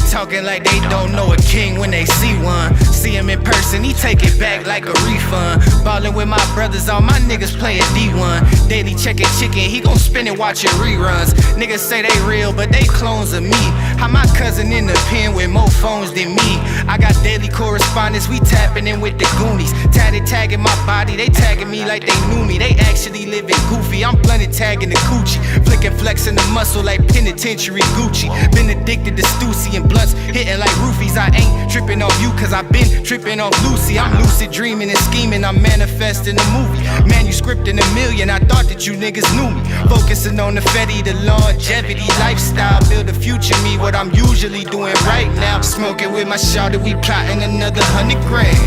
talking like they don't know a king when they see one. See him in person, he take it back like a refund. Ballin' with my brothers, all my niggas playin' D1. Daily checkin' chicken, he gon' spin it watchin' reruns. Niggas say they real, but they clones of me. How my cousin in the pen with more phones than me. I got daily correspondence, we tapping in with the Goonies. Tatted tagging my body, they tagging me like they knew me. They actually living goofy, I'm blunted tagging the coochie. Flicking flexing the muscle like penitentiary Gucci. Been addicted to Stussy and blunts, hitting like roofies. I ain't tripping off you cause I been tripping off Lucy. I'm lucid dreaming and scheming, I'm manifesting a movie. Manuscripting a million, I thought that you niggas knew me. Focusing on the Fetty, the longevity, lifestyle. Build a future me, what I'm usually doing right now. Smoking with my shawty, we plotting another 100 grand.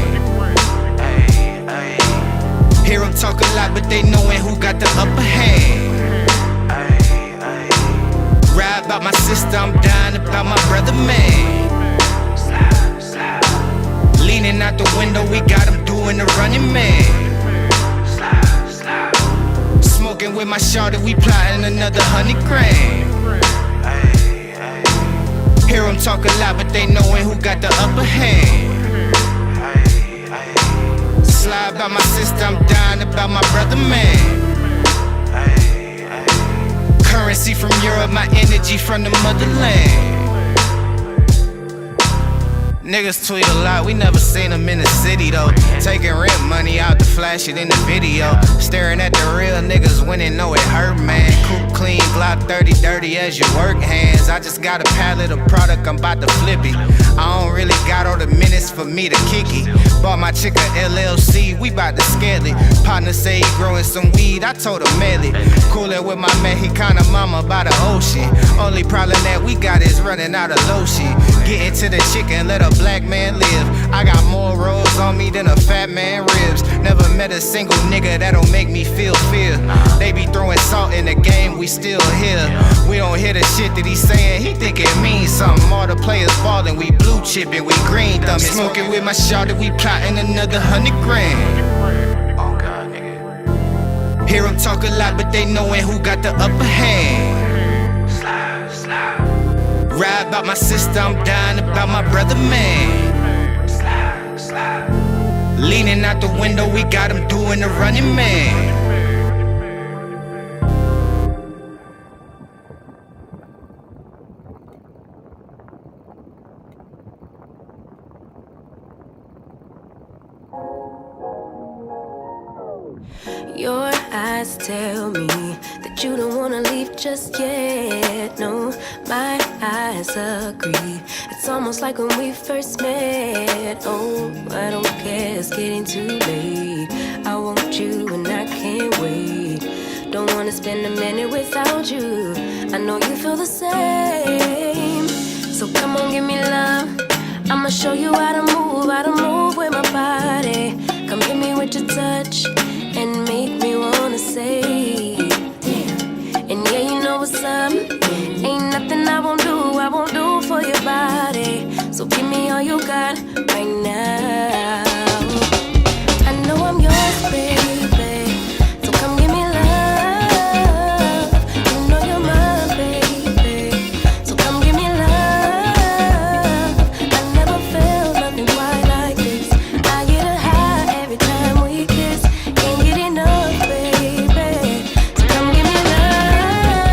Hear them talk a lot, but they knowin' who got the upper hand. Ride about my sister, I'm dying about my brother, man. Leaning out the window, we got him doing the running man. Smoking with my shawty, we plotting another 100 grand. Hear them talk a lot, but they knowin' who got the upper hand. Slide by my sister, I'm dying about my brother, man. Currency from Europe, my energy from the motherland. Niggas tweet a lot, we never seen them in the city though. Taking rent money out to flash it in the video. Staring at the real niggas when they know it hurt, man. Coupe clean, Glock 30, dirty as your work hands. I just got a pallet of product, I'm about to flip it. I don't really got all the minutes for me to kick it. Bought my chick a LLC, we bout to scale it. Partner say he growing some weed, I told him mail it. Coolin' with my Mexicana mama by the ocean. Only problem that we got is running out of lotion. Getting to the chicken, let a black man live. I got more rolls on me than a fat man ribs. Never met a single nigga that'll make me feel fear. They be throwing salt in the game, we still here. We don't hear the shit that he's saying, he think it means something. All the players ballin', we blue chippin', we green thumbin'. Smoking with my shawty, we plotting another 100 grand. Oh God, nigga. Hear them talk a lot, but they knowin' who got the upper hand. Slide. Ride about my sister, I'm dying about my brother, man. Slide. Leaning out the window, we got him doing the running man. Your eyes tell me that you don't wanna leave just yet. No, my eyes agree. It's almost like when we first met. Oh, I don't care, it's getting too late. I want you and I can't wait. Don't wanna spend a minute without you. I know you feel the same. So come on, give me love. I'ma show you how to move with my body. Come hit me with your touch and make me wanna say, damn. And yeah, you know what's up. Ain't nothing I won't do for your body. So give me all you got right now. I know I'm yours, baby. So come give me love. You know you're mine, baby. So come give me love. I never felt nothing quite like this. I get a high every time we kiss. Can't get enough, baby. So come give me love.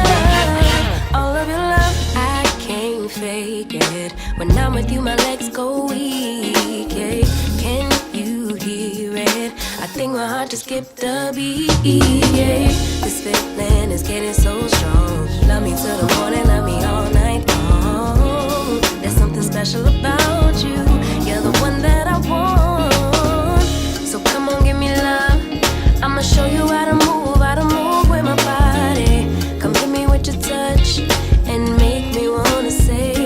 All of your love, I can't fake it. When I'm with you, my legs go weak, yeah. Can you hear it? I think my heart just skipped a beat, yeah. This feeling is getting so strong. Love me till the morning, love me all night long. There's something special about you. You're the one that I want. So come on, give me love. I'ma show you how to move with my body. Come hit me with your touch and make me wanna say.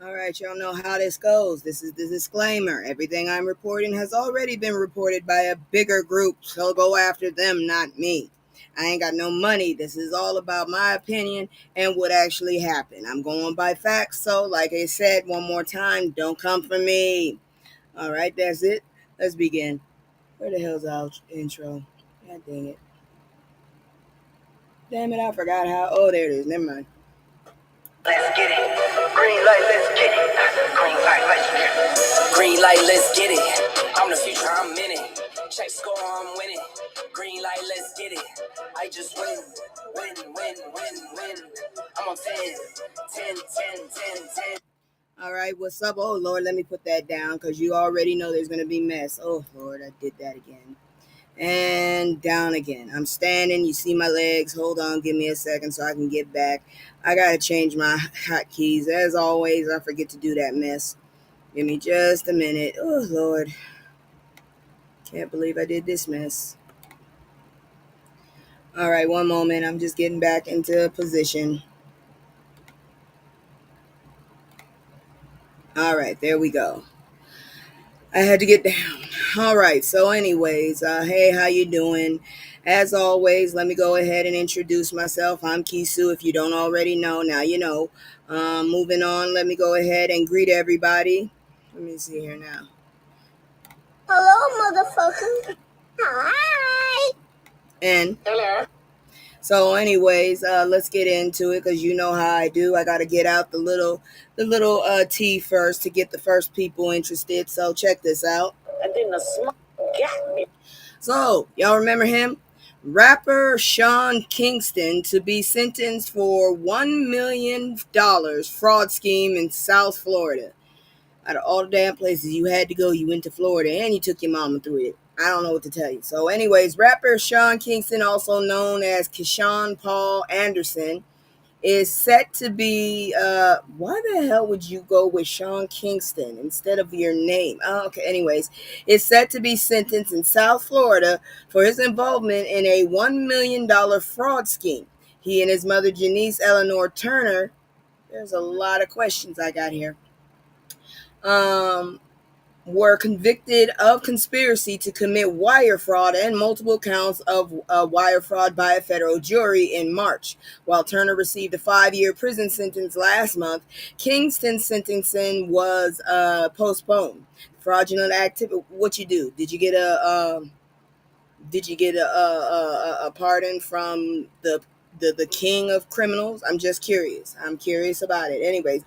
Alright, y'all know how this goes. This is the disclaimer. Everything I'm reporting has already been reported by a bigger group, so go after them, not me. I ain't got no money. This is all about my opinion and what actually happened. I'm going by facts, so like I said one more time, don't come for me. Alright, that's it. Let's begin. Where the hell's our intro? God dang it. Damn it, I forgot how. Oh, there it is. Never mind. Let's get it. light, let's get it. Green light, let's get it. Green light, let's get it. I'm the future, I'm in it. Check score, I'm winning. Green light, let's get it. I just win. I'm on 10. All right, what's up? Oh, Lord, let me put that down because you already know there's going to be mess. Oh, Lord, I did that again. And down again. I'm standing. You see my legs. Hold on. Give me a second so I can get back. I got to change my hotkeys. As always, I forget to do that mess. Give me just a minute. Oh, Lord. Can't believe I did this mess. All right, one moment. I'm just getting back into position. All right, there we go. I had to get down. All right, so anyways, hey, how you doing? As always, let me go ahead and introduce myself. I'm Kisu. If you don't already know, now you know. Moving on, let me go ahead and greet everybody. Let me see here now. Hello, motherfucker. Hi. And hello. So, anyways, let's get into it because you know how I do. I got to get out the little tea first to get the first people interested. So, check this out. And then the smoke got me. So, y'all remember him? Rapper Sean Kingston to be sentenced for $1 million fraud scheme in South Florida. Out of all the damn places you had to go, you went to Florida and you took your mama through it. I don't know what to tell you. So anyways, rapper Sean Kingston, also known as Keyshawn Paul Anderson, is set to be, why the hell would you go with Sean Kingston instead of your name? Oh, okay, anyways, is set to be sentenced in South Florida for his involvement in a $1 million fraud scheme. He and his mother, Janice Eleanor Turner, there's a lot of questions I got here, were convicted of conspiracy to commit wire fraud and multiple counts of wire fraud by a federal jury in March. While Turner received a 5-year prison sentence last month, Kingston's sentencing was postponed. Fraudulent activity. What you do? Did you get a pardon from the king of criminals? I'm just curious. I'm curious about it. Anyways,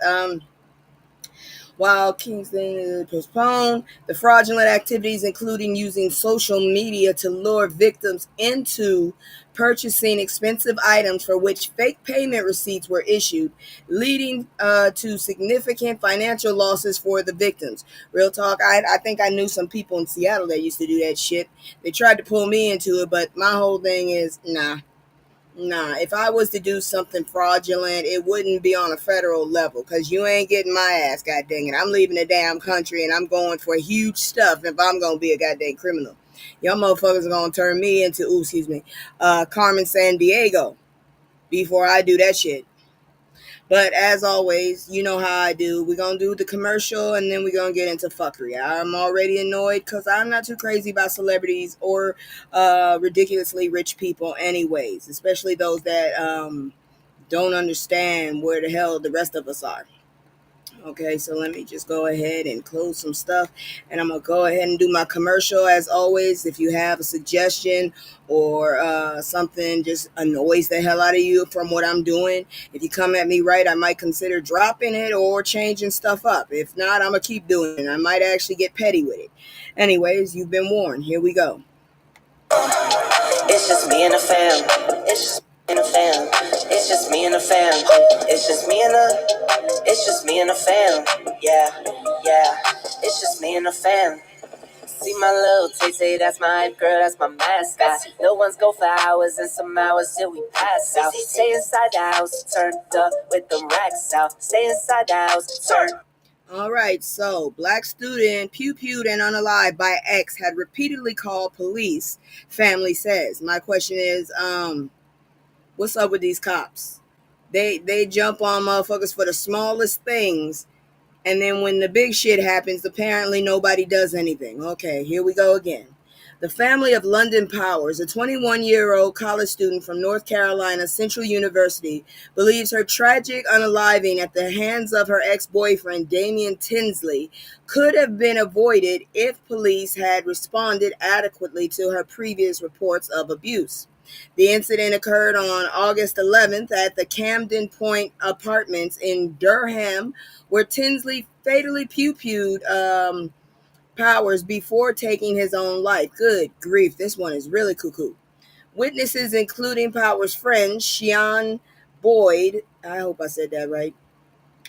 while Kingston postponed, the fraudulent activities, including using social media to lure victims into purchasing expensive items for which fake payment receipts were issued, leading to significant financial losses for the victims. Real talk, I think I knew some people in Seattle that used to do that shit. They tried to pull me into it, but my whole thing is, nah, if I was to do something fraudulent, it wouldn't be on a federal level because you ain't getting my ass, god dang it. I'm leaving the damn country and I'm going for huge stuff if I'm going to be a goddamn criminal. Y'all motherfuckers are going to turn me into, Carmen Sandiego before I do that shit. But as always, you know how I do. We're going to do the commercial and then we're going to get into fuckery. I'm already annoyed because I'm not too crazy about celebrities or ridiculously rich people anyways, especially those that don't understand where the hell the rest of us are. Okay, so let me just go ahead and close some stuff and I'm going to go ahead and do my commercial. As always, if you have a suggestion or something just annoys the hell out of you from what I'm doing, if you come at me right, I might consider dropping it or changing stuff up. If not, I'm going to keep doing it. I might actually get petty with it. Anyways, you've been warned. Here we go. It's just me and the fam. It's just me and the fam. It's just me and the fam. It's just me and the fam. Yeah. It's just me and the fam. See my little Tay, that's my hype girl, that's my mascot. No one's go for hours and some hours till we pass out. Stay inside the house, turned up with them racks out. Stay inside the house, turn. All right, so black student pewed and unalived by ex had repeatedly called police, family says. My question is, what's up with these cops? They jump on motherfuckers for the smallest things, and then when the big shit happens, apparently nobody does anything. Okay, here we go again. The family of London Powers, a 21-year-old college student from North Carolina Central University, believes her tragic unaliving at the hands of her ex-boyfriend, Damian Tinsley, could have been avoided if police had responded adequately to her previous reports of abuse. The incident occurred on August 11th at the Camden Point Apartments in Durham, where Tinsley fatally pew-pewed Powers before taking his own life. Good grief, this one is really cuckoo. Witnesses, including Powers' friend, Shian Boyd, I hope I said that right,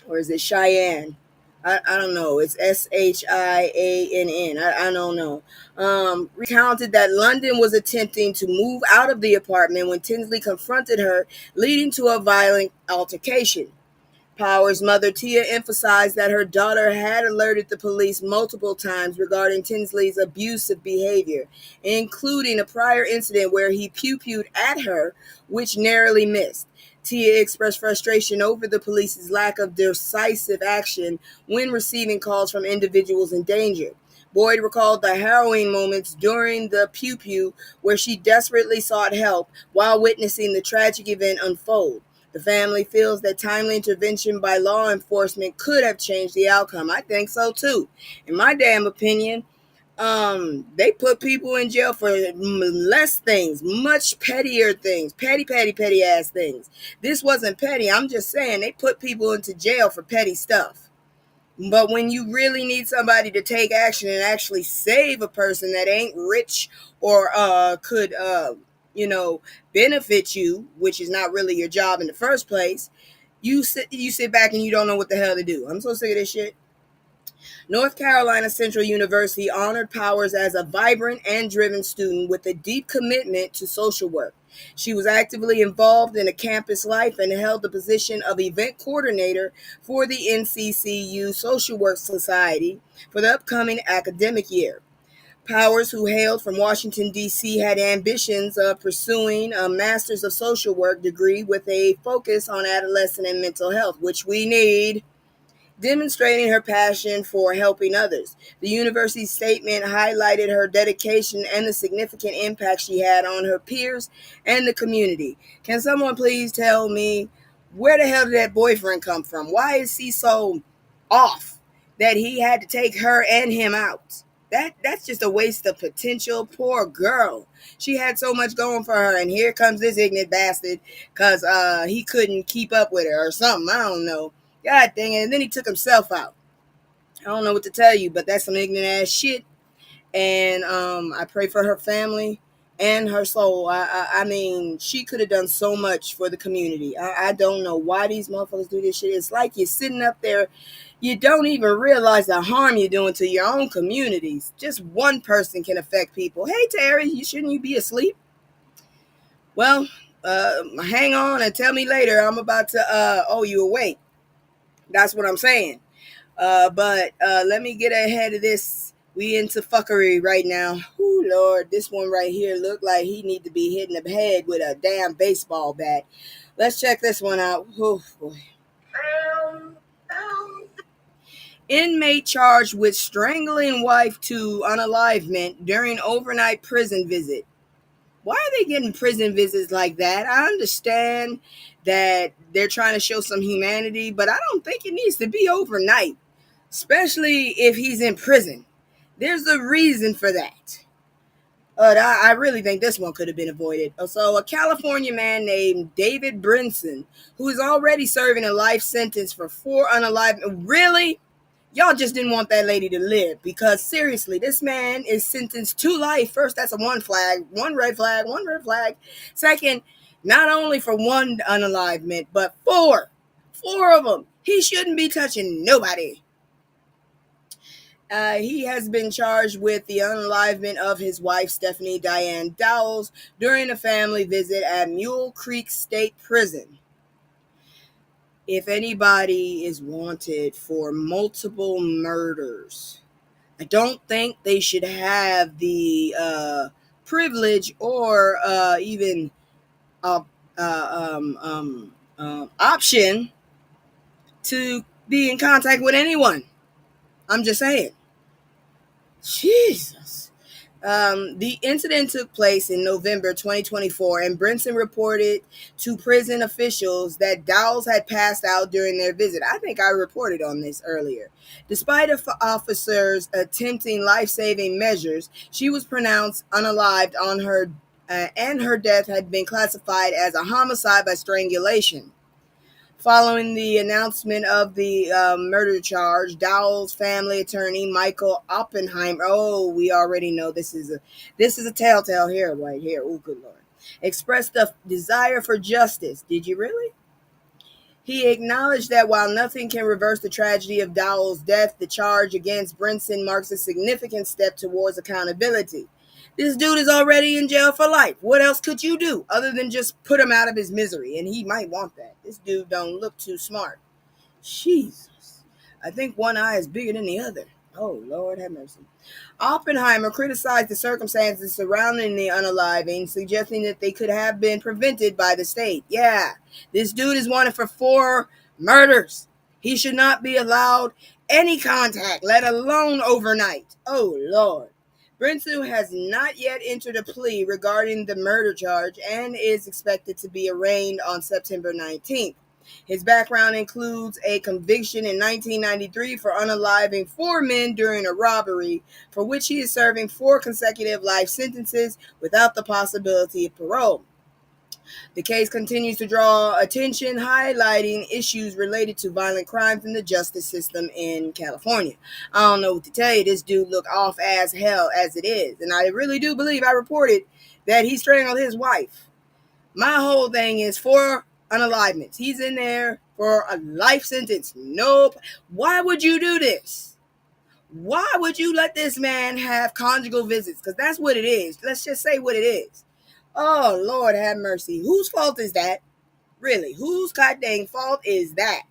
or is it Cheyenne? I don't know. It's Shiann. I don't know. Recounted that London was attempting to move out of the apartment when Tinsley confronted her, leading to a violent altercation. Powers' mother, Tia, emphasized that her daughter had alerted the police multiple times regarding Tinsley's abusive behavior, including a prior incident where he pew-pewed at her, which narrowly missed. Tia expressed frustration over the police's lack of decisive action when receiving calls from individuals in danger. Boyd recalled the harrowing moments during the pew-pew where she desperately sought help while witnessing the tragic event unfold. The family feels that timely intervention by law enforcement could have changed the outcome. I think so too. In my damn opinion, they put people in jail for less things, much pettier things, petty ass things. This wasn't petty. I'm just saying they put people into jail for petty stuff. But when you really need somebody to take action and actually save a person that ain't rich or could you know benefit you, which is not really your job in the first place, you sit back and you don't know what the hell to do. I'm so sick of this shit. North Carolina Central University honored Powers as a vibrant and driven student with a deep commitment to social work. She was actively involved in a campus life and held the position of event coordinator for the NCCU Social Work Society for the upcoming academic year. Powers, who hailed from Washington, D.C., had ambitions of pursuing a Master's of Social Work degree with a focus on adolescent and mental health, which we need, demonstrating her passion for helping others. The university's statement highlighted her dedication and the significant impact she had on her peers and the community. Can someone please tell me, where the hell did that boyfriend come from? Why is he so off that he had to take her and him out? That's just a waste of potential. Poor girl. She had so much going for her, and here comes this ignorant bastard because he couldn't keep up with her or something. I don't know. God dang it. And then he took himself out. I don't know what to tell you, but that's some ignorant ass shit. And I pray for her family and her soul. I mean, she could have done so much for the community. I don't know why these motherfuckers do this shit. It's like you're sitting up there, you don't even realize the harm you're doing to your own communities. Just one person can affect people. Hey, Terry, shouldn't you be asleep? Well, hang on and tell me later. I'm about to owe you awake. That's what I'm saying. But let me get ahead of this. We into fuckery right now. Ooh, Lord, this one right here looked like he need to be hitting the head with a damn baseball bat. Let's check this one out. Oh, boy. Inmate charged with strangling wife to unalivement during overnight prison visit. Why are they getting prison visits like that? I understand that they're trying to show some humanity, but I don't think it needs to be overnight, especially if he's in prison. There's a reason for that. I really think this one could have been avoided. So, a California man named David Brinson, who is already serving a life sentence for 4 unalive. Really? Y'all just didn't want that lady to live, because seriously, this man is sentenced to life. First, that's a one flag, one red flag, one red flag. Second, not only for one unalivement, but four of them. He shouldn't be touching nobody. He has been charged with the unalivement of his wife, Stephanie Diane Dowles, during a family visit at Mule Creek State Prison. If anybody is wanted for multiple murders, I don't think they should have the privilege or even option to be in contact with anyone. I'm just saying. Jesus. The incident took place in November 2024, and Brinson reported to prison officials that Dowles had passed out during their visit. I think I reported on this earlier. Despite officers attempting life-saving measures, she was pronounced unalived on her and her death had been classified as a homicide by strangulation. Following the announcement of the murder charge, Dowell's family attorney Michael Oppenheimer. Oh, we already know this is a telltale here, right here. Oh, good lord! Expressed a desire for justice. Did you really? He acknowledged that while nothing can reverse the tragedy of Dowell's death, the charge against Brinson marks a significant step towards accountability. This dude is already in jail for life. What else could you do other than just put him out of his misery? And he might want that. This dude don't look too smart. Jesus. I think one eye is bigger than the other. Oh, Lord have mercy. Oppenheimer criticized the circumstances surrounding the unaliving, suggesting that they could have been prevented by the state. Yeah, this dude is wanted for 4 murders. He should not be allowed any contact, let alone overnight. Oh, Lord. Brinson has not yet entered a plea regarding the murder charge and is expected to be arraigned on September 19th. His background includes a conviction in 1993 for unaliving 4 men during a robbery, for which he is serving 4 consecutive life sentences without the possibility of parole. The case continues to draw attention, highlighting issues related to violent crimes in the justice system in California. I don't know what to tell you. This dude look off as hell as it is. And I really do believe I reported that he strangled his wife. My whole thing is 4 unalivements. He's in there for a life sentence. Nope. Why would you do this? Why would you let this man have conjugal visits? Because that's what it is. Let's just say what it is. Oh, Lord have mercy. Whose fault is that? Really, whose goddamn fault is that?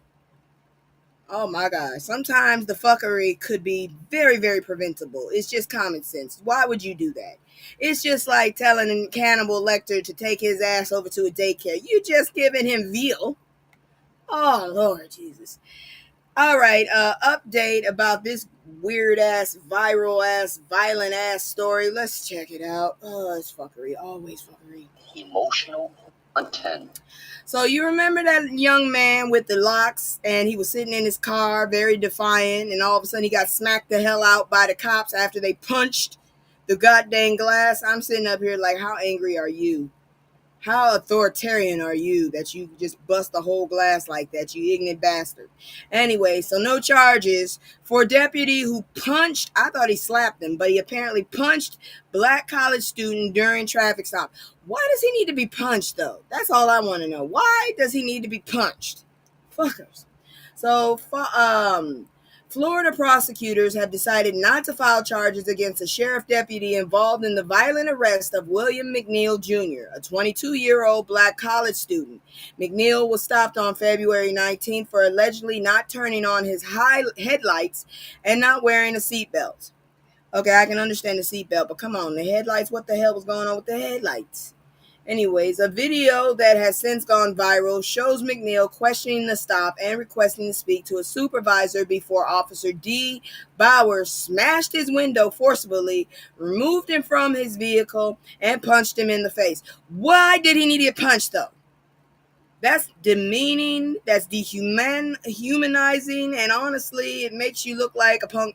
Oh my God. Sometimes the fuckery could be very, very preventable. It's just common sense. Why would you do that? It's just like telling Cannibal Lecter to take his ass over to a daycare. You just giving him veal. Oh, Lord Jesus. All right, update about this weird ass, viral ass, violent ass story. Let's check it out. Oh, it's fuckery. Always fuckery. Emotional content. So you remember that young man with the locks, and he was sitting in his car, very defiant, and all of a sudden he got smacked the hell out by the cops after they punched the goddamn glass. I'm sitting up here like, how angry are you? How authoritarian are you that you just bust the whole glass like that, you ignorant bastard? Anyway, so no charges for a deputy who punched, I thought he slapped him, but he apparently punched black college student during traffic stop. Why does he need to be punched, though? That's all I want to know. Why does he need to be punched? Fuckers. So, Florida prosecutors have decided not to file charges against a sheriff deputy involved in the violent arrest of William McNeil Jr., a 22-year-old black college student. McNeil was stopped on February 19th for allegedly not turning on his high headlights and not wearing a seatbelt. Okay, I can understand the seatbelt, but come on, the headlights, what the hell was going on with the headlights? Anyways, a video that has since gone viral shows McNeil questioning the stop and requesting to speak to a supervisor before Officer D. Bowers smashed his window forcibly, removed him from his vehicle, and punched him in the face. Why did he need to get punched, though? That's demeaning, that's dehumanizing, and honestly, it makes you look like a punk.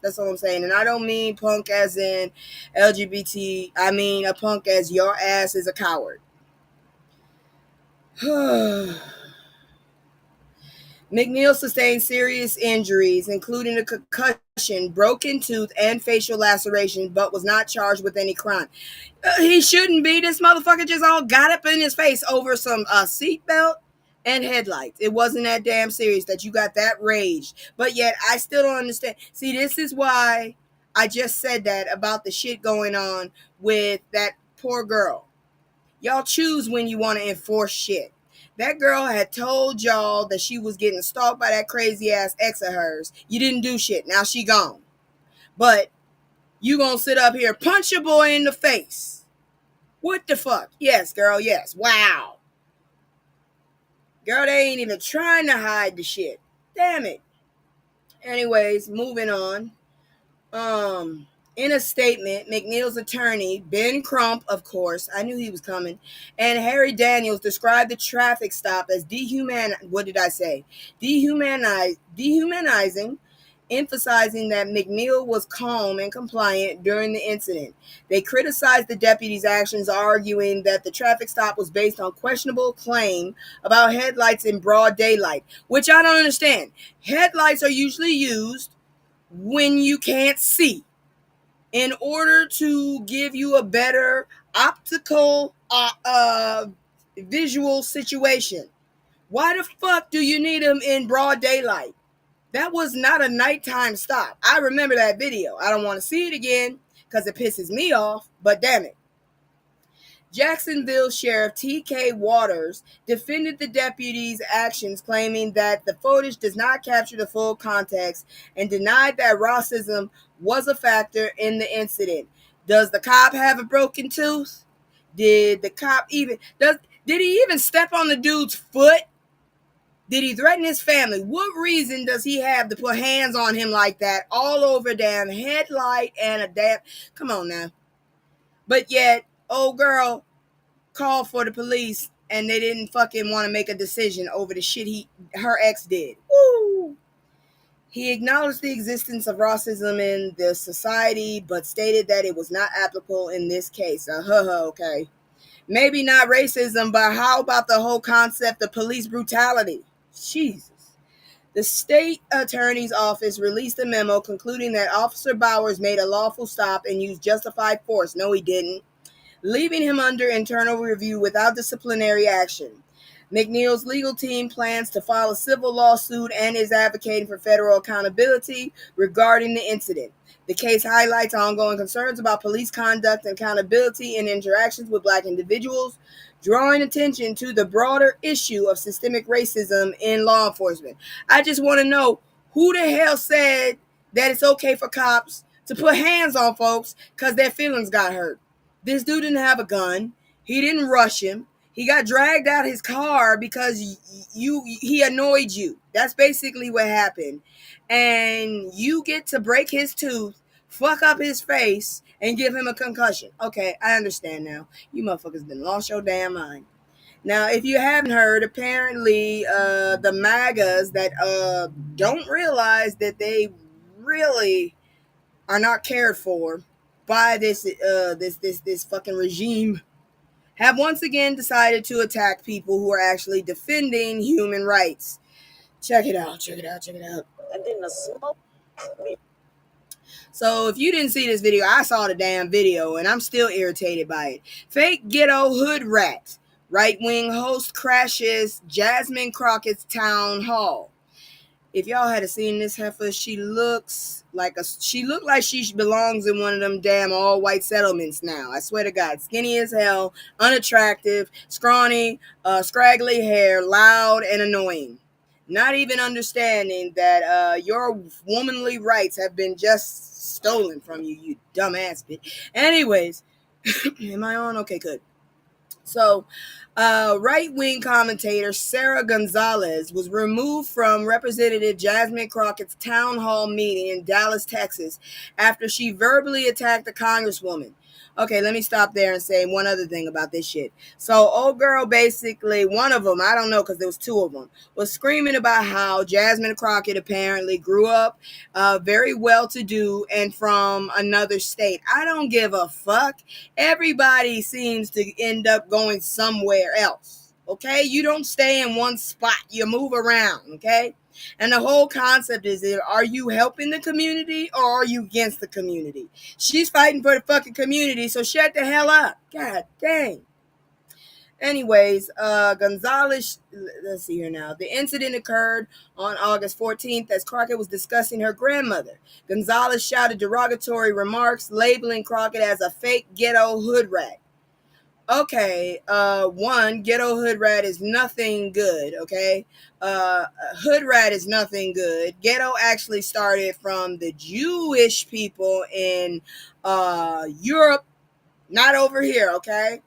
That's all I'm saying. And I don't mean punk as in LGBT. I mean a punk as your ass is a coward. McNeil sustained serious injuries, including a concussion, broken tooth, and facial laceration, but was not charged with any crime. He shouldn't be. This motherfucker just all got up in his face over some seatbelt and headlights. It wasn't that damn serious that you got that raged. But yet, I still don't understand. See, this is why I just said that about the shit going on with that poor girl. Y'all choose when you want to enforce shit. That girl had told y'all that she was getting stalked by that crazy ass ex of hers. You didn't do shit. Now she gone. But you gonna sit up here, punch your boy in the face. What the fuck? Yes, girl, yes. Wow. Girl, they ain't even trying to hide the shit. Damn it. Anyways, moving on. In a statement, McNeil's attorney, Ben Crump, of course, I knew he was coming, and Harry Daniels described the traffic stop as dehumanizing emphasizing that McNeil was calm and compliant during the incident. They criticized the deputy's actions, arguing that the traffic stop was based on questionable claim about headlights in broad daylight, which I don't understand. Headlights are usually used when you can't see in order to give you a better optical visual situation. Why the fuck do you need them in broad daylight? That was not a nighttime stop. I remember that video. I don't want to see it again because it pisses me off, but damn it. Jacksonville Sheriff T.K. Waters defended the deputy's actions, claiming that the footage does not capture the full context and denied that racism was a factor in the incident. Does the cop have a broken tooth? Did he even step on the dude's foot? Did he threaten his family? What reason does he have to put hands on him like that all over a damn headlight and a damn... Come on now. But yet, old girl called for the police and they didn't fucking want to make a decision over the shit her ex did. Woo! He acknowledged the existence of racism in the society, but stated that it was not applicable in this case. Okay. Maybe not racism, but how about the whole concept of police brutality? Jesus. The state attorney's office released a memo concluding that Officer Bowers made a lawful stop and used justified force. No, he didn't. Leaving him under internal review without disciplinary action. McNeil's legal team plans to file a civil lawsuit and is advocating for federal accountability regarding the incident. The case highlights ongoing concerns about police conduct and accountability in interactions with Black individuals, drawing attention to the broader issue of systemic racism in law enforcement. I just want to know who the hell said that it's okay for cops to put hands on folks because their feelings got hurt. This dude didn't have a gun. He didn't rush him. He got dragged out of his car because he annoyed you. That's basically what happened. And you get to break his tooth, fuck up his face, and give him a concussion. Okay, I understand now. You motherfuckers been lost your damn mind. Now, if you haven't heard, apparently the MAGAs that don't realize that they really are not cared for by this fucking regime have once again decided to attack people who are actually defending human rights. Check it out. So if you didn't see this video, I saw the damn video and I'm still irritated by it. Fake ghetto hood rat. Right-wing host crashes Jasmine Crockett's town hall. If y'all had seen this heifer, she looked like she belongs in one of them damn all white settlements now. I swear to God, skinny as hell, unattractive, scrawny, scraggly hair, loud and annoying. Not even understanding that your womanly rights have been just stolen from you, you dumbass bitch. Anyways, am I on? Okay, good. So, right-wing commentator Sarah Gonzalez was removed from Representative Jasmine Crockett's town hall meeting in Dallas, Texas, after she verbally attacked a congresswoman. Okay, let me stop there and say one other thing about this shit. So, old girl, basically, one of them, I don't know because there was two of them, was screaming about how Jasmine Crockett apparently grew up very well-to-do and from another state. I don't give a fuck. Everybody seems to end up going somewhere else, okay? You don't stay in one spot. You move around, okay? And the whole concept is, are you helping the community or are you against the community? She's fighting for the fucking community, so shut the hell up. God dang. Anyways, Gonzalez, let's see here now. The incident occurred on August 14th as Crockett was discussing her grandmother. Gonzalez shouted derogatory remarks, labeling Crockett as a fake ghetto hood rat. Okay, one, ghetto hood rat is nothing good, okay? Hood rat is nothing good. Ghetto actually started from the Jewish people in Europe, not over here, okay?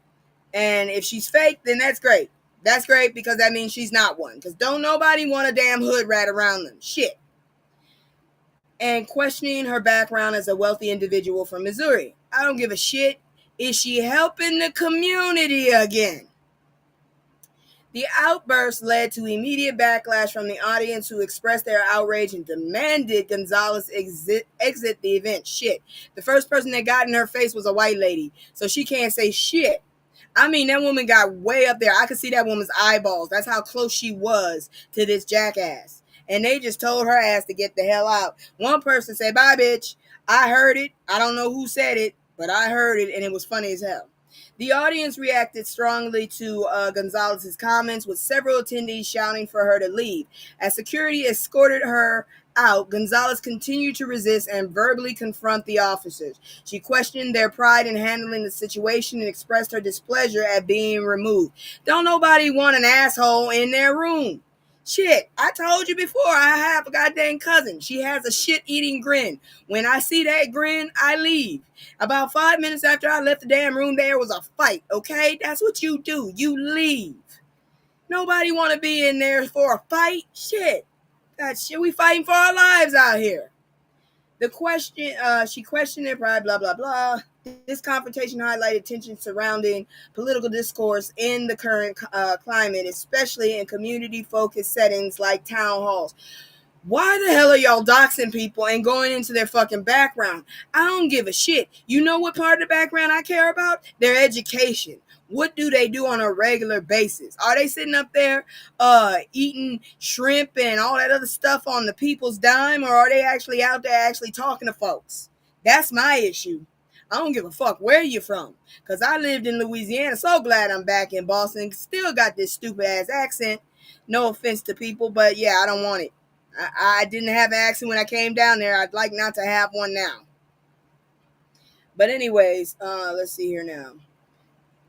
And if she's fake, then that's great. That's great because that means she's not one. Because don't nobody want a damn hood rat around them. Shit. And questioning her background as a wealthy individual from Missouri. I don't give a shit. Is she helping the community again? The outburst led to immediate backlash from the audience, who expressed their outrage and demanded Gonzalez exit the event. Shit. The first person that got in her face was a white lady, so she can't say shit. I mean, that woman got way up there. I could see that woman's eyeballs. That's how close she was to this jackass. And they just told her ass to get the hell out. One person said, "Bye, bitch. I heard it. I don't know who said it, but I heard it, and it was funny as hell." The audience reacted strongly to Gonzalez's comments, with several attendees shouting for her to leave. As security escorted her out, Gonzalez continued to resist and verbally confront the officers. She questioned their pride in handling the situation and expressed her displeasure at being removed. Don't nobody want an asshole in their room. Shit, I told you before, I have a goddamn cousin. She has a shit-eating grin. When I see that grin, I leave. About 5 minutes after I left the damn room, there was a fight, okay? That's what you do. You leave. Nobody want to be in there for a fight. Shit. That shit, we fighting for our lives out here. She questioned their pride, blah, blah, blah. This confrontation highlighted tension surrounding political discourse in the current climate, especially in community-focused settings like town halls. Why the hell are y'all doxing people and going into their fucking background? I don't give a shit. You know what part of the background I care about? Their education. What do they do on a regular basis? Are they sitting up there eating shrimp and all that other stuff on the people's dime, or are they actually out there actually talking to folks? That's my issue. I don't give a fuck where you're from, because I lived in Louisiana. So glad I'm back in Boston. Still got this stupid ass accent. No offense to people, but yeah, I don't want it. I didn't have an accent when I came down there. I'd like not to have one now. But anyways, let's see here now.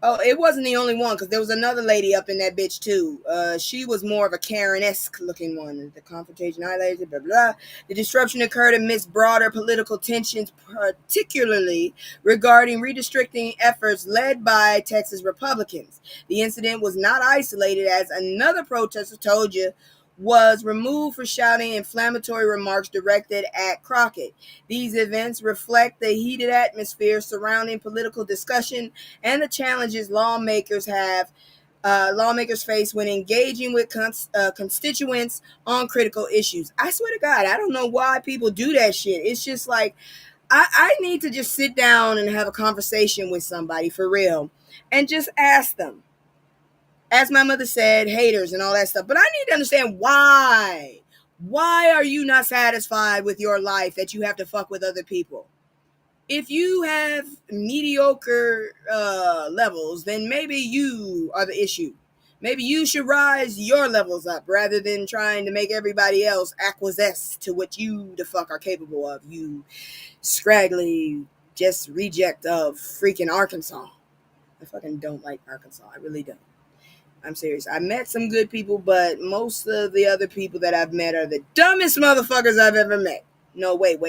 Oh, it wasn't the only one, because there was another lady up in that bitch too. She was more of a Karen-esque looking one. The confrontation highlighted, blah, blah. The disruption occurred amidst broader political tensions, particularly regarding redistricting efforts led by Texas Republicans. The incident was not isolated, as another protester told you was removed for shouting inflammatory remarks directed at Crockett. These events reflect the heated atmosphere surrounding political discussion and the challenges lawmakers face when engaging with constituents on critical issues. I swear to God, I don't know why people do that shit. It's just like, I need to just sit down and have a conversation with somebody for real and just ask them. As my mother said, haters and all that stuff. But I need to understand why. Why are you not satisfied with your life that you have to fuck with other people? If you have mediocre levels, then maybe you are the issue. Maybe you should rise your levels up rather than trying to make everybody else acquiesce to what you the fuck are capable of. You scraggly just reject of freaking Arkansas. I fucking don't like Arkansas. I really don't. I'm serious. I met some good people, but most of the other people that I've met are the dumbest motherfuckers I've ever met. No, wait.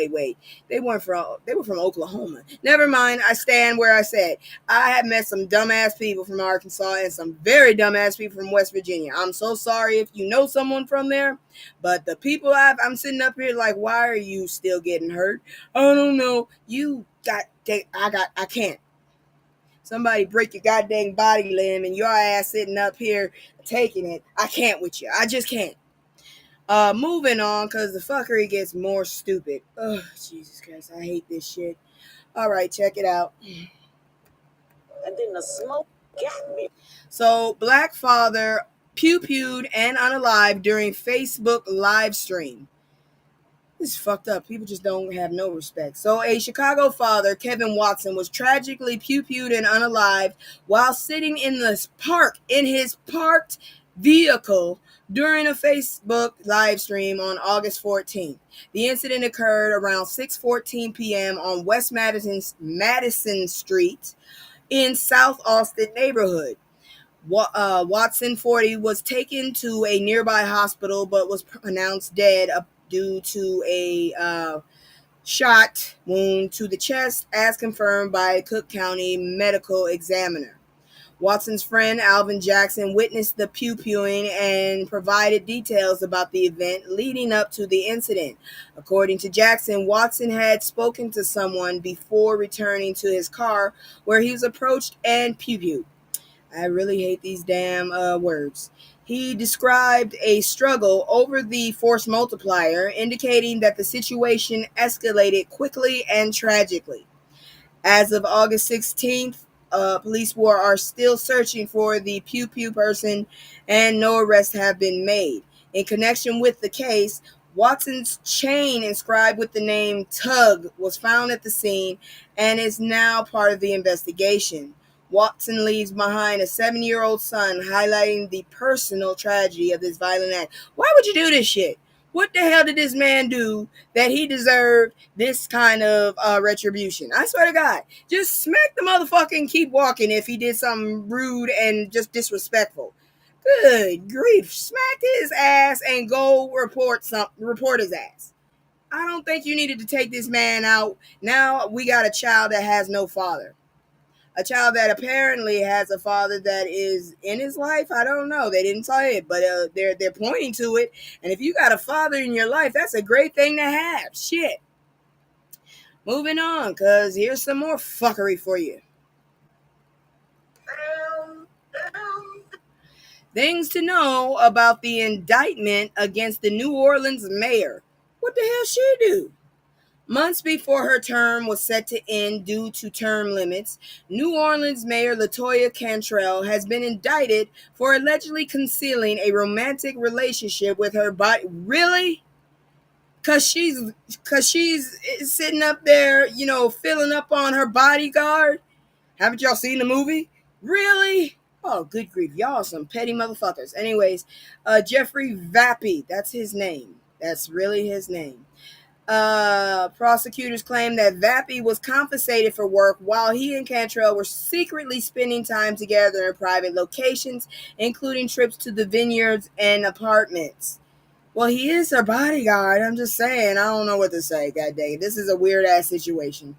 They were from Oklahoma. Never mind. I stand where I said. I have met some dumbass people from Arkansas and some very dumbass people from West Virginia. I'm so sorry if you know someone from there, but the people I'm sitting up here like, why are you still getting hurt? I don't know. I can't. Somebody break your goddamn body limb and your ass sitting up here taking it. I can't with you. I just can't. Moving on, because the fuckery gets more stupid. Oh, Jesus Christ. I hate this shit. All right, check it out. And then the smoke got me. So, black father pew-pewed and unalived during Facebook live stream. This is fucked up. People just don't have no respect. So a Chicago father, Kevin Watson, was tragically pew-pewed and unalived while sitting in his parked vehicle during a Facebook live stream on August 14th. The incident occurred around 6:14 p.m. on West Madison Street in South Austin neighborhood. Watson, 40, was taken to a nearby hospital but was pronounced dead due to a shot wound to the chest, as confirmed by Cook County medical examiner. Watson's friend, Alvin Jackson, witnessed the pew-pewing and provided details about the event leading up to the incident. According to Jackson, Watson had spoken to someone before returning to his car, where he was approached and pew-pewed. I really hate these damn words. He described a struggle over the force multiplier, indicating that the situation escalated quickly and tragically. As of August 16th, police are still searching for the Pew Pew person, and no arrests have been made. In connection with the case, Watson's chain inscribed with the name Tug was found at the scene and is now part of the investigation. Watson leaves behind a 7-year-old son, highlighting the personal tragedy of this violent act. Why would you do this shit? What the hell did this man do that he deserved this kind of retribution? I swear to God, just smack the motherfucker and keep walking if he did something rude and just disrespectful. Good grief, smack his ass and go report his ass. I don't think you needed to take this man out. Now we got a child that has no father. A child that apparently has a father that is in his life. I don't know. They didn't say it, but they're pointing to it. And if you got a father in your life, that's a great thing to have. Shit. Moving on, cause here's some more fuckery for you. Things to know about the indictment against the New Orleans mayor. What the hell she do? Months before her term was set to end due to term limits, New Orleans Mayor LaToya Cantrell has been indicted for allegedly concealing a romantic relationship with her body. Really? Cause she's sitting up there, filling up on her bodyguard. Haven't y'all seen the movie? Really? Oh, good grief. Y'all some petty motherfuckers. Anyways, Jeffrey Vappy, that's his name. That's really his name. Prosecutors claim that Vappy was compensated for work while he and Cantrell were secretly spending time together in private locations, including trips to the vineyards and apartments. Well, he is her bodyguard. I'm just saying. I don't know what to say. God dang it. This is a weird ass situation.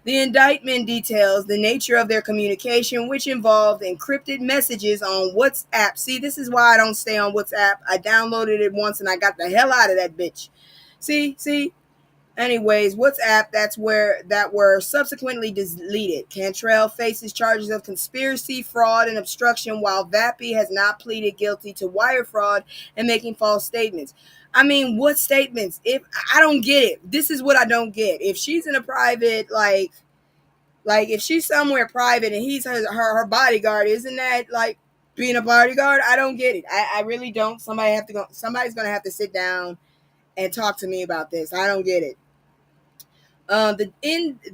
The indictment details the nature of their communication, which involved encrypted messages on WhatsApp. See, this is why I don't stay on WhatsApp. I downloaded it once and I got the hell out of that bitch. See? Anyways, WhatsApp, that were subsequently deleted. Cantrell faces charges of conspiracy, fraud, and obstruction, while Vappy has not pleaded guilty to wire fraud and making false statements. I mean, what statements? I don't get it. This is what I don't get. If she's in a private, like if she's somewhere private and he's her bodyguard, isn't that like being a bodyguard? I don't get it. I really don't. Somebody's gonna have to sit down and talk to me about this. I don't get it. The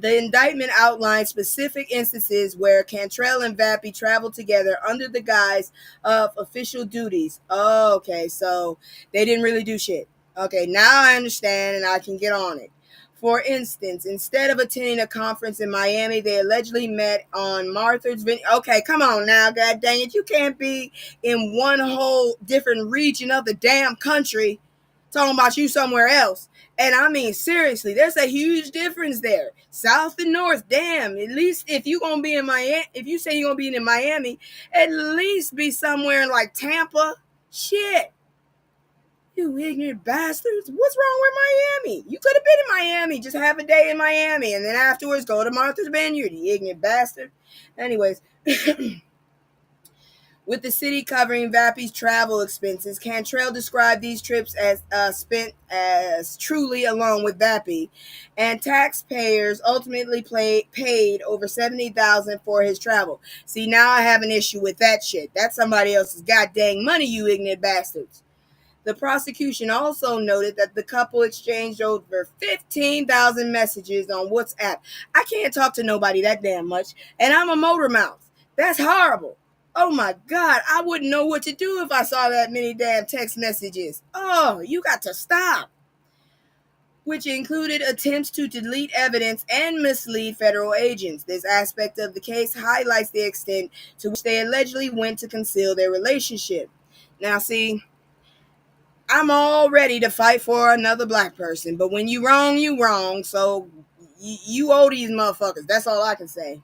indictment outlines specific instances where Cantrell and Vappy traveled together under the guise of official duties. Oh, okay, so they didn't really do shit. Okay, now I understand and I can get on it. For instance, instead of attending a conference in Miami, they allegedly met on Martha's Vineyard. Okay, come on now, god dang it. You can't be in one whole different region of the damn country talking about you somewhere else. And I mean, seriously, there's a huge difference there. South and north, damn. At least if you're going to be in Miami, if you say you're going to be in Miami, at least be somewhere in like Tampa. Shit. You ignorant bastards. What's wrong with Miami? You could have been in Miami. Just have a day in Miami and then afterwards go to Martha's Vineyard, you ignorant bastard. Anyways. With the city covering Vappy's travel expenses, Cantrell described these trips as spent as truly alone with Vappy, and taxpayers ultimately paid over $70,000 for his travel. See, now I have an issue with that shit. That's somebody else's goddamn money, you ignorant bastards. The prosecution also noted that the couple exchanged over 15,000 messages on WhatsApp. I can't talk to nobody that damn much, and I'm a motor mouth. That's horrible. Oh my God, I wouldn't know what to do if I saw that many damn text messages. Oh, you got to stop. Which included attempts to delete evidence and mislead federal agents. This aspect of the case highlights the extent to which they allegedly went to conceal their relationship. Now, see, I'm all ready to fight for another black person, but when you wrong, you wrong. So you owe these motherfuckers. That's all I can say.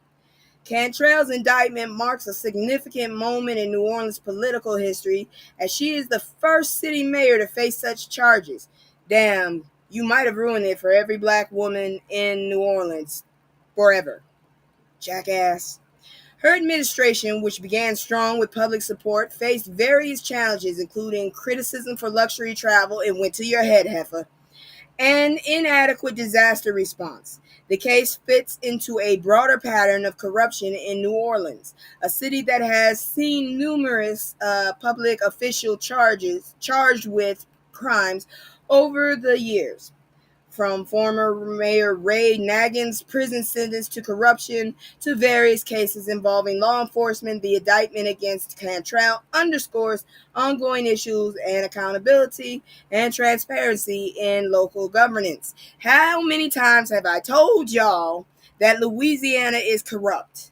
Cantrell's indictment marks a significant moment in New Orleans' political history, as she is the first city mayor to face such charges. Damn, you might have ruined it for every black woman in New Orleans forever. Jackass. Her administration, which began strong with public support, faced various challenges, including criticism for luxury travel and went to your head, heifer, and inadequate disaster response. The case fits into a broader pattern of corruption in New Orleans, a city that has seen numerous public official charged with crimes over the years, from former Mayor Ray Nagin's prison sentence to corruption to various cases involving law enforcement. The indictment against Cantrell underscores ongoing issues and accountability and transparency in local governance. How many times have I told y'all that Louisiana is corrupt?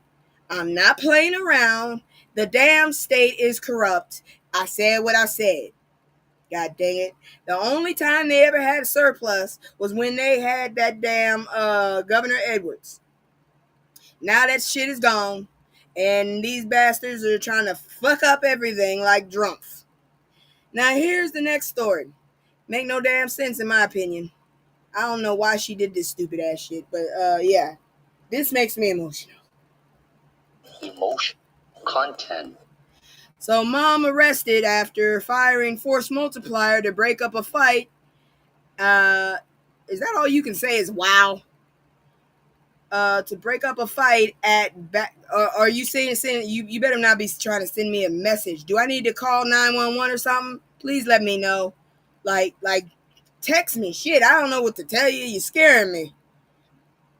I'm not playing around. The damn state is corrupt. I said what I said. God dang it. The only time they ever had a surplus was when they had that damn Governor Edwards. Now that shit is gone, and these bastards are trying to fuck up everything like drunks. Now here's the next story. Make no damn sense in my opinion. I don't know why she did this stupid ass shit, but yeah. This makes me emotional. Emotion. Content. So mom arrested after firing force multiplier to break up a fight. Is that all you can say is wow? To break up a fight at back, are you saying you better not be trying to send me a message? Do I need to call 911 or something? Please let me know. Like text me. Shit, I don't know what to tell you. You're scaring me.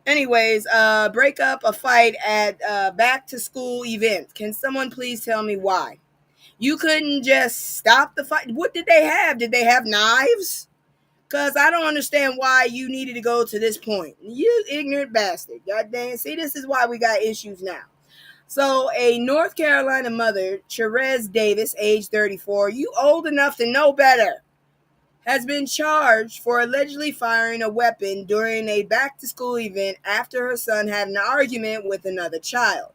Anyways, break up a fight at back to school event. Can someone please tell me why? You couldn't just stop the fight. What did they have? Did they have knives? Because I don't understand why you needed to go to this point. You ignorant bastard. God dang. See, this is why we got issues now. So, a North Carolina mother, Therese Davis, age 34, you old enough to know better, has been charged for allegedly firing a weapon during a back-to-school event after her son had an argument with another child.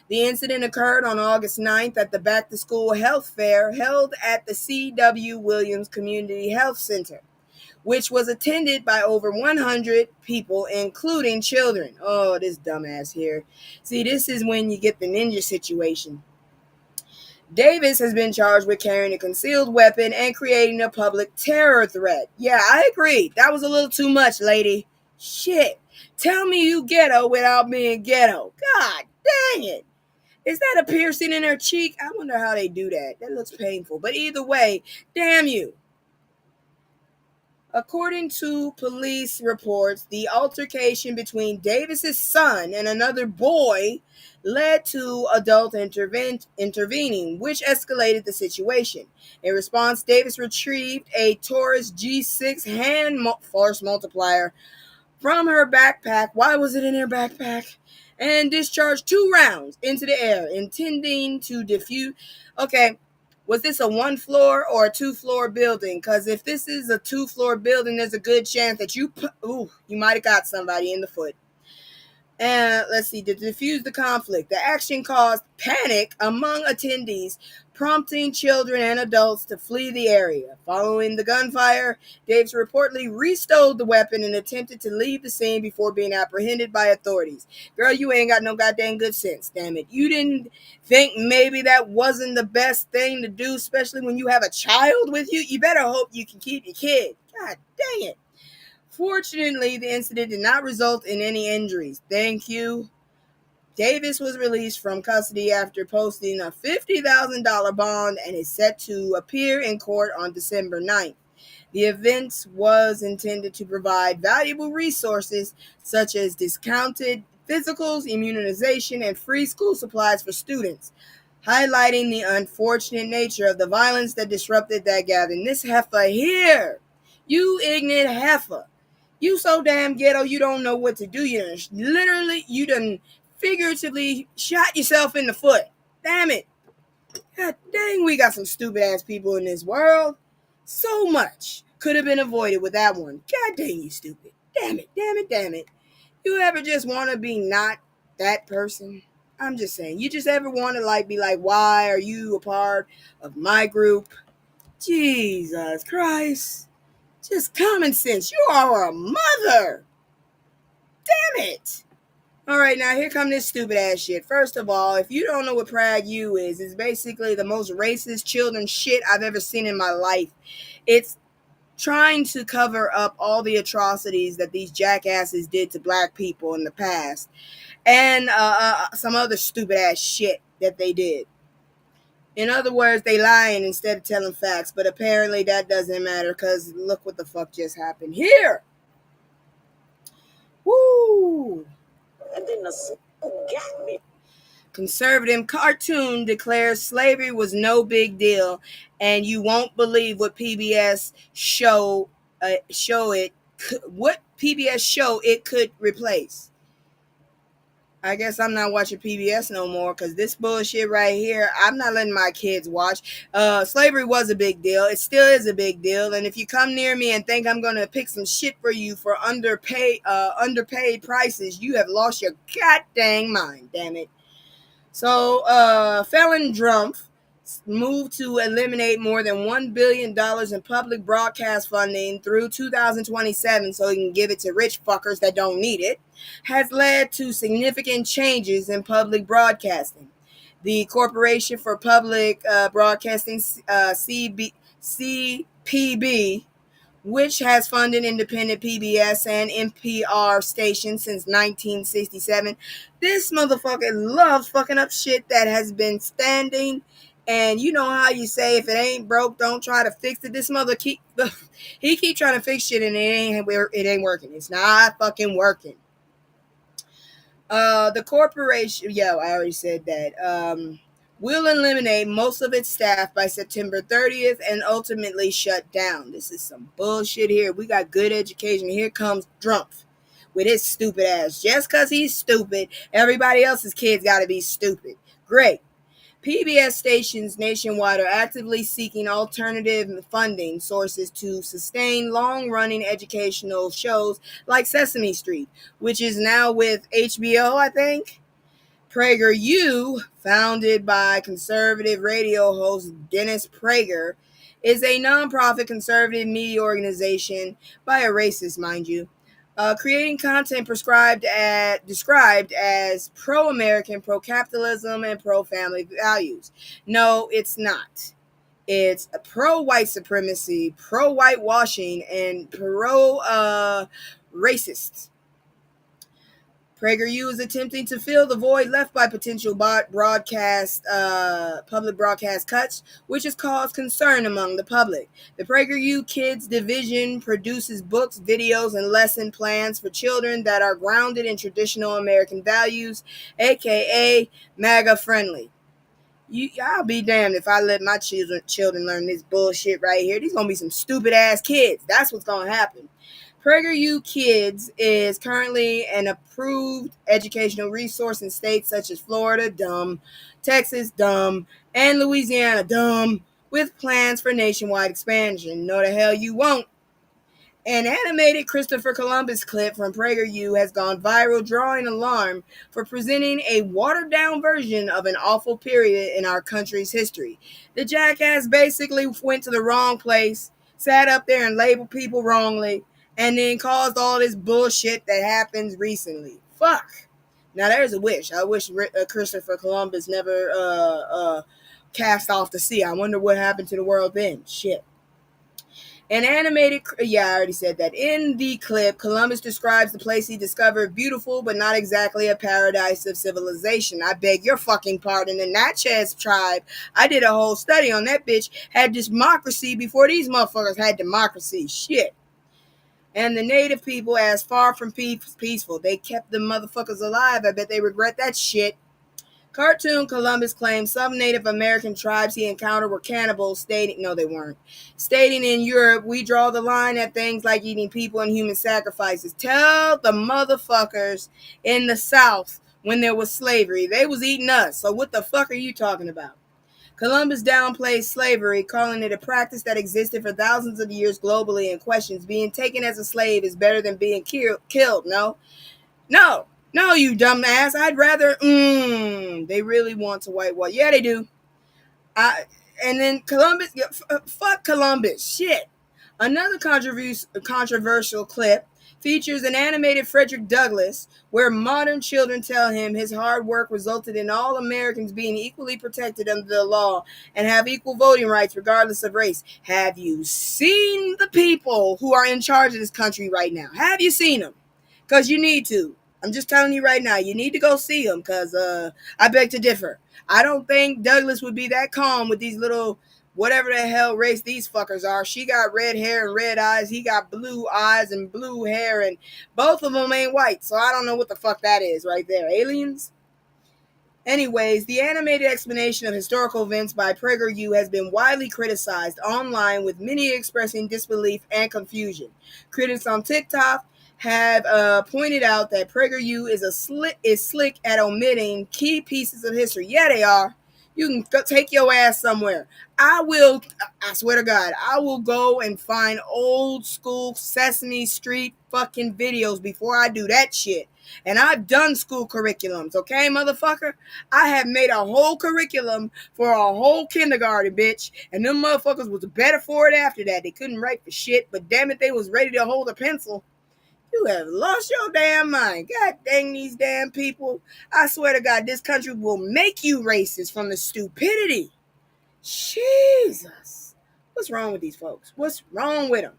The incident occurred on August 9th at the back-to-school health fair held at the C.W. Williams Community Health Center, which was attended by over 100 people, including children. Oh, this dumbass here. See, this is when you get the ninja situation. Davis has been charged with carrying a concealed weapon and creating a public terror threat. Yeah, I agree. That was a little too much, lady. Shit. Tell me you ghetto without being ghetto. God dang it. Is that a piercing in her cheek? I wonder how they do that. That looks painful. But either way, damn you. According to police reports, the altercation between Davis's son and another boy led to adult intervening, which escalated the situation. In response, Davis retrieved a Taurus G6 force multiplier from her backpack. Why was it in her backpack? And discharged 2 rounds into the air, intending to defuse. Okay, was this a 1-floor or a 2-floor building? Because if this is a 2-floor building, there's a good chance that you might have got somebody in the foot. And let's see, to defuse the conflict, the action caused panic among attendees, prompting children and adults to flee the area. Following the gunfire, Davis reportedly restowed the weapon and attempted to leave the scene before being apprehended by authorities. Girl, you ain't got no goddamn good sense, damn it. You didn't think maybe that wasn't the best thing to do, especially when you have a child with you? You better hope you can keep your kid. God dang it. Fortunately, the incident did not result in any injuries. Thank you. Davis was released from custody after posting a $50,000 bond and is set to appear in court on December 9th. The event was intended to provide valuable resources such as discounted physicals, immunization, and free school supplies for students, highlighting the unfortunate nature of the violence that disrupted that gathering. This heifer here, you ignorant heifer. You so damn ghetto, you don't know what to do. You done figuratively shot yourself in the foot. Damn it. God dang, we got some stupid ass people in this world. So much could have been avoided with that one. God dang, you stupid. Damn it, damn it, damn it. You ever just want to be not that person? I'm just saying, you just ever want to be like, why are you a part of my group? Jesus Christ. Just common sense. You are a mother. Damn it. All right, now here come this stupid ass shit. First of all, if you don't know what Prag U is, it's basically the most racist children shit I've ever seen in my life. It's trying to cover up all the atrocities that these jackasses did to black people in the past, and some other stupid ass shit that they did. In other words, they lying instead of telling facts, but apparently that doesn't matter because look what the fuck just happened here. Woo! And then the got me. Conservative cartoon declares slavery was no big deal, and you won't believe what PBS show it could replace. I guess I'm not watching PBS no more because this bullshit right here, I'm not letting my kids watch. Slavery was a big deal. It still is a big deal. And if you come near me and think I'm going to pick some shit for you for underpaid prices, you have lost your goddamn mind, damn it. So, Felon Drumpf moved to eliminate more than $1 billion in public broadcast funding through 2027 so he can give it to rich fuckers that don't need it, has led to significant changes in public broadcasting. The Corporation for Public Broadcasting, CPB, which has funded independent PBS and NPR stations since 1967. This motherfucker loves fucking up shit that has been standing. And you know how you say if it ain't broke, don't try to fix it. This mother keep trying to fix shit and it ain't working. It's not fucking working. The corporation, yeah, I already said that. Will eliminate most of its staff by September 30th and ultimately shut down. This is some bullshit here. We got good education. Here comes Drumpf with his stupid ass. Just because he's stupid, everybody else's kids got to be stupid. Great. PBS stations nationwide are actively seeking alternative funding sources to sustain long-running educational shows like Sesame Street, which is now with HBO, I think. PragerU, founded by conservative radio host Dennis Prager, is a nonprofit conservative media organization by a racist, mind you, creating content described as pro-American, pro-capitalism, and pro-family values. No, it's not. It's pro-white supremacy, pro-whitewashing, and pro-racist. PragerU is attempting to fill the void left by potential public broadcast cuts, which has caused concern among the public. The PragerU Kids division produces books, videos, and lesson plans for children that are grounded in traditional American values, aka MAGA friendly. I'll be damned if I let my children learn this bullshit right here. These gonna be some stupid ass kids. That's what's gonna happen. PragerU Kids is currently an approved educational resource in states such as Florida, dumb, Texas, dumb, and Louisiana, dumb, with plans for nationwide expansion. No, the hell you won't. An animated Christopher Columbus clip from PragerU has gone viral, drawing alarm for presenting a watered-down version of an awful period in our country's history. The jackass basically went to the wrong place, sat up there and labeled people wrongly, and then caused all this bullshit that happens recently. Fuck. Now there's a wish. I wish Christopher Columbus never cast off to sea. I wonder what happened to the world then. Shit. An animated, yeah, I already said that. In the clip, Columbus describes the place he discovered beautiful, but not exactly a paradise of civilization. I beg your fucking pardon. The Natchez tribe, I did a whole study on that bitch, had democracy before these motherfuckers had democracy. Shit. And the native people, as far from peaceful, they kept the motherfuckers alive. I bet they regret that shit. Cartoon Columbus claims some Native American tribes he encountered were cannibals, stating, no, they weren't. Stating in Europe, we draw the line at things like eating people and human sacrifices. Tell the motherfuckers in the South when there was slavery, they was eating us. So what the fuck are you talking about? Columbus downplays slavery, calling it a practice that existed for thousands of years globally, and questions being taken as a slave is better than being killed. No, you dumbass. I'd rather, they really want to whitewash. Yeah, they do. And then Columbus, fuck Columbus. Shit. Another controversial clip features an animated Frederick Douglass, where modern children tell him his hard work resulted in all Americans being equally protected under the law and have equal voting rights regardless of race. Have you seen the people who are in charge of this country right now? Have you seen them? Because you need to. I'm just telling you right now, you need to go see them because I beg to differ. I don't think Douglas would be that calm with these little whatever the hell race these fuckers are. She got red hair and red eyes. He got blue eyes and blue hair, and both of them ain't white. So I don't know what the fuck that is right there. Aliens? Anyways, the animated explanation of historical events by PragerU has been widely criticized online, with many expressing disbelief and confusion. Critics on TikTok have pointed out that PragerU is slick at omitting key pieces of history. Yeah, they are. You can go take your ass somewhere. I swear to God, I will go and find old school Sesame Street fucking videos before I do that shit. And I've done school curriculums, okay, motherfucker? I have made a whole curriculum for a whole kindergarten, bitch. And them motherfuckers was better for it after that. They couldn't write for shit, but damn it, they was ready to hold a pencil. You have lost your damn mind. God dang these damn people. I swear to God, this country will make you racist from the stupidity. Jesus. What's wrong with these folks? What's wrong with them?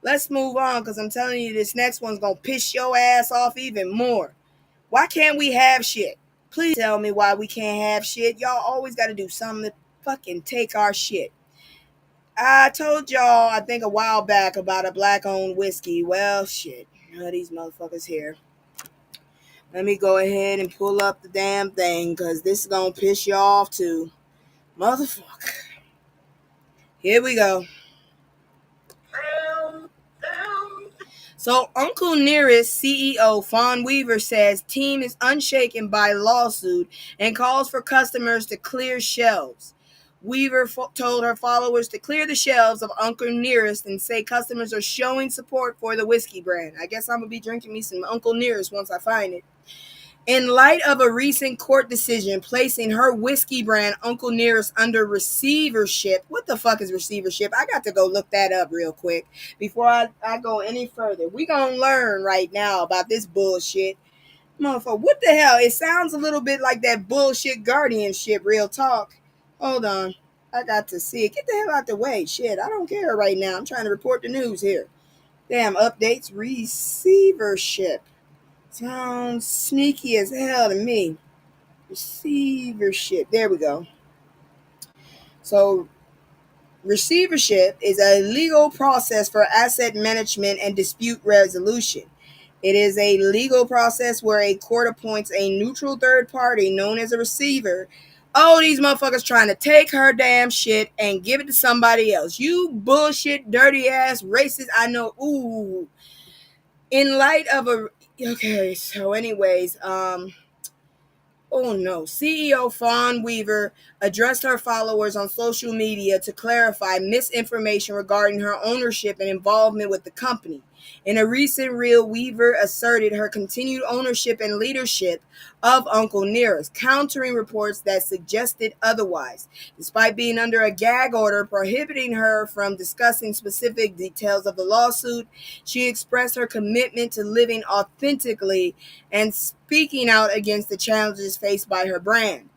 Let's move on, because I'm telling you, this next one's going to piss your ass off even more. Why can't we have shit? Please tell me why we can't have shit. Y'all always got to do something to fucking take our shit. I told y'all, I think a while back, about a black-owned whiskey. Well, shit. These motherfuckers here. Let me go ahead and pull up the damn thing, because this is going to piss you off too. Motherfucker. Here we go. So Uncle Nearest CEO Fawn Weaver says team is unshaken by lawsuit and calls for customers to clear shelves. Weaver told her followers to clear the shelves of Uncle Nearest and say customers are showing support for the whiskey brand. I guess I'm going to be drinking me some Uncle Nearest once I find it. In light of a recent court decision placing her whiskey brand Uncle Nearest under receivership. What the fuck is receivership? I got to go look that up real quick before I go any further. We gonna learn right now about this bullshit. Motherfucker, what the hell? It sounds a little bit like that bullshit guardianship, real talk. Hold on. I got to see it. Get the hell out the way. Shit, I don't care right now. I'm trying to report the news here. Damn, updates. Receivership. Sounds sneaky as hell to me. Receivership. There we go. So, receivership is a legal process for asset management and dispute resolution. It is a legal process where a court appoints a neutral third party known as a receiver. Oh, these motherfuckers trying to take her damn shit and give it to somebody else. You bullshit, dirty ass, racist. I know. Ooh. In light of a... Okay, so anyways, oh no. CEO Fawn Weaver addressed her followers on social media to clarify misinformation regarding her ownership and involvement with the company. In a recent reel, Weaver asserted her continued ownership and leadership of Uncle Nearest, countering reports that suggested otherwise. Despite being under a gag order prohibiting her from discussing specific details of the lawsuit, she expressed her commitment to living authentically and speaking out against the challenges faced by her brand.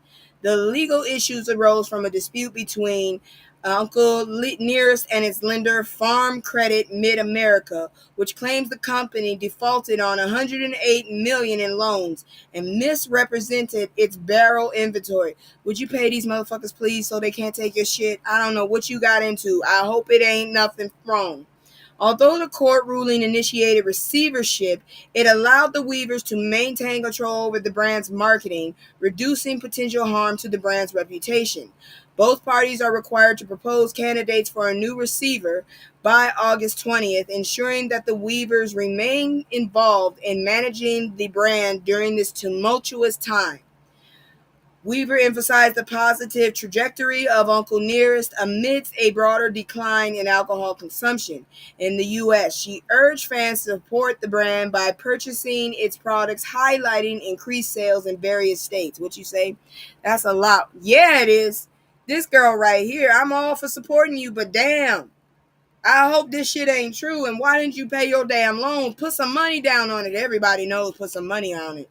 The legal issues arose from a dispute between Uncle Nearest and its lender, Farm Credit Mid-America, which claims the company defaulted on $108 million in loans and misrepresented its barrel inventory. Would you pay these motherfuckers, please, so they can't take your shit? I don't know what you got into. I hope it ain't nothing wrong. Although the court ruling initiated receivership, it allowed the Weavers to maintain control over the brand's marketing, reducing potential harm to the brand's reputation. Both parties are required to propose candidates for a new receiver by August 20th, ensuring that the Weavers remain involved in managing the brand during this tumultuous time. Weaver emphasized the positive trajectory of Uncle Nearest amidst a broader decline in alcohol consumption in the U.S. She urged fans to support the brand by purchasing its products, highlighting increased sales in various states. What you say? That's a lot. Yeah, it is. This girl right here, I'm all for supporting you, but damn, I hope this shit ain't true. And why didn't you pay your damn loan? Put some money down on it. Everybody knows, put some money on it.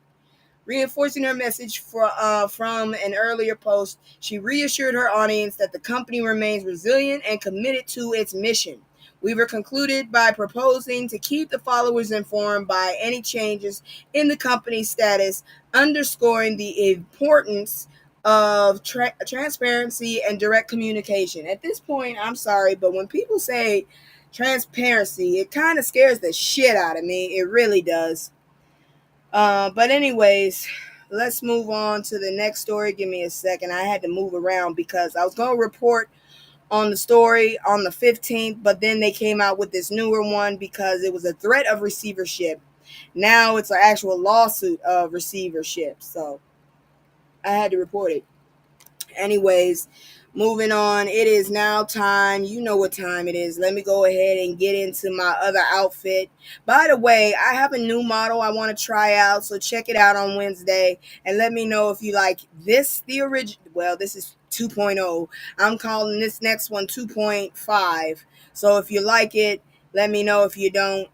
Reinforcing her message from an earlier post, she reassured her audience that the company remains resilient and committed to its mission. Weaver concluded by proposing to keep the followers informed by any changes in the company's status, underscoring the importance of transparency and direct communication. At this point, I'm sorry, but when people say transparency, it kind of scares the shit out of me. It really does. But anyways, let's move on to the next story. Give me a second. I had to move around because I was going to report on the story on the 15th, but then they came out with this newer one because it was a threat of receivership. Now it's an actual lawsuit of receivership. So I had to report it. Anyways, moving on. It is now time. You know what time it is. Let me go ahead and get into my other outfit. By the way, I have a new model I want to try out, so check it out on Wednesday and let me know if you like this, the original. Well, this is 2.0. I'm calling this next one 2.5. So if you like it, let me know. If you don't,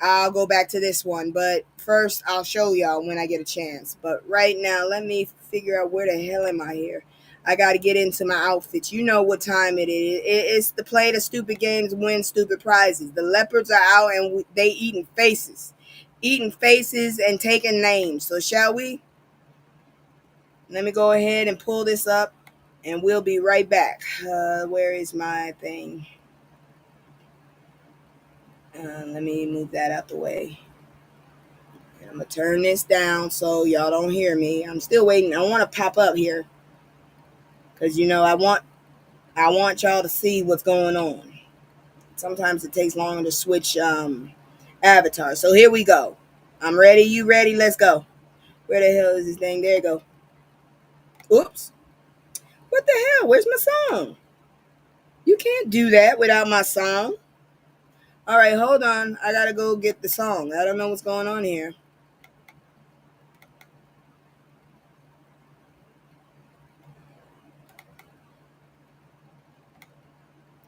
I'll go back to this one. But first, I'll show y'all when I get a chance. But right now, let me figure out where the hell am I here. I got to get into my outfits. You know what time it is. It's the play the stupid games, win stupid prizes. The leopards are out and they eating faces. Eating faces and taking names. So shall we? Let me go ahead and pull this up and we'll be right back. Where is my thing? Let me move that out the way. And I'm going to turn this down so y'all don't hear me. I'm still waiting. I want to pop up here. Because, you know, I want y'all to see what's going on. Sometimes it takes longer to switch avatars. So here we go. I'm ready. You ready? Let's go. Where the hell is this thing? There you go. Oops. What the hell? Where's my song? You can't do that without my song. All right, hold on. I got to go get the song. I don't know what's going on here.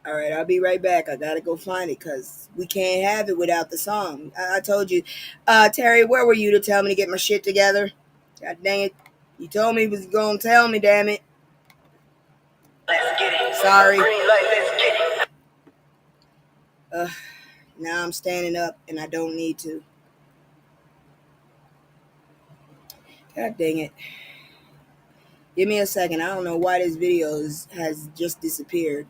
All right, I'll be right back. I gotta go find it because we can't have it without the song. I told you. Terry, where were you to tell me to get my shit together? God dang it. You told me he was gonna tell me, damn it. Let's get it. Sorry. Green light, let's get it. Now I'm standing up and I don't need to. God dang it. Give me a second. I don't know why this video has just disappeared.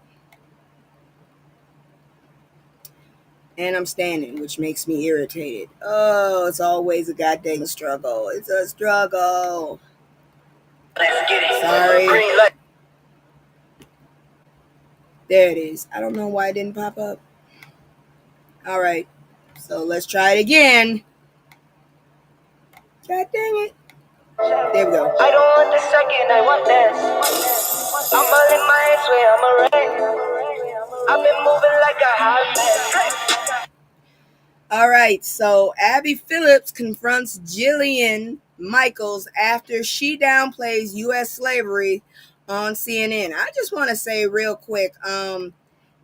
And I'm standing, which makes me irritated. Oh, it's always a goddamn struggle. It's a struggle. Let's get it. Sorry. Green light. There it is. I don't know why it didn't pop up. All right. So let's try it again. God dang it. There we go. I don't want the second, I want this. I'm all in my head, swear I'm a ray. I've been moving like a hot mess. All right. So Abby Phillips confronts Jillian Michaels after she downplays U.S. slavery on CNN. I just want to say real quick,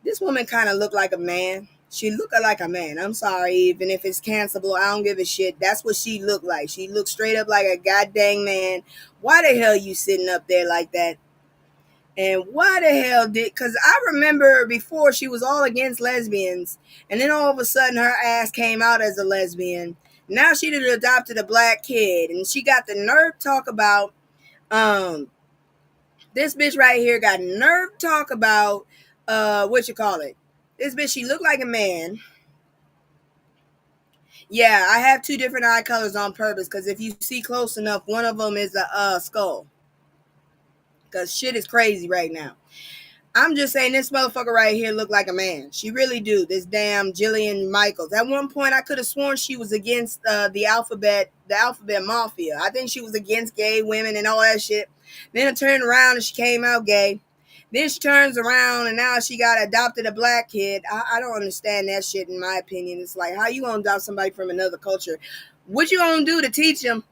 this woman kind of looked like a man. She looked like a man. I'm sorry, even if it's cancelable, I don't give a shit. That's what she looked like. She looked straight up like a goddamn man. Why the hell you sitting up there like that? And why the hell because I remember before she was all against lesbians, and then all of a sudden her ass came out as a lesbian. Now she done adopted a black kid, and she got the nerve to talk about, this bitch right here got nerve to talk about, what you call it? This bitch, she looked like a man. Yeah, I have two different eye colors on purpose because if you see close enough, one of them is a skull. Because shit is crazy right now. I'm just saying this motherfucker right here look like a man. She really do. This damn Jillian Michaels. At one point, I could have sworn she was against the alphabet mafia. I think she was against gay women and all that shit. Then it turned around and she came out gay. Then she turns around and now she got adopted a black kid. I don't understand that shit in my opinion. It's like, how you gonna adopt somebody from another culture? What you gonna do to teach them?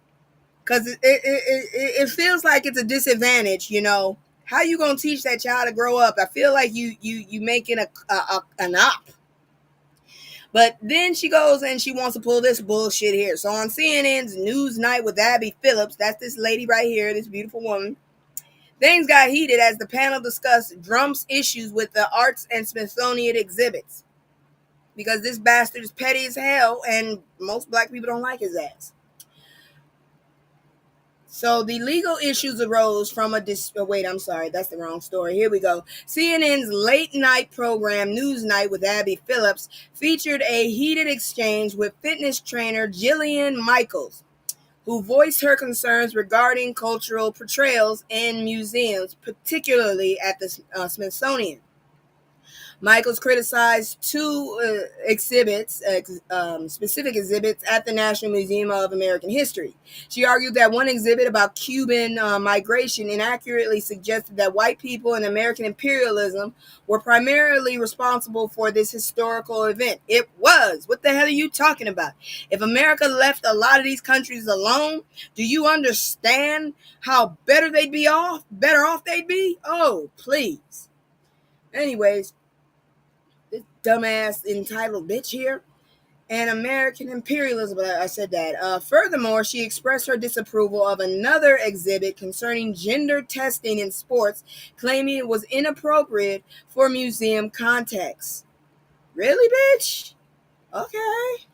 Because it feels like it's a disadvantage, you know. How you gonna teach that child to grow up? I feel like you making an op. But then she goes and she wants to pull this bullshit here. So on CNN's Newsnight with Abby Phillips, that's this lady right here, this beautiful woman, things got heated as the panel discussed Trump's issues with the arts and Smithsonian exhibits. Because this bastard is petty as hell and most black people don't like his ass. So the legal issues arose from wait, I'm sorry, that's the wrong story. Here we go. CNN's late night program Newsnight with Abby Phillips featured a heated exchange with fitness trainer Jillian Michaels, who voiced her concerns regarding cultural portrayals in museums, particularly at the Smithsonian. Michaels criticized two specific exhibits at the National Museum of American History. She argued that one exhibit about Cuban migration inaccurately suggested that white people and American imperialism were primarily responsible for this historical event. It was. What the hell are you talking about? If America left a lot of these countries alone, do you understand how better they'd be off? Better off they'd be? Oh, please. Anyways, this dumbass entitled bitch here, and American imperialism. I said that. Furthermore, she expressed her disapproval of another exhibit concerning gender testing in sports, claiming it was inappropriate for museum context. Really, bitch? Okay.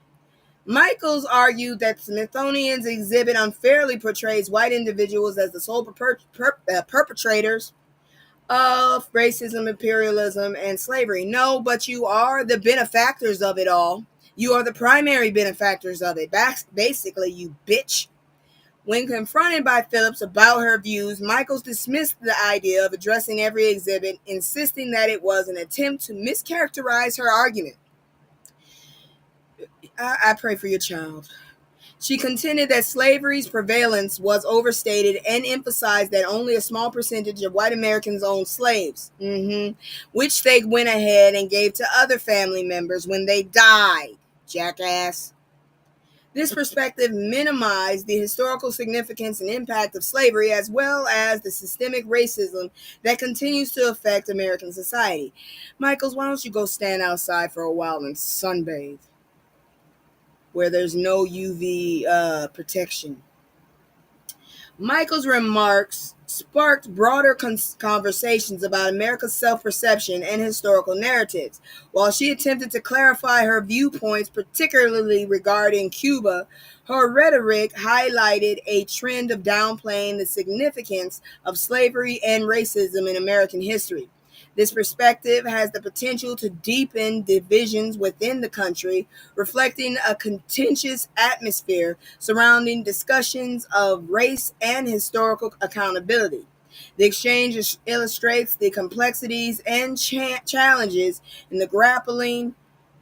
Michaels argued that Smithsonian's exhibit unfairly portrays white individuals as the sole perpetrators of racism, imperialism, and slavery. No, but you are the benefactors of it all. You are the primary benefactors of it. Basically, you bitch. When confronted by Phillips about her views, Michaels dismissed the idea of addressing every exhibit, insisting that it was an attempt to mischaracterize her argument. I pray for your child. She contended that slavery's prevalence was overstated and emphasized that only a small percentage of white Americans owned slaves, which they went ahead and gave to other family members when they died, jackass. This perspective minimized the historical significance and impact of slavery, as well as the systemic racism that continues to affect American society. Michaels, why don't you go stand outside for a while and sunbathe, where there's no UV protection? Michael's remarks sparked broader conversations about America's self-perception and historical narratives. While she attempted to clarify her viewpoints, particularly regarding Cuba, her rhetoric highlighted a trend of downplaying the significance of slavery and racism in American history. This perspective has the potential to deepen divisions within the country, reflecting a contentious atmosphere surrounding discussions of race and historical accountability. The exchange illustrates the complexities and challenges in grappling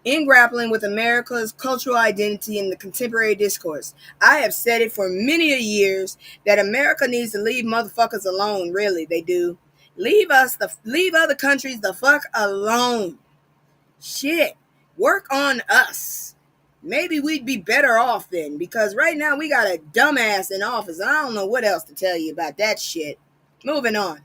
with America's cultural identity in the contemporary discourse. I have said it for many a years that America needs to leave motherfuckers alone. Really, they do. Leave other countries the fuck alone. Shit. Work on us. Maybe we'd be better off then, because right now we got a dumbass in office. I don't know what else to tell you about that shit. Moving on.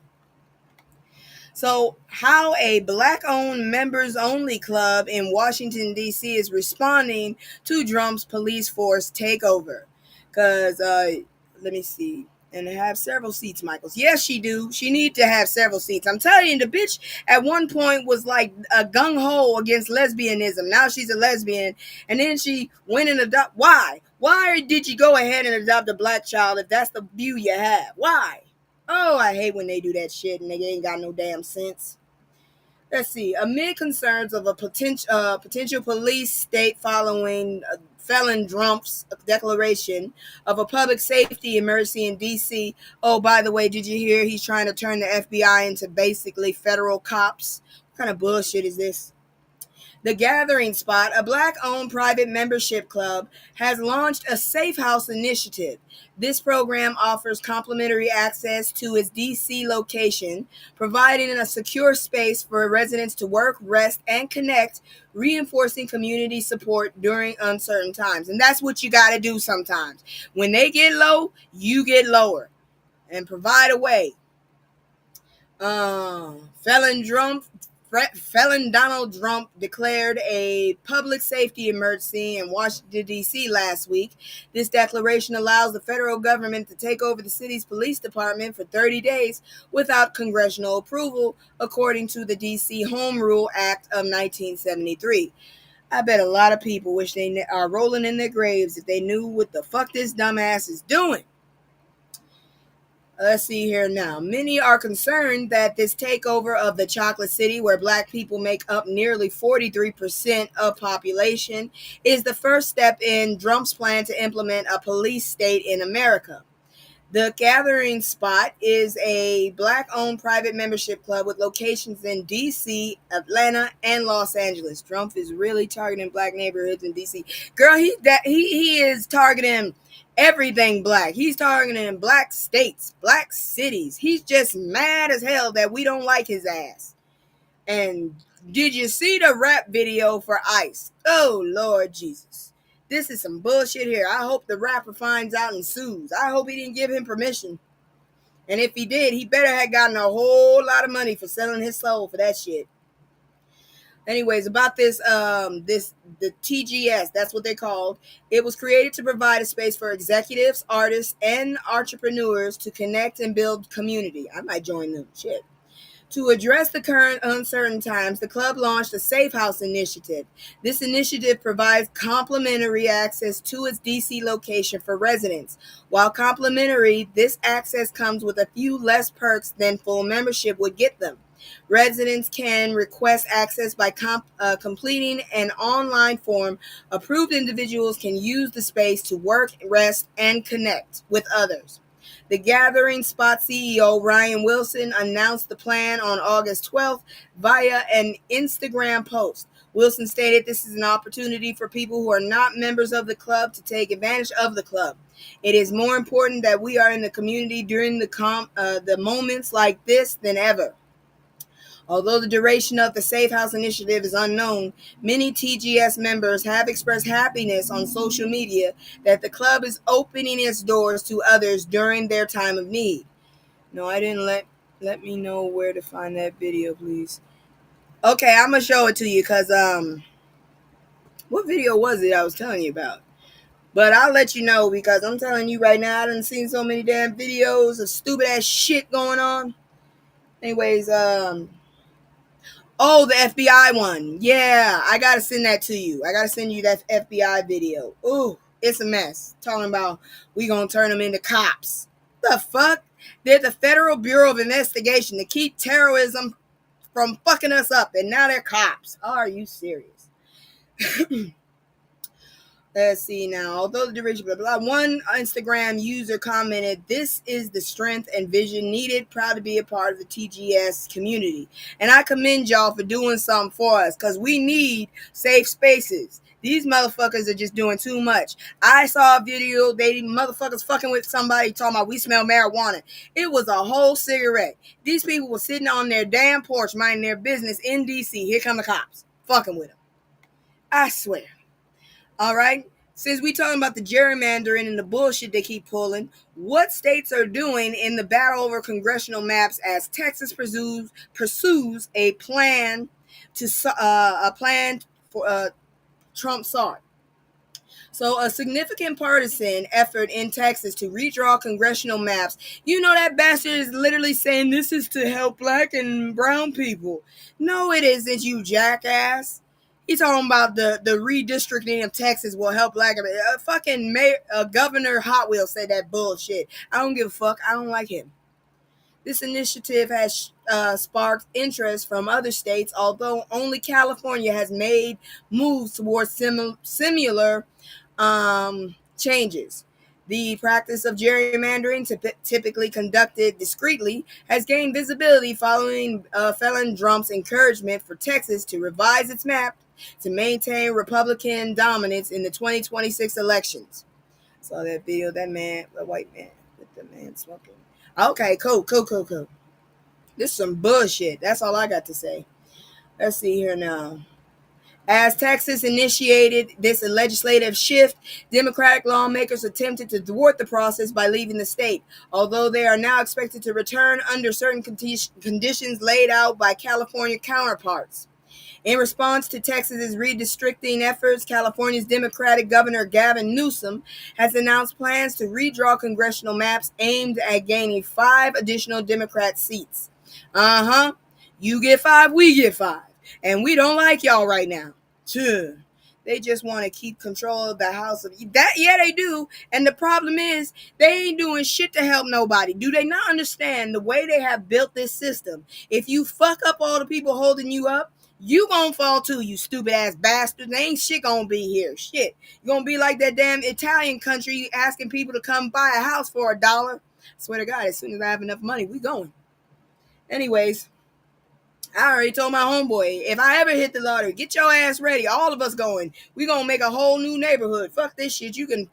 So, how a black-owned members-only club in Washington, D.C. is responding to Trump's police force takeover. Because, let me see. And have several seats, Michaels. Yes, she do. She need to have several seats. I'm telling you, the bitch at one point was like a gung-ho against lesbianism. Now she's a lesbian. And then she went and adopted. Why? Why did you go ahead and adopt a black child if that's the view you have? Why? Oh, I hate when they do that shit and they ain't got no damn sense. Let's see. Amid concerns of a potential police state following felon Trump's declaration of a public safety emergency in D.C. Oh, by the way, did you hear he's trying to turn the FBI into basically federal cops? What kind of bullshit is this? The Gathering Spot, a black-owned private membership club, has launched a Safe House initiative. This program offers complimentary access to its D.C. location, providing a secure space for residents to work, rest, and connect, reinforcing community support during uncertain times. And that's what you got to do sometimes. When they get low, you get lower. And provide a way. Felon felon Donald Trump declared a public safety emergency in Washington, D.C. last week. This declaration allows the federal government to take over the city's police department for 30 days without congressional approval, according to the D.C. Home Rule Act of 1973. I bet a lot of people wish they are rolling in their graves if they knew what the fuck this dumbass is doing. Let's see here now. Many are concerned that this takeover of the chocolate city, where black people make up nearly 43% of population, is the first step in Trump's plan to implement a police state in America. The Gathering Spot is a black-owned private membership club with locations in D.C., Atlanta, and Los Angeles. Trump is really targeting black neighborhoods in D.C. Girl, he is targeting everything black. He's targeting black states, black cities. He's just mad as hell that we don't like his ass. And did you see the rap video for Ice? Oh, Lord Jesus. This is some bullshit here. I hope the rapper finds out and sues. I hope he didn't give him permission. And if he did, he better have gotten a whole lot of money for selling his soul for that shit. Anyways, about the TGS, that's what they called. It was created to provide a space for executives, artists, and entrepreneurs to connect and build community. I might join them. Shit. To address the current uncertain times, the club launched a Safe House initiative. This initiative provides complimentary access to its DC location for residents. While complimentary, this access comes with a few less perks than full membership would get them. Residents can request access by completing an online form. Approved individuals can use the space to work, rest, and connect with others. The Gathering Spot CEO, Ryan Wilson, announced the plan on August 12th via an Instagram post. Wilson stated this is an opportunity for people who are not members of the club to take advantage of the club. It is more important that we are in the community during the moments like this than ever. Although the duration of the Safe House initiative is unknown, many TGS members have expressed happiness on social media that the club is opening its doors to others during their time of need. No, I didn't let me know where to find that video, please. Okay, I'm gonna show it to you because what video was it I was telling you about? But I'll let you know because I'm telling you right now, I done seen so many damn videos of stupid ass shit going on. Anyways, oh, the FBI one. Yeah, I gotta send that to you. I gotta send you that FBI video. Ooh, it's a mess. Talking about we gonna turn them into cops. The fuck? They're the Federal Bureau of Investigation to keep terrorism from fucking us up, and now they're cops. Are you serious? Let's see now. Although the duration, blah, blah, one Instagram user commented, "This is the strength and vision needed. Proud to be a part of the TGS community." And I commend y'all for doing something for us because we need safe spaces. These motherfuckers are just doing too much. I saw a video, they motherfuckers fucking with somebody talking about we smell marijuana. It was a whole cigarette. These people were sitting on their damn porch minding their business in DC. Here come the cops. Fucking with them. I swear. All right. Since we talking about the gerrymandering and the bullshit they keep pulling, what states are doing in the battle over congressional maps as Texas pursues a plan for Trump sought? So a significant partisan effort in Texas to redraw congressional maps. You know that bastard is literally saying this is to help black and brown people. No, it isn't, you jackass. He's talking about the redistricting of Texas will help black. Governor Hot Wheels said that bullshit. I don't give a fuck. I don't like him. This initiative has sparked interest from other states, although only California has made moves towards similar changes. The practice of gerrymandering, typically conducted discreetly, has gained visibility following felon Trump's encouragement for Texas to revise its map to maintain Republican dominance in the 2026 elections. Saw that video, the white man with the man smoking. Okay, cool. This is some bullshit. That's all I got to say. Let's see here now. As Texas initiated this legislative shift, Democratic lawmakers attempted to thwart the process by leaving the state, although they are now expected to return under certain conditions laid out by California counterparts. In response to Texas's redistricting efforts, California's Democratic Governor Gavin Newsom has announced plans to redraw congressional maps aimed at gaining 5 additional Democrat seats. You get 5, we get 5. And we don't like y'all right now. They just want to keep control of the House of that. Yeah, they do. And the problem is they ain't doing shit to help nobody. Do they not understand the way they have built this system? If you fuck up all the people holding you up, you gonna fall too, you stupid ass bastard. There ain't shit gonna be here. Shit. You gonna be like that damn Italian country asking people to come buy a house for $1. I swear to God, as soon as I have enough money, we going. Anyways, I already told my homeboy, if I ever hit the lottery, get your ass ready. All of us going. We gonna make a whole new neighborhood. Fuck this shit. You can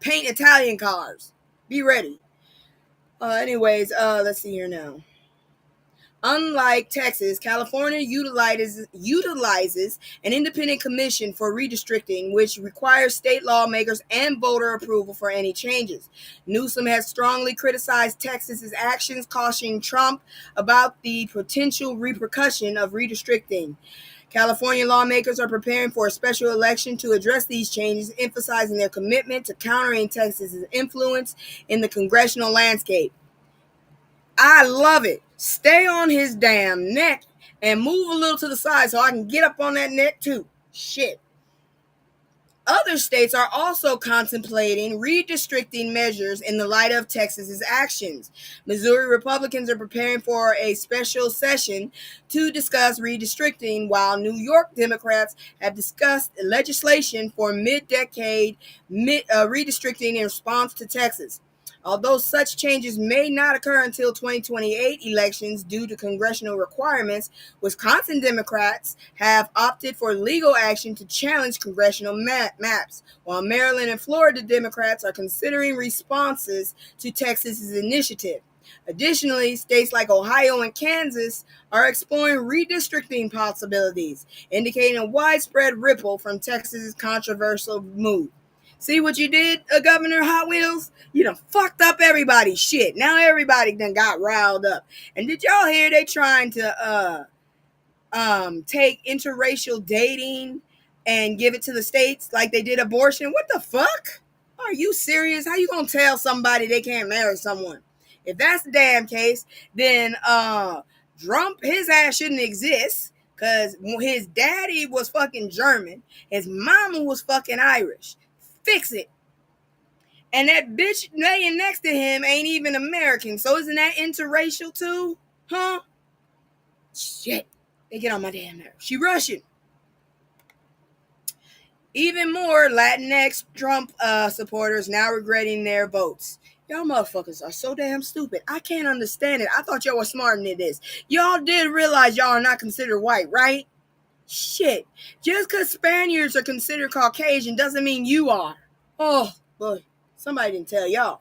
paint Italian cars. Be ready. Let's see here now. Unlike Texas, California utilizes an independent commission for redistricting, which requires state lawmakers and voter approval for any changes. Newsom has strongly criticized Texas's actions, cautioning Trump about the potential repercussion of redistricting. California lawmakers are preparing for a special election to address these changes, emphasizing their commitment to countering Texas's influence in the congressional landscape. I love it. Stay on his damn neck and move a little to the side so I can get up on that neck too. Shit. Other states are also contemplating redistricting measures in the light of Texas's actions. Missouri Republicans are preparing for a special session to discuss redistricting, while New York Democrats have discussed legislation for mid-decade redistricting in response to Texas. Although such changes may not occur until 2028 elections due to congressional requirements, Wisconsin Democrats have opted for legal action to challenge congressional maps, while Maryland and Florida Democrats are considering responses to Texas's initiative. Additionally, states like Ohio and Kansas are exploring redistricting possibilities, indicating a widespread ripple from Texas's controversial move. See what you did, Governor Hot Wheels? You done fucked up everybody's shit. Now everybody done got riled up. And did y'all hear they trying to take interracial dating and give it to the states like they did abortion? What the fuck? Are you serious? How you gonna tell somebody they can't marry someone? If that's the damn case, then Trump, his ass shouldn't exist, because his daddy was fucking German. His mama was fucking Irish. Fix it. And that bitch laying next to him ain't even American. So isn't that interracial too? Huh? Shit. They get on my damn nerves. She Russian. Even more Latinx Trump supporters now regretting their votes. Y'all motherfuckers are so damn stupid. I can't understand it. I thought y'all were smarter than this. Y'all did realize y'all are not considered white, right? Shit. Just because Spaniards are considered Caucasian doesn't mean you are. Oh, boy. Somebody didn't tell y'all.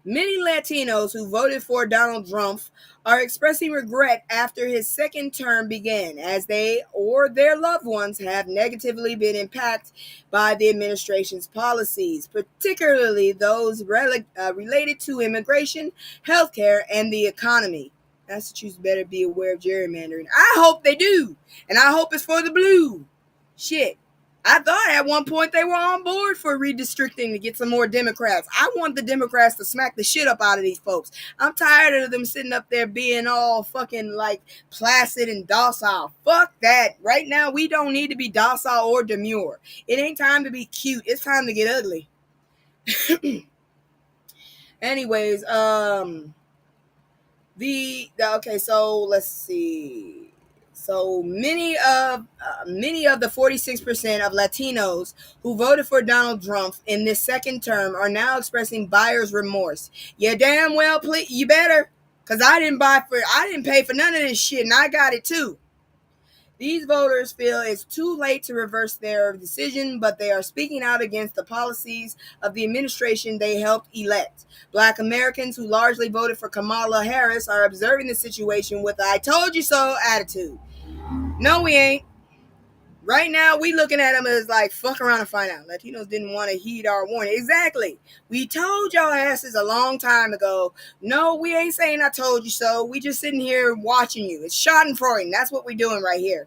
Many Latinos who voted for Donald Trump are expressing regret after his second term began, as they or their loved ones have negatively been impacted by the administration's policies, particularly those related to immigration, healthcare, and the economy. Massachusetts better be aware of gerrymandering. I hope they do. And I hope it's for the blue. Shit. I thought at one point they were on board for redistricting to get some more Democrats. I want the Democrats to smack the shit up out of these folks. I'm tired of them sitting up there being all fucking like placid and docile. Fuck that. Right now, we don't need to be docile or demure. It ain't time to be cute. It's time to get ugly. Anyways, so let's see. So many of the 46% of Latinos who voted for Donald Trump in this second term are now expressing buyer's remorse. Yeah, damn well, please, you better, because I didn't pay for none of this shit, and I got it too. These voters feel it's too late to reverse their decision, but they are speaking out against the policies of the administration they helped elect. Black Americans who largely voted for Kamala Harris are observing the situation with a "I told you so" attitude. No, we ain't. Right now, we looking at them as like, fuck around and find out. Latinos didn't want to heed our warning. Exactly. We told y'all asses a long time ago. No, we ain't saying I told you so. We just sitting here watching you. It's schadenfreude. That's what we doing right here.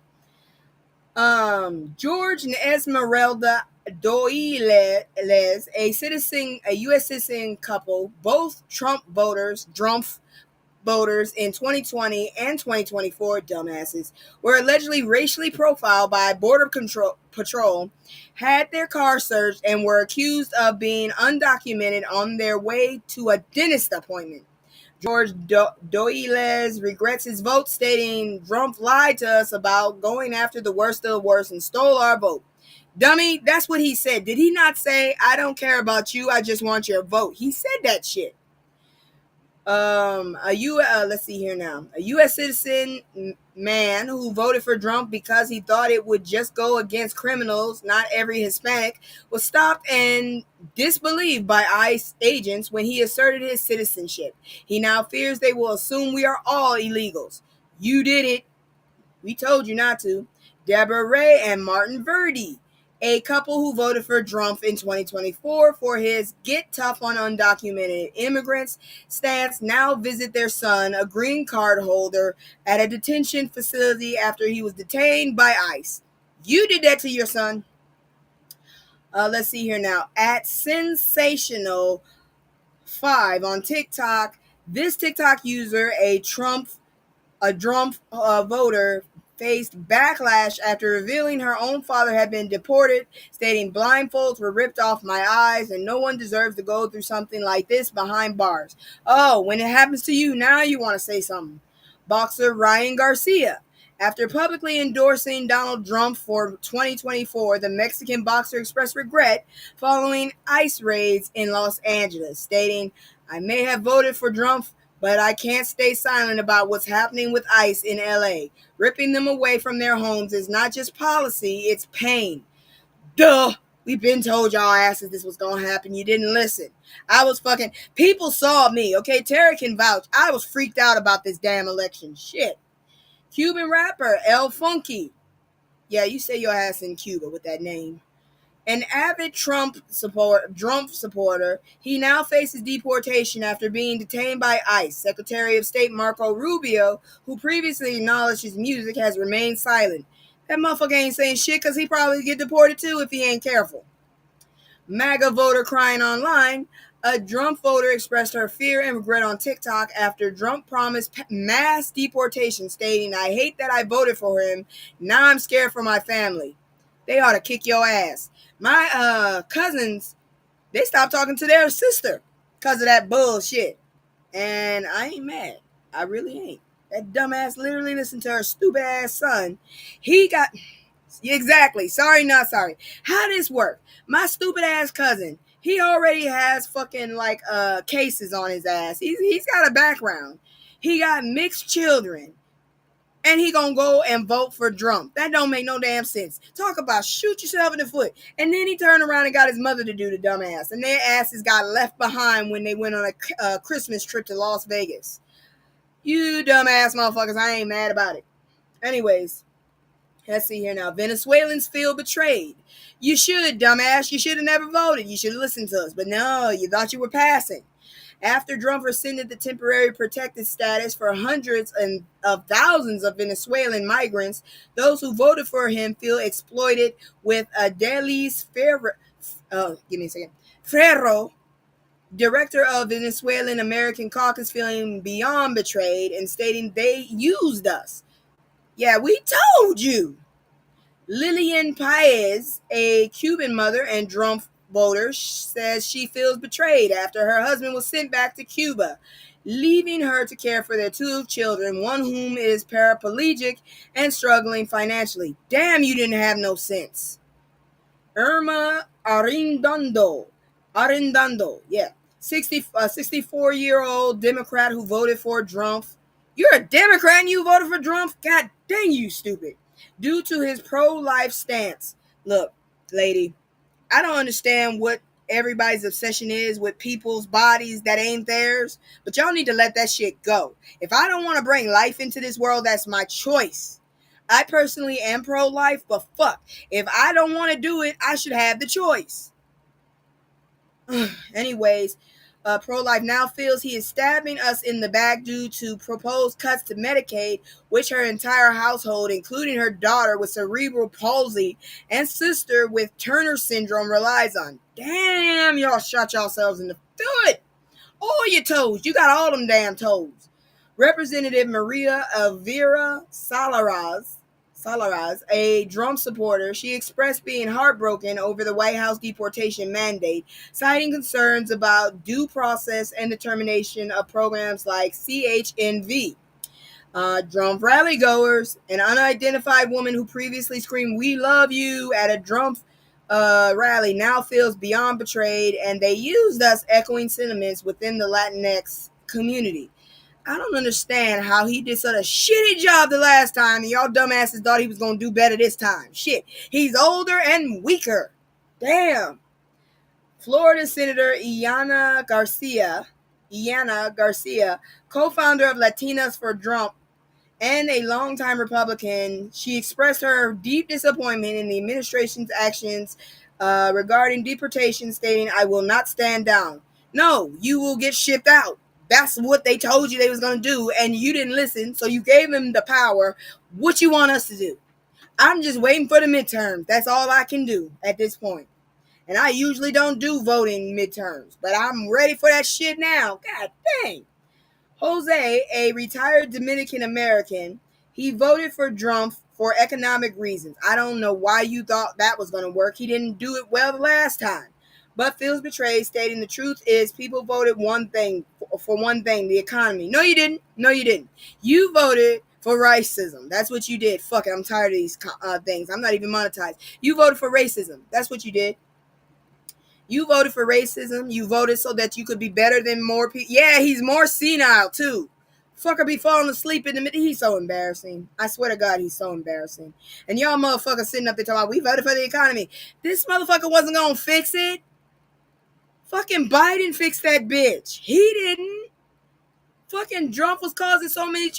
George and Esmeralda Doiles, a U.S. citizen couple, both Trump voters, in 2020 and 2024, dumbasses, were allegedly racially profiled by Border Patrol, had their car searched, and were accused of being undocumented on their way to a dentist appointment. George Doiles regrets his vote, stating, Trump lied to us about going after the worst of the worst and stole our vote. Dummy, that's what he said. Did he not say, I don't care about you, I just want your vote? He said that shit. Let's see here now. A U.S. citizen man who voted for Trump because he thought it would just go against criminals, not every Hispanic, was stopped and disbelieved by ICE agents when he asserted his citizenship. He now fears they will assume we are all illegals. You did it. We told you not to. Deborah Ray and Martin Verdi, a couple who voted for Trump in 2024 for his get tough on undocumented immigrants stance, now visit their son, a green card holder, at a detention facility after he was detained by ICE. You did that to your son. Let's see here now. At Sensational 5 on TikTok, this TikTok user, a Trump voter, faced backlash after revealing her own father had been deported, stating blindfolds were ripped off my eyes and no one deserves to go through something like this behind bars. Oh, when it happens to you, now you want to say something. Boxer Ryan Garcia. After publicly endorsing Donald Trump for 2024, the Mexican boxer expressed regret following ICE raids in Los Angeles, stating, I may have voted for Trump, but I can't stay silent about what's happening with ICE in LA. Ripping them away from their homes is not just policy, it's pain. Duh! We've been told y'all asses this was gonna happen. You didn't listen. People saw me, okay? Tara can vouch. I was freaked out about this damn election. Shit. Cuban rapper El Funky. Yeah, you say your ass in Cuba with that name. An avid Trump supporter, he now faces deportation after being detained by ICE. Secretary of State Marco Rubio, who previously acknowledged his music, has remained silent. That motherfucker ain't saying shit because he probably get deported too if he ain't careful. MAGA voter crying online. A Trump voter expressed her fear and regret on TikTok after Trump promised mass deportation, stating, I hate that I voted for him. Now I'm scared for my family. They ought to kick your ass. My cousins, they stopped talking to their sister because of that bullshit. And I ain't mad. I really ain't. That dumbass literally listened to her stupid ass son. He got... Exactly. Sorry, not sorry. How this work? My stupid ass cousin, he already has fucking like cases on his ass. He's got a background. He got mixed children. And he gonna go and vote for Trump. That don't make no damn sense. Talk about shoot yourself in the foot. And then he turned around and got his mother to do the dumbass. And their asses got left behind when they went on a Christmas trip to Las Vegas. You dumbass motherfuckers, I ain't mad about it. Anyways, let's see here now. Venezuelans feel betrayed. You should, dumbass. You should have never voted. You should have listened to us. But no, you thought you were passing. After Trump rescinded the temporary protected status for hundreds of thousands of Venezuelan migrants, those who voted for him feel exploited, with Adelis Ferro, director of Venezuelan American Caucus, feeling beyond betrayed and stating they used us. Yeah, we told you. Lilian Paez, a Cuban mother and Trump voter, says she feels betrayed after her husband was sent back to Cuba, leaving her to care for their two children, one whom is paraplegic and struggling financially. Damn, you didn't have no sense. Irma Arredondo, yeah, 64-year-old Democrat who voted for Trump. You're a Democrat and you voted for Trump? God dang, you stupid. Due to his pro-life stance. Look, lady, I don't understand what everybody's obsession is with people's bodies that ain't theirs, but y'all need to let that shit go. If I don't want to bring life into this world, that's my choice. I personally am pro-life, but fuck, if I don't want to do it, I should have the choice. Anyways, pro-life now feels he is stabbing us in the back due to proposed cuts to Medicaid, which her entire household, including her daughter with cerebral palsy and sister with Turner syndrome, relies on. Damn, y'all shot yourselves in the foot. All your toes. You got all them damn toes. Representative Maria Elvira Salaraz, a drum supporter, she expressed being heartbroken over the White House deportation mandate, citing concerns about due process and determination of programs like CHNV. Drum rally goers, an unidentified woman who previously screamed "We love you" at a drum rally, now feels beyond betrayed, and they used us echoing sentiments within the Latinx community. I don't understand how he did such a shitty job the last time, and y'all dumbasses thought he was gonna do better this time. Shit, he's older and weaker. Damn. Florida Senator Iana Garcia, co-founder of Latinas for Trump and a longtime Republican, she expressed her deep disappointment in the administration's actions regarding deportation, stating, "I will not stand down." No, you will get shipped out. That's what they told you they was going to do, and you didn't listen, so you gave them the power. What you want us to do? I'm just waiting for the midterms. That's all I can do at this point. And I usually don't do voting midterms, but I'm ready for that shit now. God dang. Jose, a retired Dominican American, he voted for Trump for economic reasons. I don't know why you thought that was going to work. He didn't do it well the last time. But feels betrayed, stating the truth is people voted for one thing, the economy. No, you didn't. No, you didn't. You voted for racism. That's what you did. Fuck it. I'm tired of these things. I'm not even monetized. You voted for racism. That's what you did. You voted for racism. You voted so that you could be better than more people. Yeah, he's more senile too. Fucker be falling asleep in the middle. He's so embarrassing. I swear to God, he's so embarrassing. And y'all motherfuckers sitting up there talking about we voted for the economy. This motherfucker wasn't gonna fix it. Fucking Biden fixed that bitch. He didn't. Fucking Trump was causing so many.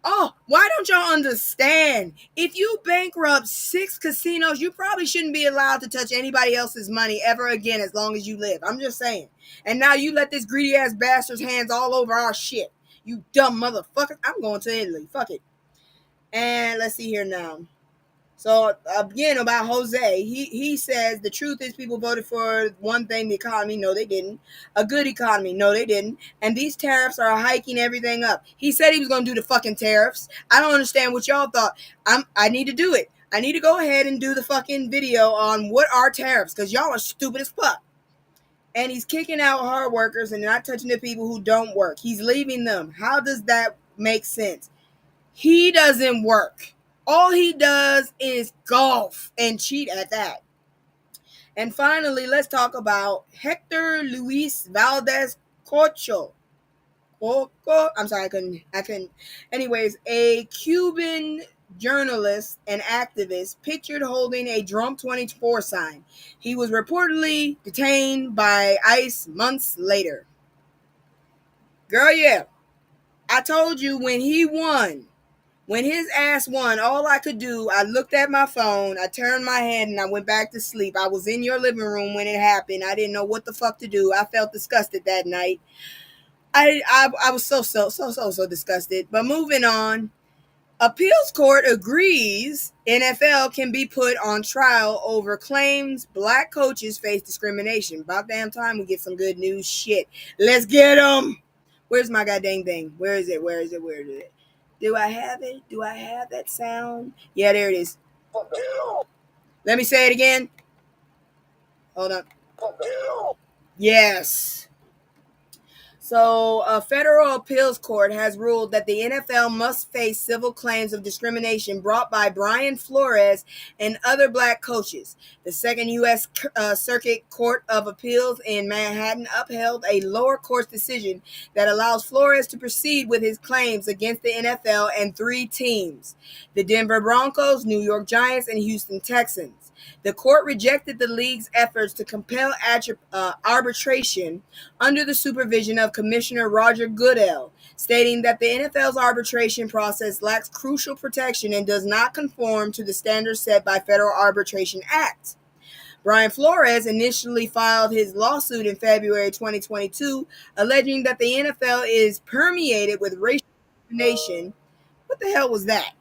Why don't y'all understand? If you bankrupt 6 casinos, you probably shouldn't be allowed to touch anybody else's money ever again as long as you live. I'm just saying. And now you let this greedy ass bastard's hands all over our shit. You dumb motherfucker. I'm going to Italy. Fuck it. And let's see here now. So again, about Jose, he says the truth is people voted for one thing, the economy. No, they didn't. A good economy. No, they didn't. And these tariffs are hiking everything up. He said he was going to do the fucking tariffs. I don't understand what y'all thought. I need to do it. I need to go ahead and do the fucking video on what are tariffs, because y'all are stupid as fuck. And he's kicking out hard workers and not touching the people who don't work. He's leaving them. How does that make sense? He doesn't work. All he does is golf and cheat at that. And finally, let's talk about Hector Luis Valdez Corcho. I'm sorry, I couldn't. Anyways, a Cuban journalist and activist pictured holding a Trump 24 sign. He was reportedly detained by ICE months later. Girl, yeah. I told you when he won. When his ass won, all I could do, I looked at my phone, I turned my head, and I went back to sleep. I was in your living room when it happened. I didn't know what the fuck to do. I felt disgusted that night. I was so disgusted. But moving on. Appeals court agrees NFL can be put on trial over claims black coaches face discrimination. About damn time we get some good news shit. Let's get them. Where's my goddamn thing? Where is it? Do I have it? Do I have that sound? Yeah, there it is. Let me say it again. Hold on. Yes. So, a federal appeals court has ruled that the NFL must face civil claims of discrimination brought by Brian Flores and other black coaches. The Second U.S. Circuit Court of Appeals in Manhattan upheld a lower court's decision that allows Flores to proceed with his claims against the NFL and 3 teams: the Denver Broncos, New York Giants, and Houston Texans. The court rejected the league's efforts to compel arbitration under the supervision of Commissioner Roger Goodell, stating that the NFL's arbitration process lacks crucial protection and does not conform to the standards set by federal arbitration acts. Brian Flores initially filed his lawsuit in February 2022, alleging that the NFL is permeated with racial discrimination. What the hell was that?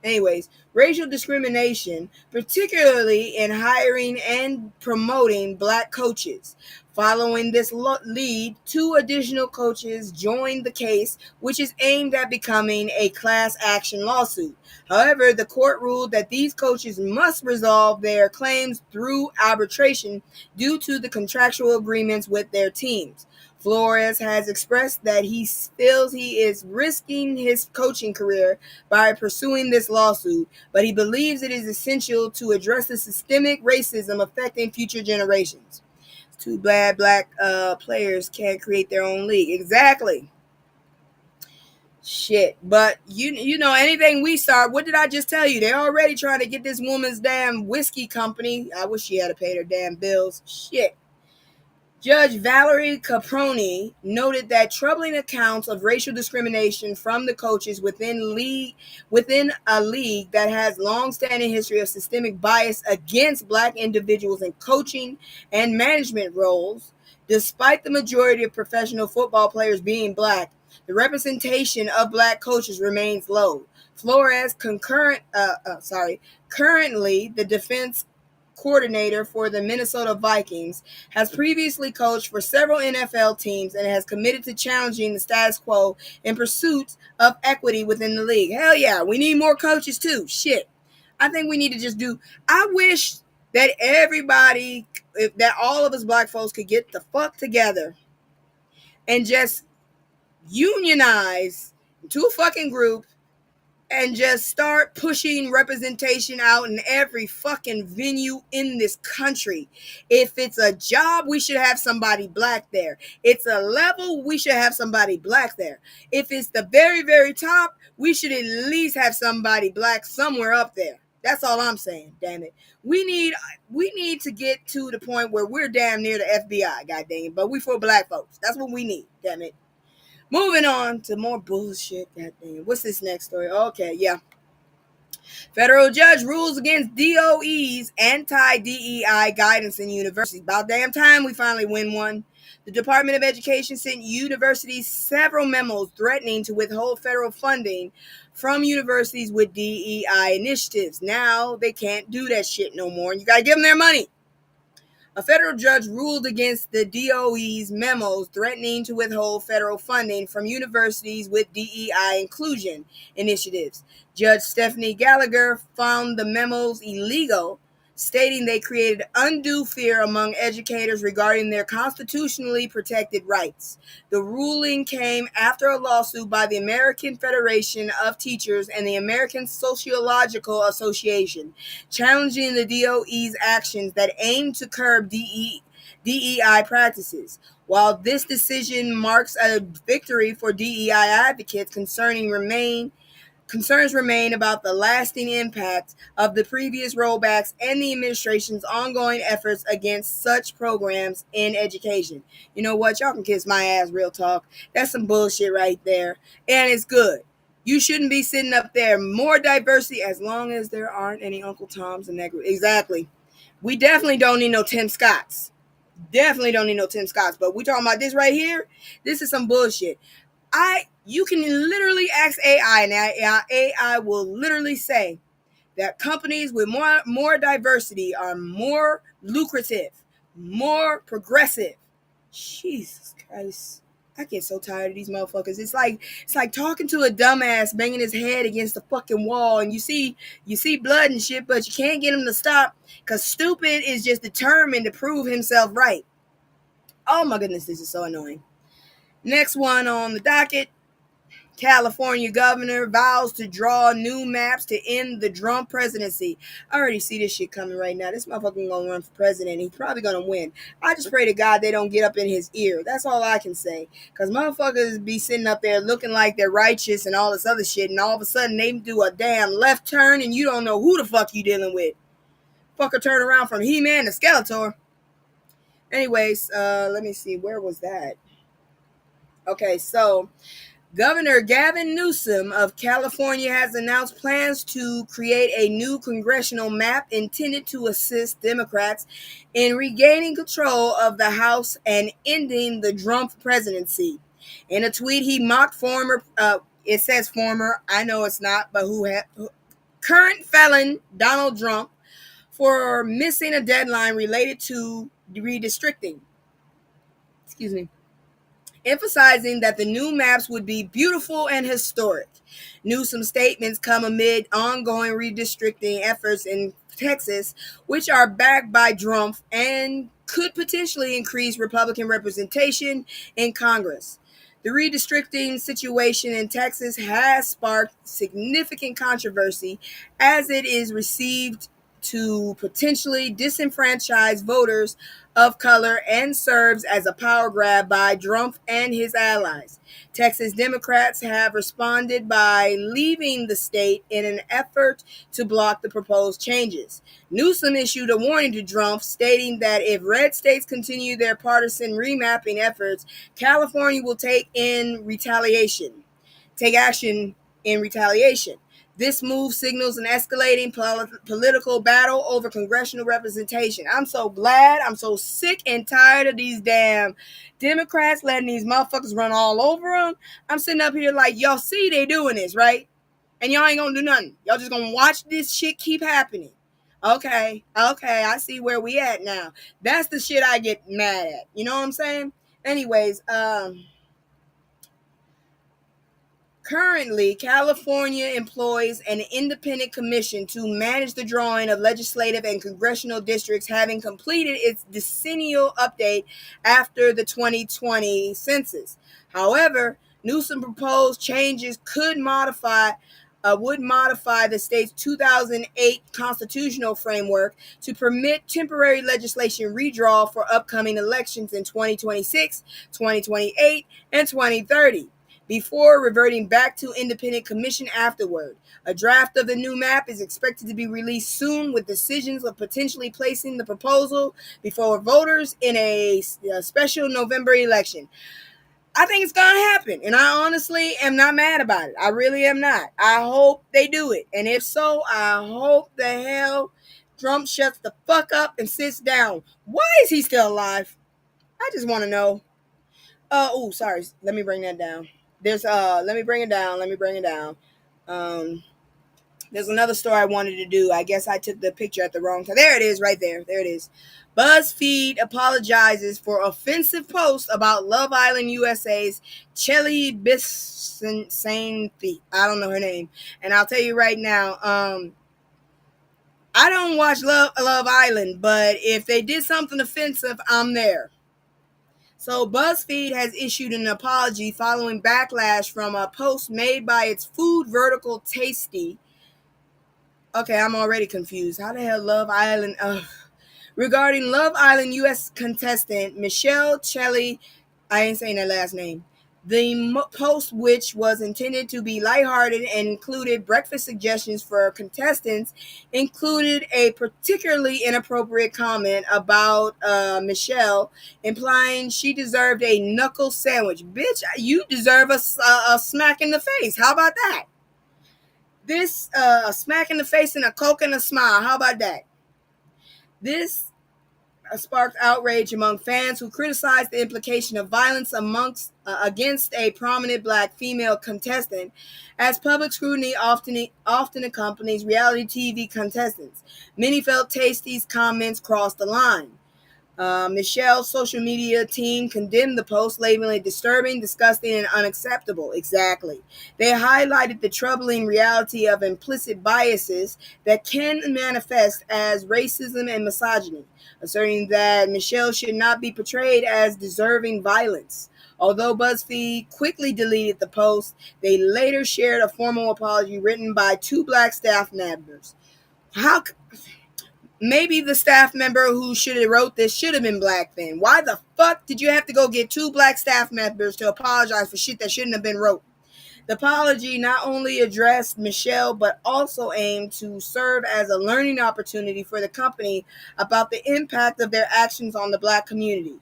Anyways, racial discrimination, particularly in hiring and promoting black coaches. Following this lead, 2 additional coaches joined the case, which is aimed at becoming a class action lawsuit. However, the court ruled that these coaches must resolve their claims through arbitration due to the contractual agreements with their teams. Flores has expressed that he feels he is risking his coaching career by pursuing this lawsuit, but he believes it is essential to address the systemic racism affecting future generations. It's too bad black players can't create their own league. Exactly. Shit. But you know, anything we start, what did I just tell you? They're already trying to get this woman's damn whiskey company. I wish she had to pay her damn bills. Shit. Judge Valerie Caproni noted that troubling accounts of racial discrimination from the coaches within a league that has long-standing history of systemic bias against black individuals in coaching and management roles. Despite the majority of professional football players being black, the representation of black coaches remains low. Flores currently the defense coordinator for the Minnesota Vikings, has previously coached for several NFL teams and has committed to challenging the status quo in pursuit of equity within the league. Hell yeah, we need more coaches too. Shit. I think we need to just I wish that that all of us black folks could get the fuck together and just unionize into a fucking group and just start pushing representation out in every fucking venue in this country. If it's a job, we should have somebody black there. It's a level, we should have somebody black there. If it's the very, very top, we should at least have somebody black somewhere up there. That's all I'm saying, damn it. We need to get to the point where we're damn near the FBI, god dang it. But we for black folks. That's what we need, damn it. Moving on to more bullshit. God damn. What's this next story? Okay, yeah. Federal judge rules against DOE's anti-DEI guidance in universities. About damn time we finally win one. The Department of Education sent universities several memos threatening to withhold federal funding from universities with DEI initiatives. Now they can't do that shit no more. And you gotta give them their money. A federal judge ruled against the DOE's memos threatening to withhold federal funding from universities with DEI inclusion initiatives. Judge Stephanie Gallagher found the memos illegal, stating they created undue fear among educators regarding their constitutionally protected rights. The ruling came after a lawsuit by the American Federation of Teachers and the American Sociological Association, challenging the DOE's actions that aim to curb DEI practices. While this decision marks a victory for DEI advocates, concerns remain about the lasting impact of the previous rollbacks and the administration's ongoing efforts against such programs in education. You know what? Y'all can kiss my ass, real talk. That's some bullshit right there. And it's good. You shouldn't be sitting up there. More diversity as long as there aren't any Uncle Toms and that group. Exactly. We definitely don't need no Tim Scotts. Definitely don't need no Tim Scotts. But we talking about this right here. This is some bullshit. You can literally ask AI, and AI will literally say that companies with more diversity are more lucrative, more progressive. Jesus Christ. I get so tired of these motherfuckers. It's like talking to a dumbass banging his head against the fucking wall, and you see blood and shit, but you can't get him to stop because stupid is just determined to prove himself right. Oh my goodness, this is so annoying. Next one on the docket. California governor vows to draw new maps to end the Trump presidency. I already see this shit coming right now. This motherfucker gonna run for president. He's probably gonna win. I just pray to God they don't get up in his ear. That's all I can say. Because motherfuckers be sitting up there looking like they're righteous and all this other shit, and all of a sudden they do a damn left turn and you don't know who the fuck you dealing with. Fucker turn around from He-Man to Skeletor. Anyways, let me see. Where was that? Okay, so Governor Gavin Newsom of California has announced plans to create a new congressional map intended to assist Democrats in regaining control of the House and ending the Trump presidency. In a tweet, he mocked it says former, I know it's not, but current felon Donald Trump for missing a deadline related to redistricting. Excuse me. Emphasizing that the new maps would be beautiful and historic. Newsom's statements come amid ongoing redistricting efforts in Texas, which are backed by Trump and could potentially increase Republican representation in Congress. The redistricting situation in Texas has sparked significant controversy as it is received to potentially disenfranchise voters of color and serves as a power grab by Trump and his allies. Texas Democrats have responded by leaving the state in an effort to block the proposed changes. Newsom issued a warning to Trump, stating that if red states continue their partisan remapping efforts, California will take action in retaliation. This move signals an escalating political battle over congressional representation. I'm so glad. I'm so sick and tired of these damn Democrats letting these motherfuckers run all over them. I'm sitting up here like, y'all see they doing this, right? And y'all ain't gonna do nothing. Y'all just gonna watch this shit keep happening. Okay, I see where we at now. That's the shit I get mad at. You know what I'm saying? Anyways, currently, California employs an independent commission to manage the drawing of legislative and congressional districts, having completed its decennial update after the 2020 census. However, Newsom proposed changes would modify the state's 2008 constitutional framework to permit temporary legislation redraw for upcoming elections in 2026, 2028, and 2030. Before reverting back to independent commission afterward. A draft of the new map is expected to be released soon, with decisions of potentially placing the proposal before voters in a special November election. I think it's going to happen, and I honestly am not mad about it. I really am not. I hope they do it, and if so, I hope the hell Trump shuts the fuck up and sits down. Why is he still alive? I just want to know. Sorry. Let me bring that down. Let me bring it down. There's another story I wanted to do. I guess I took the picture at the wrong time. There it is, right there. There it is. BuzzFeed apologizes for offensive post about Love Island USA's Chelly Bisanthi. I don't know her name. And I'll tell you right now, I don't watch Love Island, but if they did something offensive, I'm there. So BuzzFeed has issued an apology following backlash from a post made by its food vertical Tasty. Okay, I'm already confused. How the hell Love Island? Regarding Love Island U.S. contestant Michelle Chelly, I ain't saying that last name. The post, which was intended to be lighthearted and included breakfast suggestions for contestants, included a particularly inappropriate comment about Michelle, implying she deserved a knuckle sandwich. Bitch, you deserve a smack in the face. How about that? This a smack in the face and a Coke and a smile. How about that? This sparked outrage among fans who criticized the implication of violence against a prominent black female contestant, as public scrutiny often accompanies reality TV contestants. Many felt Tasty's comments crossed the line. Michelle's social media team condemned the post, labeling it disturbing, disgusting, and unacceptable. Exactly. They highlighted the troubling reality of implicit biases that can manifest as racism and misogyny, asserting that Michelle should not be portrayed as deserving violence. Although BuzzFeed quickly deleted the post, they later shared a formal apology written by two black staff members. Maybe the staff member who should have wrote this should have been black then. Why the fuck did you have to go get two black staff members to apologize for shit that shouldn't have been wrote? The apology not only addressed Michelle, but also aimed to serve as a learning opportunity for the company about the impact of their actions on the Black community.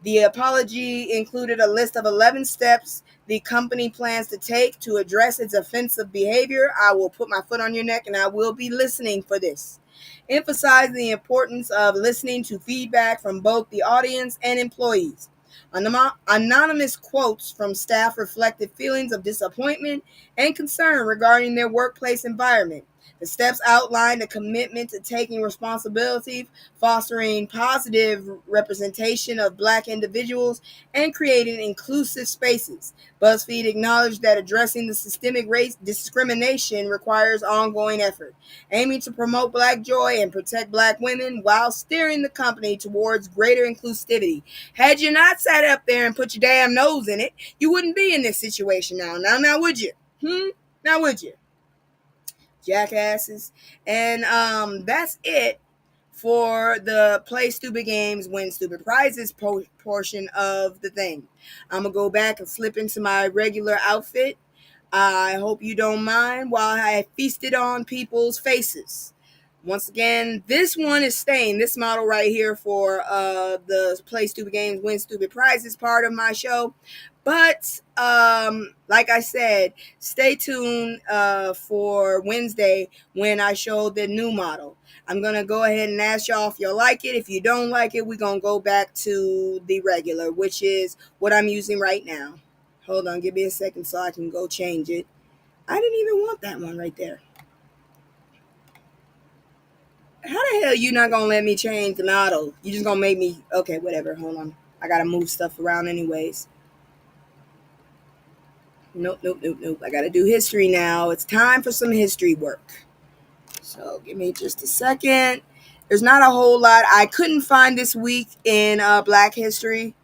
The apology included a list of 11 steps the company plans to take to address its offensive behavior. I will put my foot on your neck and I will be listening for this. Emphasizing the importance of listening to feedback from both the audience and employees. Anonymous quotes from staff reflected feelings of disappointment and concern regarding their workplace environment. The steps outlined a commitment to taking responsibility, fostering positive representation of Black individuals, and creating inclusive spaces. BuzzFeed acknowledged that addressing the systemic race discrimination requires ongoing effort, aiming to promote Black joy and protect Black women while steering the company towards greater inclusivity. Had you not sat up there and put your damn nose in it, you wouldn't be in this situation now. Now would you? Now would you? Jackasses. And that's it for the Play Stupid Games, Win Stupid Prizes portion of the thing. I'm going to go back and slip into my regular outfit. I hope you don't mind while I feasted on people's faces. Once again, this one is staying. This model right here for the Play Stupid Games, Win Stupid Prizes part of my show. But like I said, stay tuned for Wednesday when I show the new model. I'm going to go ahead and ask y'all if you'll like it. If you don't like it, we're going to go back to the regular, which is what I'm using right now. Hold on, give me a second so I can go change it. I didn't even want that one right there. How the hell you not going to let me change the model? You just going to make me... Okay, whatever. Hold on. I got to move stuff around anyways. Nope. I got to do history now. It's time for some history work. So give me just a second. There's not a whole lot I couldn't find this week in Black history.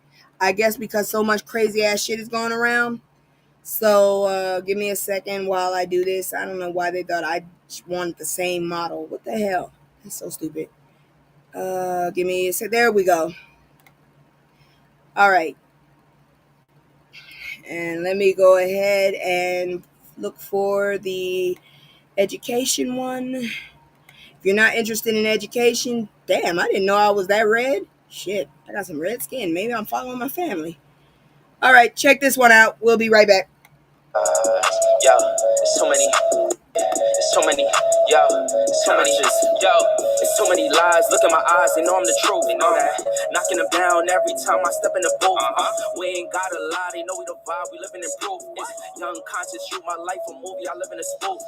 I guess because so much crazy ass shit is going around. So give me a second while I do this. I don't know why they thought I wanted the same model. What the hell? That's so stupid. Give me a second. There we go. All right. And let me go ahead and look for the education one. If you're not interested in education, damn, I didn't know I was that red. Shit, I got some red skin. Maybe I'm following my family. All right, check this one out. We'll be right back. Yo, it's so many, it's so many lies. Look in my eyes, they know I'm the truth. They know that. Knocking them down every time I step in the booth. We ain't got a lie, they know we the vibe, we living in proof. It's young conscious, shoot my life a movie, I live in a spoof.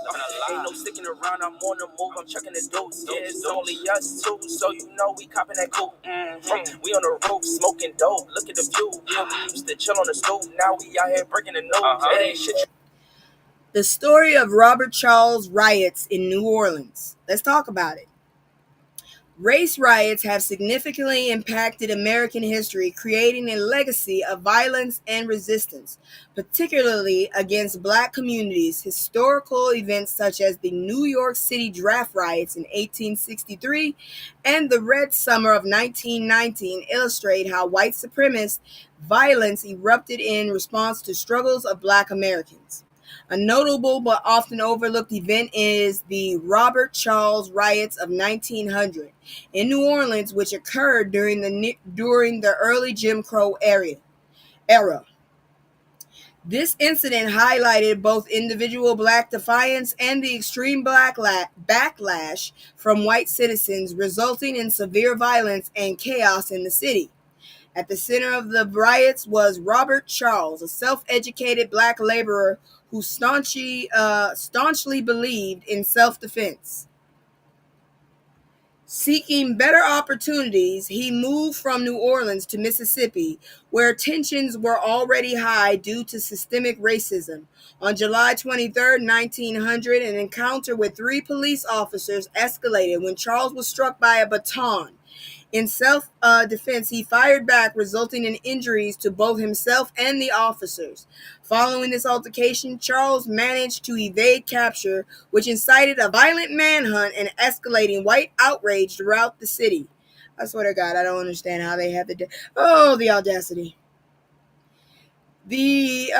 Ain't no sticking around, I'm on the move, I'm checking the deuce. Yeah, it's only us two, so you know we copping that coupe. We on the roof, smoking dope, look at the view. We used to chill on the stoop, now we out here breaking the news. It ain't shit. The story of Robert Charles riots in New Orleans. Let's talk about it. Race riots have significantly impacted American history, creating a legacy of violence and resistance, particularly against Black communities. Historical events such as the New York City draft riots in 1863 and the Red Summer of 1919 illustrate how white supremacist violence erupted in response to struggles of Black Americans. A notable but often overlooked event is the Robert Charles riots of 1900 in New Orleans, which occurred during the early Jim Crow era. This incident highlighted both individual Black defiance and the extreme Black backlash from white citizens, resulting in severe violence and chaos in the city. At the center of the riots was Robert Charles, a self-educated Black laborer who staunchly believed in self-defense. Seeking better opportunities, he moved from New Orleans to Mississippi, where tensions were already high due to systemic racism. On July 23, 1900, an encounter with 3 police officers escalated when Charles was struck by a baton. In self-defense, he fired back, resulting in injuries to both himself and the officers. Following this altercation, Charles managed to evade capture, which incited a violent manhunt and escalating white outrage throughout the city. I swear to God, I don't understand how they have the audacity. The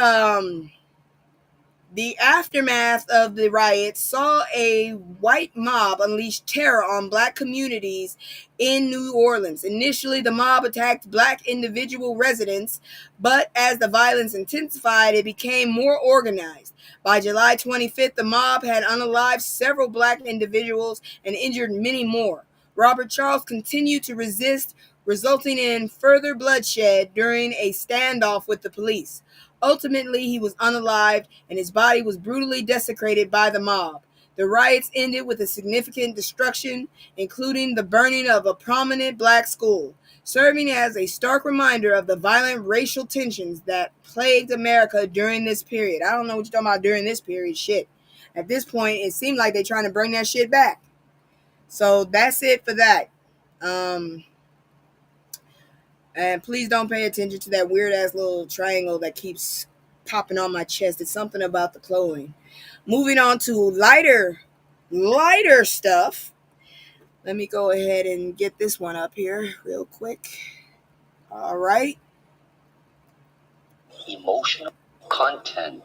The aftermath of the riots saw a white mob unleash terror on black communities in New Orleans. Initially, the mob attacked black individual residents, but as the violence intensified, it became more organized. By July 25th, the mob had unalived several black individuals and injured many more. Robert Charles continued to resist, resulting in further bloodshed during a standoff with the police. Ultimately, he was unalived and his body was brutally desecrated by the mob. The riots ended with a significant destruction, including the burning of a prominent black school, serving as a stark reminder of the violent racial tensions that plagued America during this period. I don't know what you're talking about during this period. Shit. At this point, it seemed like they're trying to bring that shit back. So that's it for that. And please don't pay attention to that weird ass little triangle that keeps popping on my chest. It's something about the clothing. Moving on to lighter stuff. Let me go ahead and get this one up here real quick. All right. Emotional content.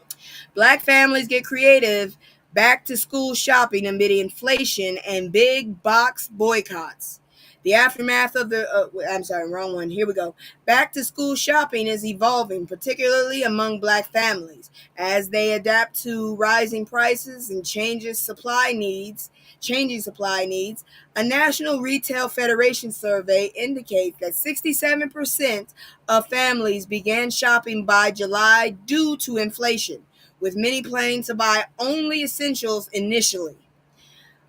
Black families get creative. Back to school shopping amid inflation and big box boycotts. The aftermath of the, I'm sorry, wrong one. Here we go. Back to school shopping is evolving, particularly among black families, as they adapt to rising prices and changing supply needs. A National Retail Federation survey indicates that 67% of families began shopping by July due to inflation, with many planning to buy only essentials initially.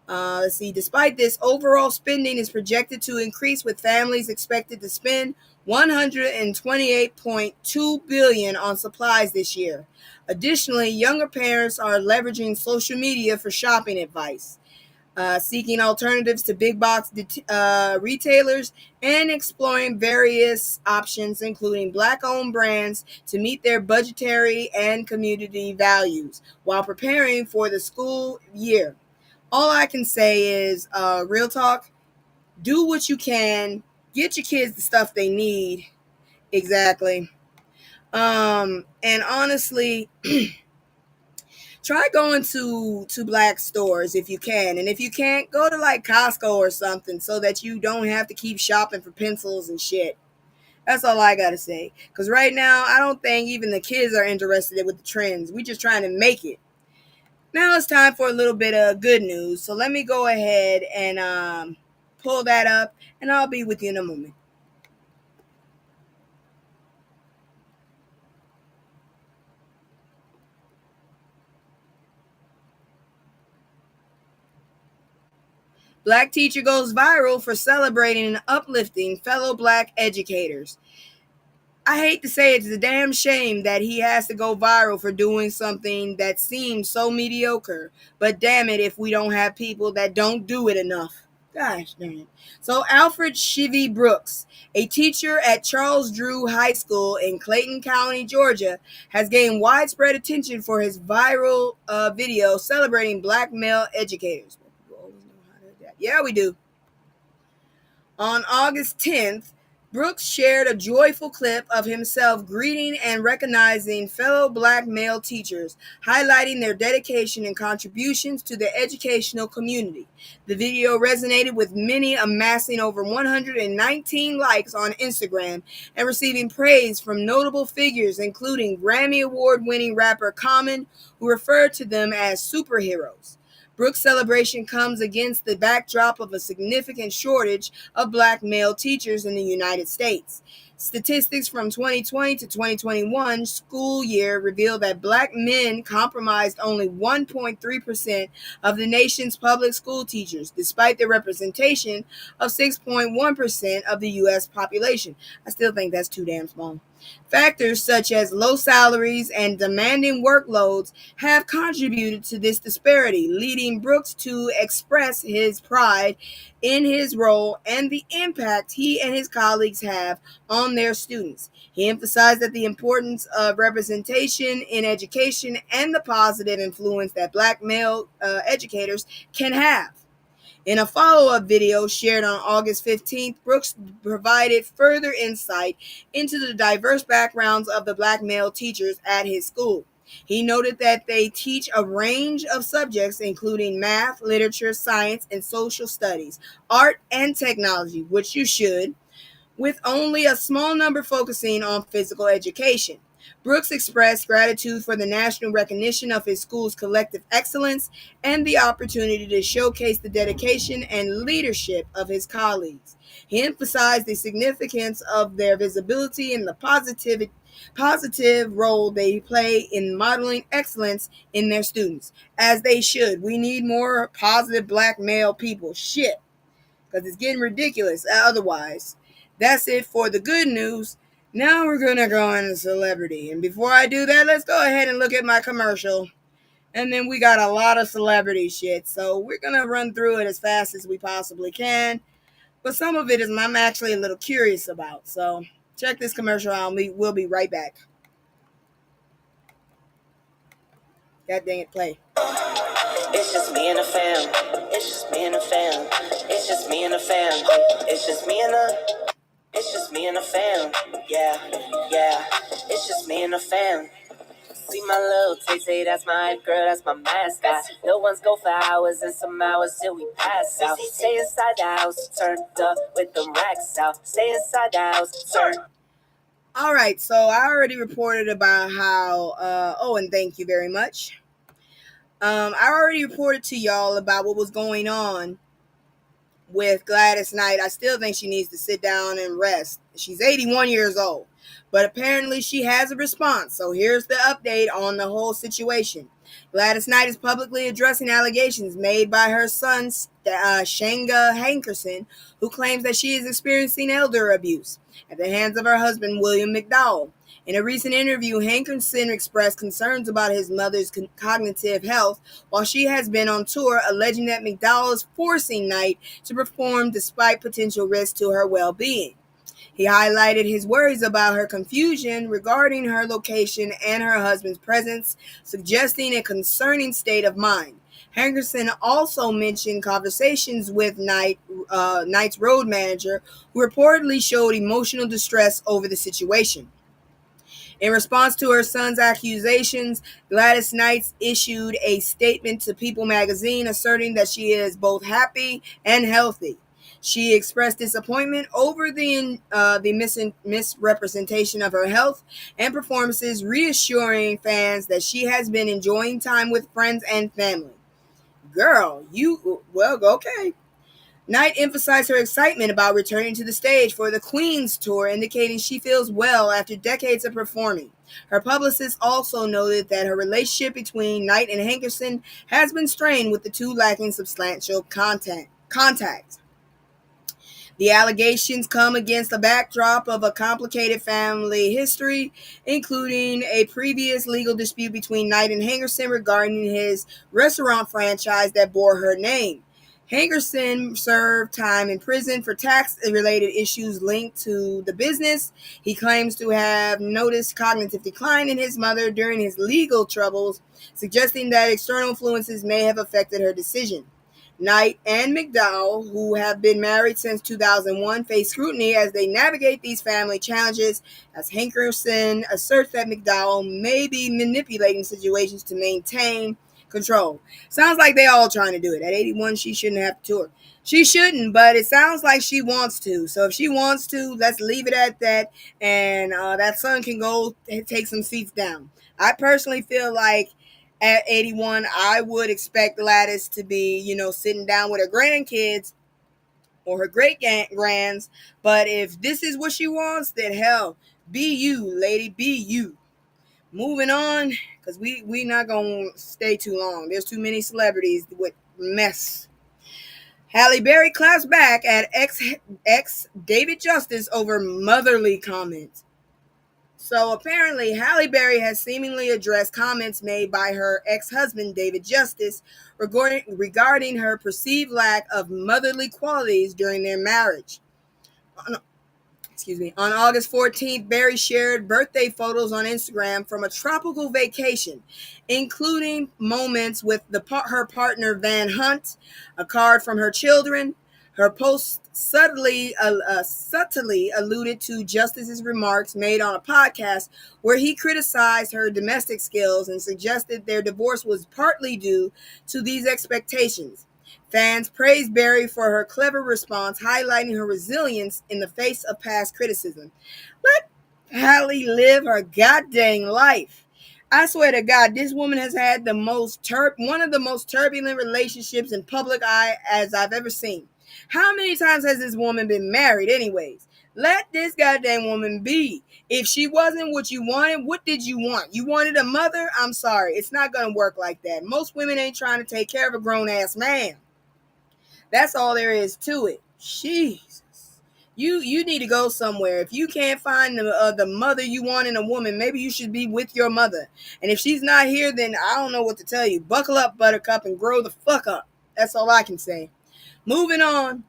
Let's see. Despite this, overall spending is projected to increase, with families expected to spend $128.2 billion on supplies this year. Additionally, younger parents are leveraging social media for shopping advice, seeking alternatives to big box retailers, and exploring various options, including black-owned brands, to meet their budgetary and community values while preparing for the school year. All I can say is, real talk, do what you can, get your kids the stuff they need. Exactly. And honestly, try going to black stores if you can. And if you can't, go to like Costco or something so that you don't have to keep shopping for pencils and shit. That's all I gotta say. Because right now, I don't think even the kids are interested with the trends. We just trying to make it. Now it's time for a little bit of good news. So let me go ahead and pull that up, and I'll be with you in a moment. Black teacher goes viral for celebrating and uplifting fellow black educators. I hate to say it's a damn shame that he has to go viral for doing something that seems so mediocre. But damn it if we don't have people that don't do it enough. Gosh dang it. So Alfred Shivy Brooks, a teacher at Charles Drew High School in Clayton County, Georgia, has gained widespread attention for his viral video celebrating black male educators. Yeah, we do. On August 10th, Brooks shared a joyful clip of himself greeting and recognizing fellow black male teachers, highlighting their dedication and contributions to the educational community. The video resonated with many, amassing over 119 likes on Instagram and receiving praise from notable figures, including Grammy Award-winning rapper Common, who referred to them as superheroes. Brooks' celebration comes against the backdrop of a significant shortage of black male teachers in the United States. Statistics from 2020 to 2021 school year reveal that black men comprised only 1.3% of the nation's public school teachers, despite the representation of 6.1% of the U.S. population. I still think that's too damn small. Factors such as low salaries and demanding workloads have contributed to this disparity, leading Brooks to express his pride in his role and the impact he and his colleagues have on their students. He emphasized that the importance of representation in education and the positive influence that black male educators can have. In a follow-up video shared on August 15th, Brooks provided further insight into the diverse backgrounds of the black male teachers at his school. He noted that they teach a range of subjects, including math, literature, science, and social studies, art, and technology, which you should, with only a small number focusing on physical education. Brooks expressed gratitude for the national recognition of his school's collective excellence and the opportunity to showcase the dedication and leadership of his colleagues. He emphasized the significance of their visibility and the positive role they play in modeling excellence in their students, as they should. We need more positive black male people. Shit, because it's getting ridiculous otherwise. That's it for the good news. Now we're going to go into celebrity. And before I do that, let's go ahead and look at my commercial. And then we got a lot of celebrity shit. So we're going to run through it as fast as we possibly can. But some of it is I'm actually a little curious about. So check this commercial out. We'll be right back. God dang it, play. It's just me and the fam. It's just me and the fam. It's just me and the fam. It's just me and the. It's just me and the fam. Yeah, yeah. It's just me and the fam. See my little Tay, that's my girl, that's my mascot. No one's go for hours and some hours till we pass out. Stay inside the house, turned up with them racks out. Stay inside the house, turn. All right, so I already reported about how. And thank you very much. I already reported to y'all about what was going on with Gladys Knight. I still think she needs to sit down and rest. She's 81 years old, but apparently she has a response. So here's the update on the whole situation. Gladys Knight is publicly addressing allegations made by her son, Shanga Hankerson, who claims that she is experiencing elder abuse at the hands of her husband, William McDowell. In a recent interview, Hankerson expressed concerns about his mother's cognitive health while she has been on tour, alleging that McDowell is forcing Knight to perform despite potential risk to her well-being. He highlighted his worries about her confusion regarding her location and her husband's presence, suggesting a concerning state of mind. Hankerson also mentioned conversations with Knight's road manager, who reportedly showed emotional distress over the situation. In response to her son's accusations, Gladys Knight issued a statement to People magazine asserting that she is both happy and healthy. She expressed disappointment over the misrepresentation of her health and performances, reassuring fans that she has been enjoying time with friends and family. Girl, okay. Knight emphasized her excitement about returning to the stage for the Queen's tour, indicating she feels well after decades of performing. Her publicist also noted that her relationship between Knight and Hankerson has been strained, with the two lacking substantial contact. The allegations come against the backdrop of a complicated family history, including a previous legal dispute between Knight and Hankerson regarding his restaurant franchise that bore her name. Hankerson served time in prison for tax-related issues linked to the business. He claims to have noticed cognitive decline in his mother during his legal troubles, suggesting that external influences may have affected her decision. Knight and McDowell, who have been married since 2001, face scrutiny as they navigate these family challenges, as Hankerson asserts that McDowell may be manipulating situations to maintain control. Sounds like they all trying to do it. At 81, she shouldn't have to tour. She shouldn't, but it sounds like she wants to. So if she wants to, let's leave it at that, and that son can go take some seats down. I personally feel like at 81, I would expect Gladys to be, sitting down with her grandkids or her great-grands. But if this is what she wants, then hell, be you, lady, be you. Moving on, because we not going to stay too long. There's too many celebrities with mess. Halle Berry claps back at ex David Justice over motherly comments. So apparently, Halle Berry has seemingly addressed comments made by her ex-husband, David Justice, regarding her perceived lack of motherly qualities during their marriage. On August 14th, Berry shared birthday photos on Instagram from a tropical vacation, including moments with her partner Van Hunt, a card from her children, Her post subtly alluded to Justice's remarks made on a podcast where he criticized her domestic skills and suggested their divorce was partly due to these expectations. Fans praised Berry for her clever response, highlighting her resilience in the face of past criticism. Let Halle live her goddamn life. I swear to God, this woman has had one of the most turbulent relationships in public eye as I've ever seen. How many times has this woman been married, anyways? Let this goddamn woman be. If she wasn't what you wanted, what did you want? You wanted a mother? I'm sorry. It's not going to work like that. Most women ain't trying to take care of a grown ass man. That's all there is to it. Jesus. You need to go somewhere. If you can't find the mother you want in a woman, maybe you should be with your mother. And if she's not here, then I don't know what to tell you. Buckle up, Buttercup, and grow the fuck up. That's all I can say. Moving on.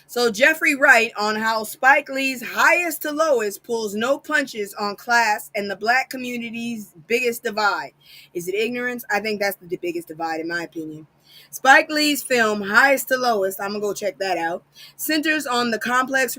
So Jeffrey Wright on how Spike Lee's Highest to Lowest pulls no punches on class and the black community's biggest divide. Is it ignorance? I think that's the biggest divide in my opinion. Spike Lee's film Highest to Lowest, I'm going to go check that out, centers on the complex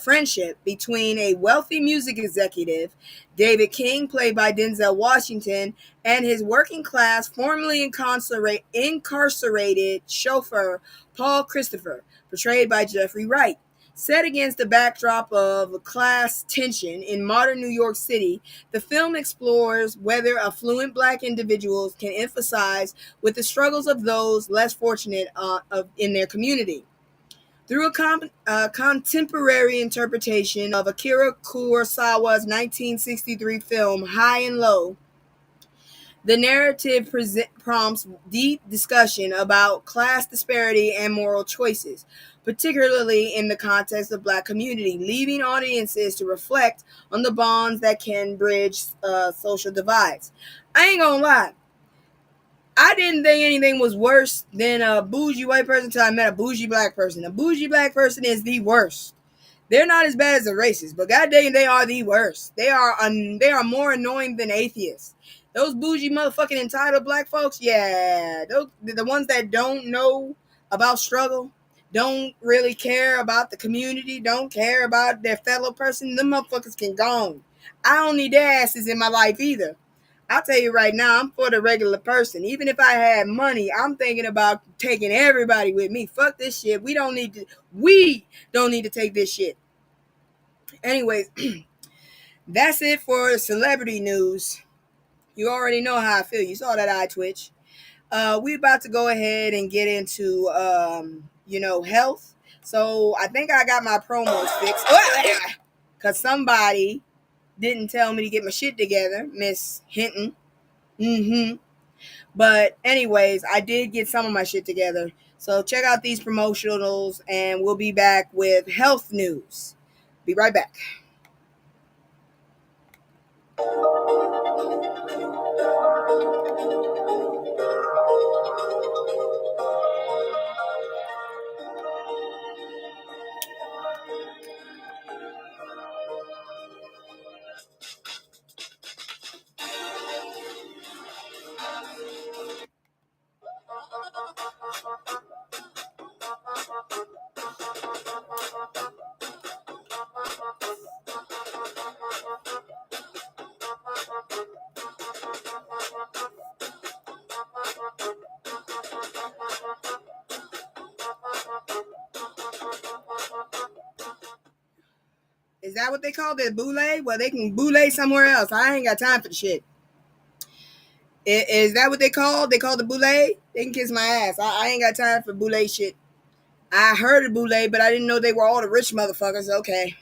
friendship between a wealthy music executive, David King, played by Denzel Washington, and his working class, formerly incarcerated chauffeur, Paul Christopher, portrayed by Jeffrey Wright. Set against the backdrop of class tension in modern New York City, the film explores whether affluent black individuals can empathize with the struggles of those less fortunate in their community. Through a contemporary interpretation of Akira Kurosawa's 1963 film High and Low, the narrative prompts deep discussion about class disparity and moral choices, particularly in the context of black community, leaving audiences to reflect on the bonds that can bridge social divides. I ain't gonna lie. I didn't think anything was worse than a bougie white person until I met a bougie black person. A bougie black person is the worst. They're not as bad as the racists, but goddamn, they are the worst. They are more annoying than atheists. Those bougie motherfucking entitled black folks, yeah, those the ones that don't know about struggle, don't really care about the community, don't care about their fellow person. Them motherfuckers can go on. I don't need their asses in my life either. I'll tell you right now, I'm for the regular person. Even if I had money, I'm thinking about taking everybody with me. Fuck this shit. We don't need to take this shit. Anyways, that's it for celebrity news. You already know how I feel. You saw that eye twitch. We about to go ahead and get into health. So I think I got my promos fixed. Cause somebody didn't tell me to get my shit together, Miss Hinton. But anyways, I did get some of my shit together. So check out these promotionals and we'll be back with health news. Be right back. Is that what they call it? Boule? Well, they can boule somewhere else. I ain't got time for the shit. Is that what they call? They call the boule? They can kiss my ass. I ain't got time for boule shit. I heard of boule, but I didn't know they were all the rich motherfuckers. Okay.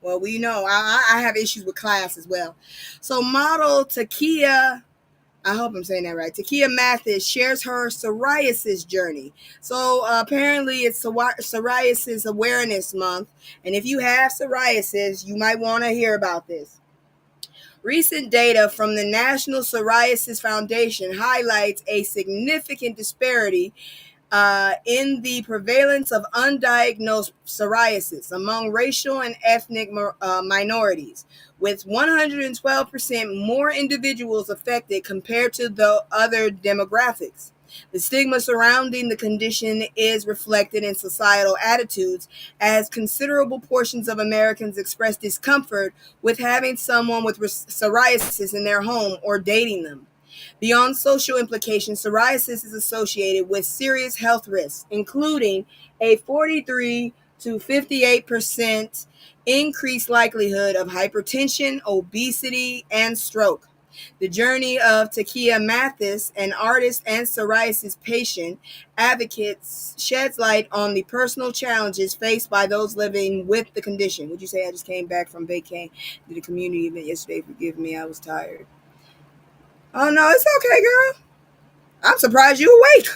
Well, we know. I have issues with class as well. So model Takia, I hope I'm saying that right, Takia Mathis shares her psoriasis journey. So apparently it's Psoriasis Awareness Month. And if you have psoriasis, you might want to hear about this. Recent data from the National Psoriasis Foundation highlights a significant disparity in the prevalence of undiagnosed psoriasis among racial and ethnic minorities, with 112% more individuals affected compared to the other demographics. The stigma surrounding the condition is reflected in societal attitudes, as considerable portions of Americans express discomfort with having someone with psoriasis in their home or dating them. Beyond social implications, psoriasis is associated with serious health risks, including a 43 to 58% increased likelihood of hypertension, obesity, and stroke. The journey of Takia Mathis, an artist and psoriasis patient advocate, sheds light on the personal challenges faced by those living with the condition. Would you say I just came back from vacay? Did a community event yesterday? Forgive me, I was tired. Oh no, it's okay, girl. I'm surprised you awake.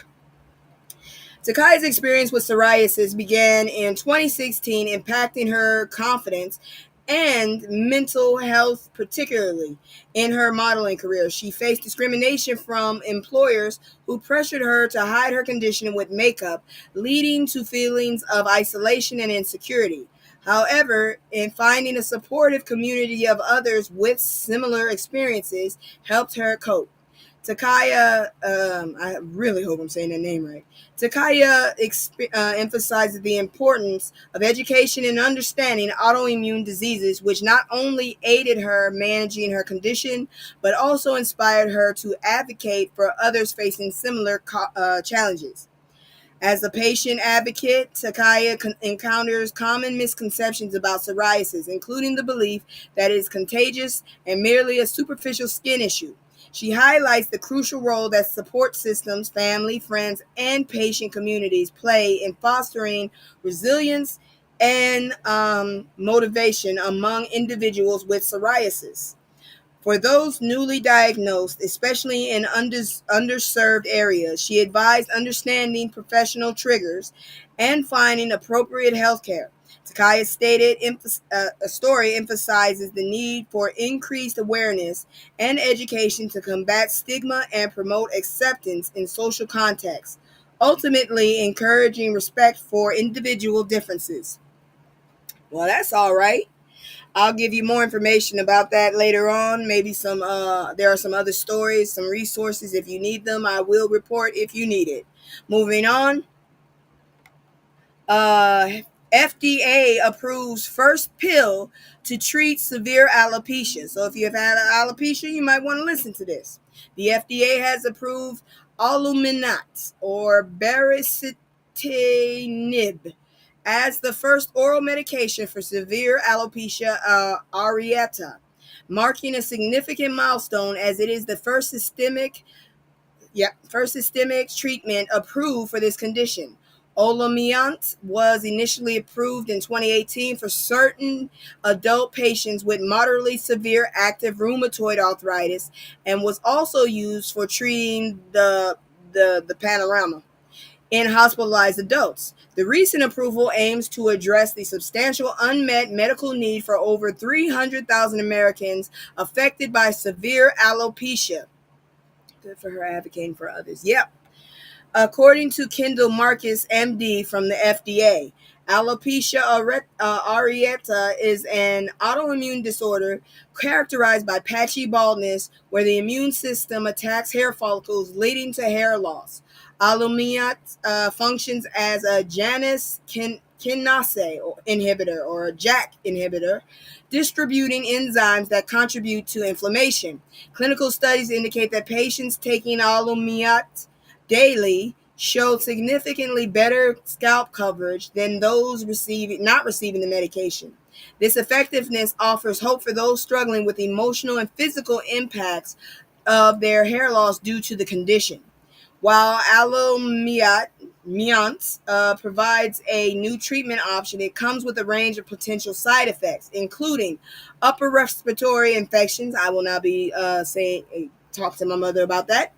Takai's experience with psoriasis began in 2016, impacting her confidence and mental health, particularly in her modeling career. She faced discrimination from employers who pressured her to hide her condition with makeup, leading to feelings of isolation and insecurity. However, in finding a supportive community of others with similar experiences helped her cope. Takaya, I really hope I'm saying that name right. Takaya emphasizes the importance of education and understanding autoimmune diseases, which not only aided her managing her condition, but also inspired her to advocate for others facing similar challenges. As a patient advocate, Takaya encounters common misconceptions about psoriasis, including the belief that it is contagious and merely a superficial skin issue. She highlights the crucial role that support systems, family, friends, and patient communities play in fostering resilience and motivation among individuals with psoriasis. For those newly diagnosed, especially in underserved areas, she advised understanding professional triggers and finding appropriate health care. Takaya stated a story emphasizes the need for increased awareness and education to combat stigma and promote acceptance in social contexts, ultimately encouraging respect for individual differences. Well, that's all right. I'll give you more information about that later on. Maybe there are some other stories, some resources. If you need them, I will report if you need it. Moving on. Uh, FDA approves first pill to treat severe alopecia. So if you've had alopecia, you might want to listen to this. The FDA has approved Aluminat or baricitinib as the first oral medication for severe alopecia areata, marking a significant milestone as it is the first systemic treatment approved for this condition. Olumiant was initially approved in 2018 for certain adult patients with moderately severe active rheumatoid arthritis and was also used for treating the panorama in hospitalized adults. The recent approval aims to address the substantial unmet medical need for over 300,000 Americans affected by severe alopecia. Good for her advocating for others. Yep. According to Kendall Marcus, MD from the FDA, alopecia areata is an autoimmune disorder characterized by patchy baldness where the immune system attacks hair follicles, leading to hair loss. Olumiant functions as a Janus kinase inhibitor or a JAK inhibitor, distributing enzymes that contribute to inflammation. Clinical studies indicate that patients taking Olumiant daily showed significantly better scalp coverage than those not receiving the medication. This effectiveness offers hope for those struggling with emotional and physical impacts of their hair loss due to the condition. While Alomiant provides a new treatment option, it comes with a range of potential side effects, including upper respiratory infections. I will now be talk to my mother about that,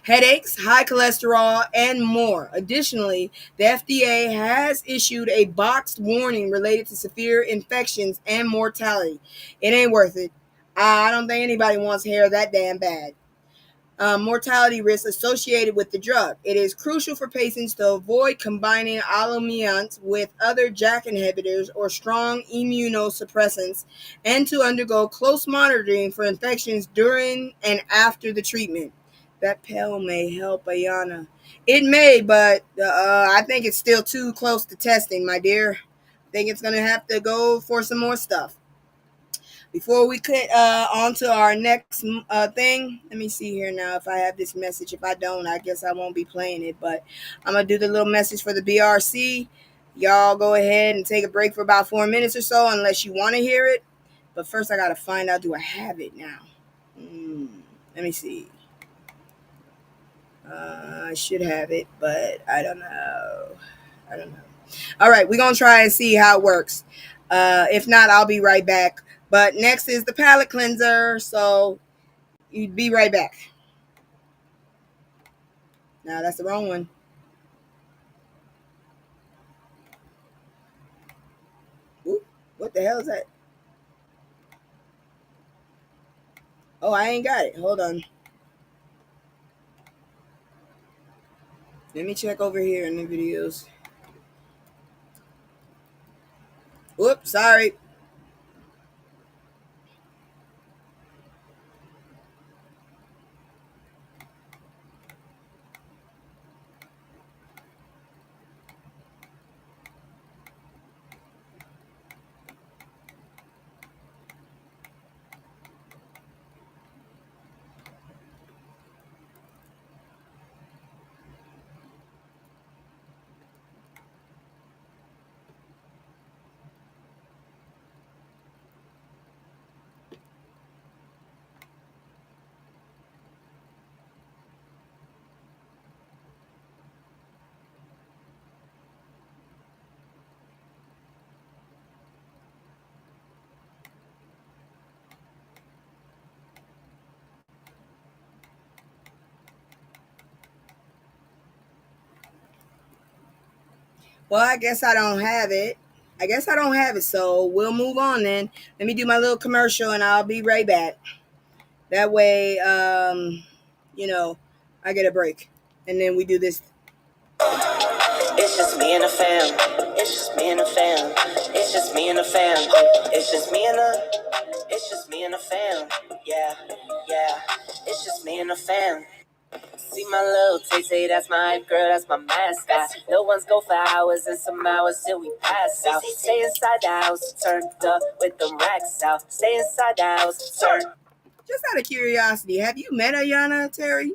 headaches, high cholesterol, and more. Additionally, the FDA has issued a boxed warning related to severe infections and mortality. It ain't worth it. I don't think anybody wants hair that damn bad. Mortality risks associated with the drug. It is crucial for patients to avoid combining Olumiant with other JAK inhibitors or strong immunosuppressants and to undergo close monitoring for infections during and after the treatment. That pill may help Ayana. It may, but I think it's still too close to testing, my dear. I think it's gonna have to go for some more stuff before we get on to our next thing. Let me see here now if I have this message. If I don't, I guess I won't be playing it. But I'm gonna do the little message for the BRC. Y'all go ahead and take a break for about 4 minutes or so, unless you want to hear it. But first, I gotta find out, do I have it now? Let me see. I should have it, but I don't know. All right, we're going to try and see how it works. If not, I'll be right back. But next is the palate cleanser, so you'd be right back. No, that's the wrong one. Ooh, what the hell is that? Oh, I ain't got it. Hold on. Let me check over here in the videos. Whoops, sorry. Well, I guess I don't have it. So we'll move on then. Let me do my little commercial and I'll be right back. That way, I get a break. And then we do this. It's just me and the fam. It's just me and the fam. It's just me and the fam. It's just me and the. It's just me and the fam. Yeah, yeah. It's just me and the fam. See my little Tay, that's my hype girl, that's my mascot. No one's go for hours and some hours till we pass out. Stay inside the house, turned up with them racks out. Stay inside the house, turned. Just out of curiosity, have you met Ayana Terry?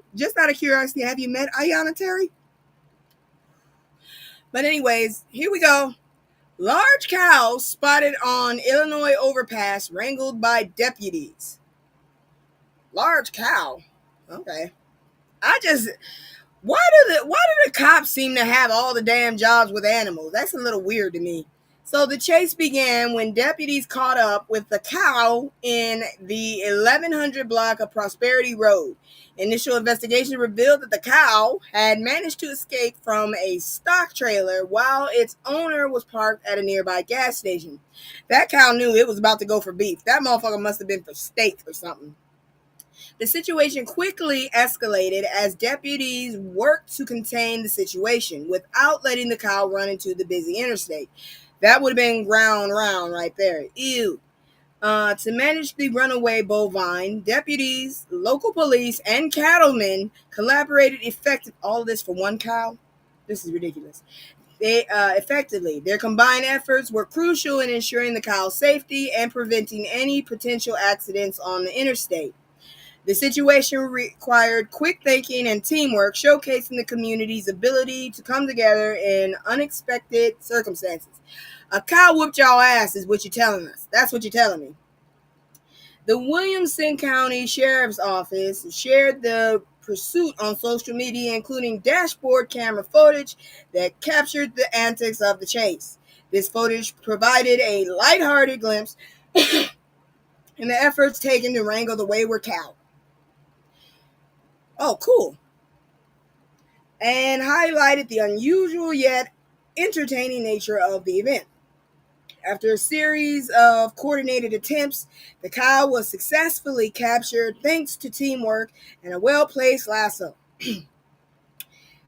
But anyways, here we go. Large cow spotted on Illinois overpass wrangled by deputies. Large cow. Okay. Why do the cops seem to have all the damn jobs with animals? That's a little weird to me. So the chase began when deputies caught up with the cow in the 1100 block of Prosperity Road. Initial investigation revealed that the cow had managed to escape from a stock trailer while its owner was parked at a nearby gas station. That cow knew it was about to go for beef. That motherfucker must have been for steak or something. The situation quickly escalated as deputies worked to contain the situation without letting the cow run into the busy interstate. That would have been ground round right there. Ew. To manage the runaway bovine, deputies, local police, and cattlemen collaborated effectively. All of this for one cow? This is ridiculous. Their combined efforts were crucial in ensuring the cow's safety and preventing any potential accidents on the interstate. The situation required quick thinking and teamwork, showcasing the community's ability to come together in unexpected circumstances. A cow whooped y'all ass is what you're telling us. That's what you're telling me. The Williamson County Sheriff's Office shared the pursuit on social media, including dashboard camera footage that captured the antics of the chase. This footage provided a lighthearted glimpse in the efforts taken to wrangle the wayward cow. Oh, cool. And highlighted the unusual yet entertaining nature of the event. After a series of coordinated attempts, the cow was successfully captured thanks to teamwork and a well-placed lasso.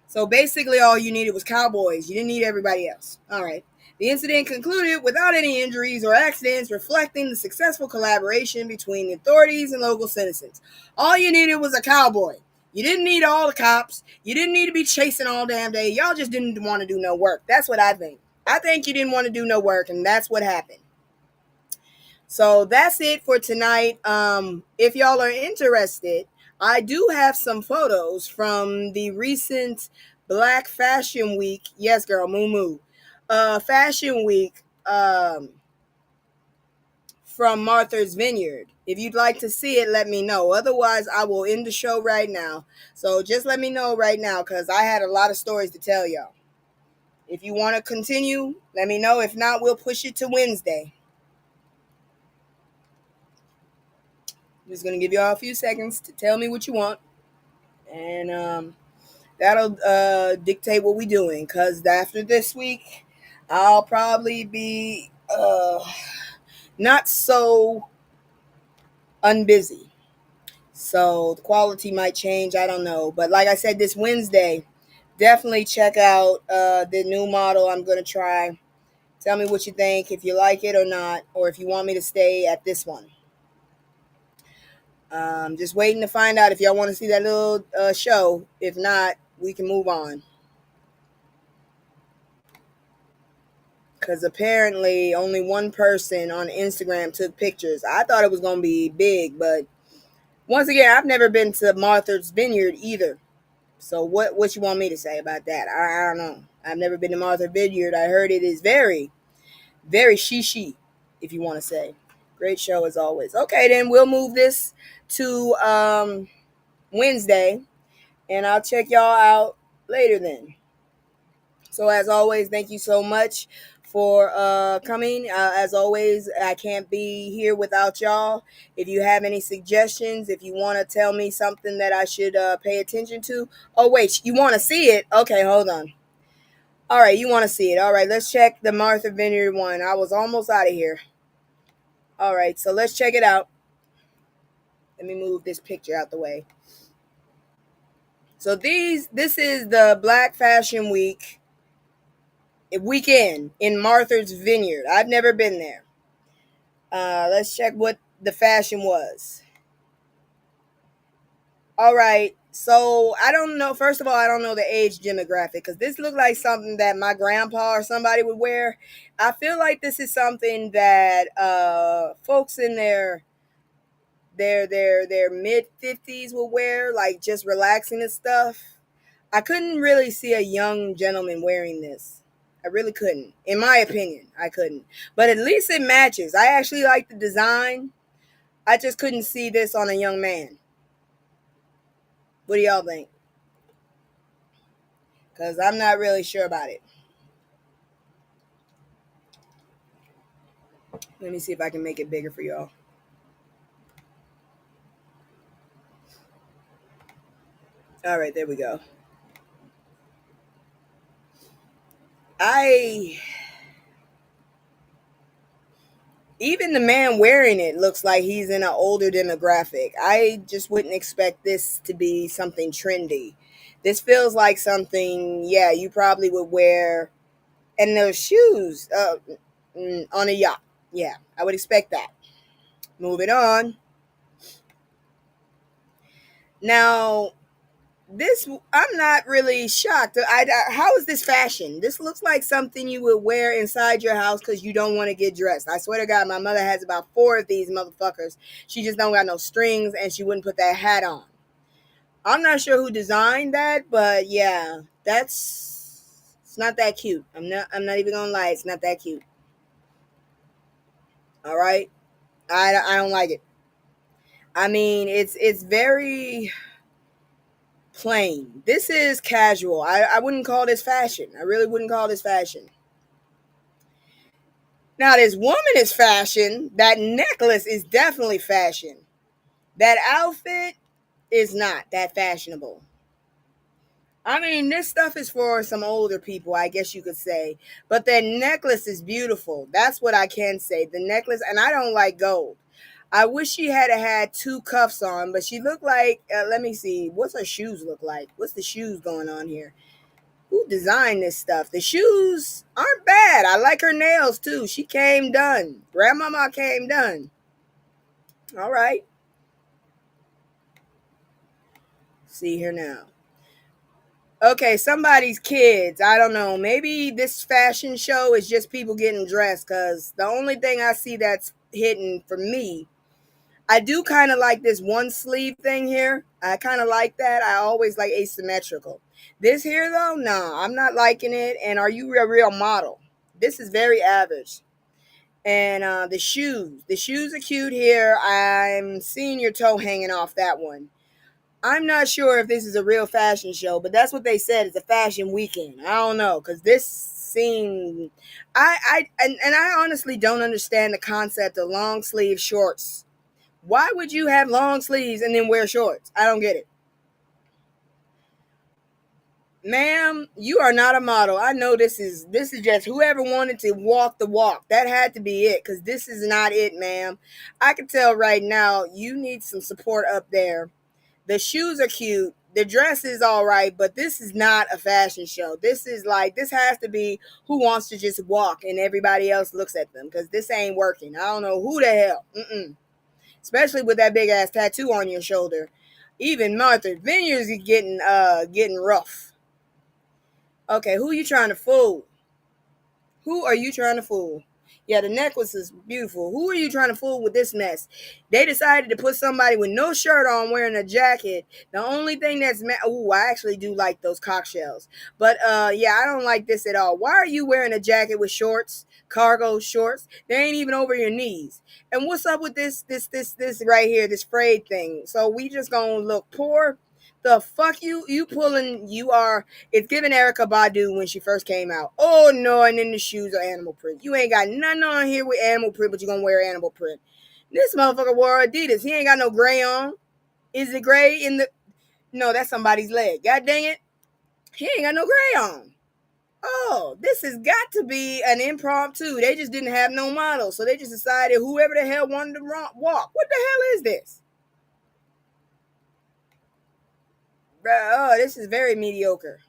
So basically all you needed was cowboys. You didn't need everybody else. All right. The incident concluded without any injuries or accidents, reflecting the successful collaboration between the authorities and local citizens. All you needed was a cowboy. You didn't need all the cops. You didn't need to be chasing all damn day. Y'all just didn't want to do no work. That's what I think. I think you didn't want to do no work, and that's what happened. So that's it for tonight. If y'all are interested, I do have some photos from the recent Black Fashion Week. Yes, girl, moo moo. Fashion Week from Martha's Vineyard. If you'd like to see it, let me know. Otherwise, I will end the show right now. So just let me know right now, because I had a lot of stories to tell y'all. If you want to continue, let me know. If not, we'll push it to Wednesday. I'm just going to give y'all a few seconds to tell me what you want. And that'll dictate what we're doing. Because after this week, I'll probably be not so unbusy. So the quality might change. I don't know. But like I said, this Wednesday, definitely check out the new model I'm going to try. Tell me what you think, if you like it or not, or if you want me to stay at this one. Just waiting to find out if y'all want to see that little show. If not, we can move on. Because apparently only one person on Instagram took pictures. I thought it was going to be big, but once again, I've never been to Martha's Vineyard either. So what you want me to say about that? I don't know. I've never been to Martha's Vineyard. I heard it is very, very she, if you want to say. Great show as always. Okay, then we'll move this to Wednesday, and I'll check y'all out later then. So as always, thank you so much for coming. As always, I can't be here without y'all. If you have any suggestions, if you want to tell me something that I should pay attention to. Oh, wait, you want to see it? Okay, hold on. All right, you want to see it. All right, let's check the Martha Vineyard one. I was almost out of here. All right, so let's check it out. Let me move this picture out the way. So this is the Black Fashion Week weekend in Martha's Vineyard. I've never been there. Let's check what the fashion was. All right. So I don't know. First of all, I don't know the age demographic, because this looked like something that my grandpa or somebody would wear. I feel like this is something that folks in their mid 50s will wear, like just relaxing and stuff. I couldn't really see a young gentleman wearing this. I really couldn't. In my opinion, I couldn't. But at least it matches. I actually like the design. I just couldn't see this on a young man. What do y'all think? Because I'm not really sure about it. Let me see if I can make it bigger for y'all. All right, there we go. Even the man wearing it looks like he's in an older demographic. I just wouldn't expect this to be something trendy. This feels like something, yeah, you probably would wear. And those shoes on a yacht. Yeah, I would expect that. Moving on. Now, this, I'm not really shocked. How is this fashion? This looks like something you would wear inside your house because you don't want to get dressed. I swear to God, my mother has about 4 of these motherfuckers. She just don't got no strings, and she wouldn't put that hat on. I'm not sure who designed that, but yeah, it's not that cute. I'm not even gonna lie, it's not that cute. All right, I don't like it. I mean, it's very plain. This is casual. I wouldn't call this fashion. I really wouldn't call this fashion. Now, this woman is fashion. That necklace is definitely fashion. That outfit is not that fashionable. I mean, this stuff is for some older people, I guess you could say. But that necklace is beautiful. That's what I can say. The necklace, and I don't like gold. I wish she had 2 cuffs on, but she looked like, let me see, what's her shoes look like? What's the shoes going on here? Who designed this stuff? The shoes aren't bad. I like her nails too. She came done. Grandmama came done. All right. see here now. Okay, somebody's kids. I don't know. Maybe this fashion show is just people getting dressed, because the only thing I see that's hidden for me, I do kind of like this one sleeve thing here. I kind of like that. I always like asymmetrical. This here, though, no, I'm not liking it. And are you a real model? This is very average. And the shoes are cute here. I'm seeing your toe hanging off that one. I'm not sure if this is a real fashion show, but that's what they said. It's a fashion weekend. I don't know, because this seemed, and I honestly don't understand the concept of long sleeve shorts. Why would you have long sleeves and then wear shorts? I don't get it. Ma'am, you are not a model. I know this is just whoever wanted to walk the walk. That had to be it, because this is not it, ma'am. I can tell right now you need some support up there. The shoes are cute. The dress is all right, but this is not a fashion show. This is like, this has to be who wants to just walk and everybody else looks at them, because this ain't working. I don't know who the hell. Especially with that big ass tattoo on your shoulder. Even Martha Vineyards is getting rough. Okay, who you trying to fool? Who are you trying to fool? Yeah, the necklace is beautiful. Who are you trying to fool with this mess? They decided to put somebody with no shirt on wearing a jacket. The only thing that's I actually do like those cockshells. But yeah, I don't like this at all. Why are you wearing a jacket with shorts, cargo shorts? They ain't even over your knees. And what's up with this right here, this frayed thing? So we just gonna look poor? The fuck you pulling, you are, it's giving Erica Badu when she first came out. Oh no, and then the shoes are animal print. You ain't got nothing on here with animal print, but you gonna wear animal print. This motherfucker wore Adidas. He ain't got no gray on. Is it gray in the, no, that's somebody's leg. God dang it. He ain't got no gray on. Oh, this has got to be an impromptu. They just didn't have no model, so they just decided whoever the hell wanted to walk. What the hell is this? Oh, this is very mediocre.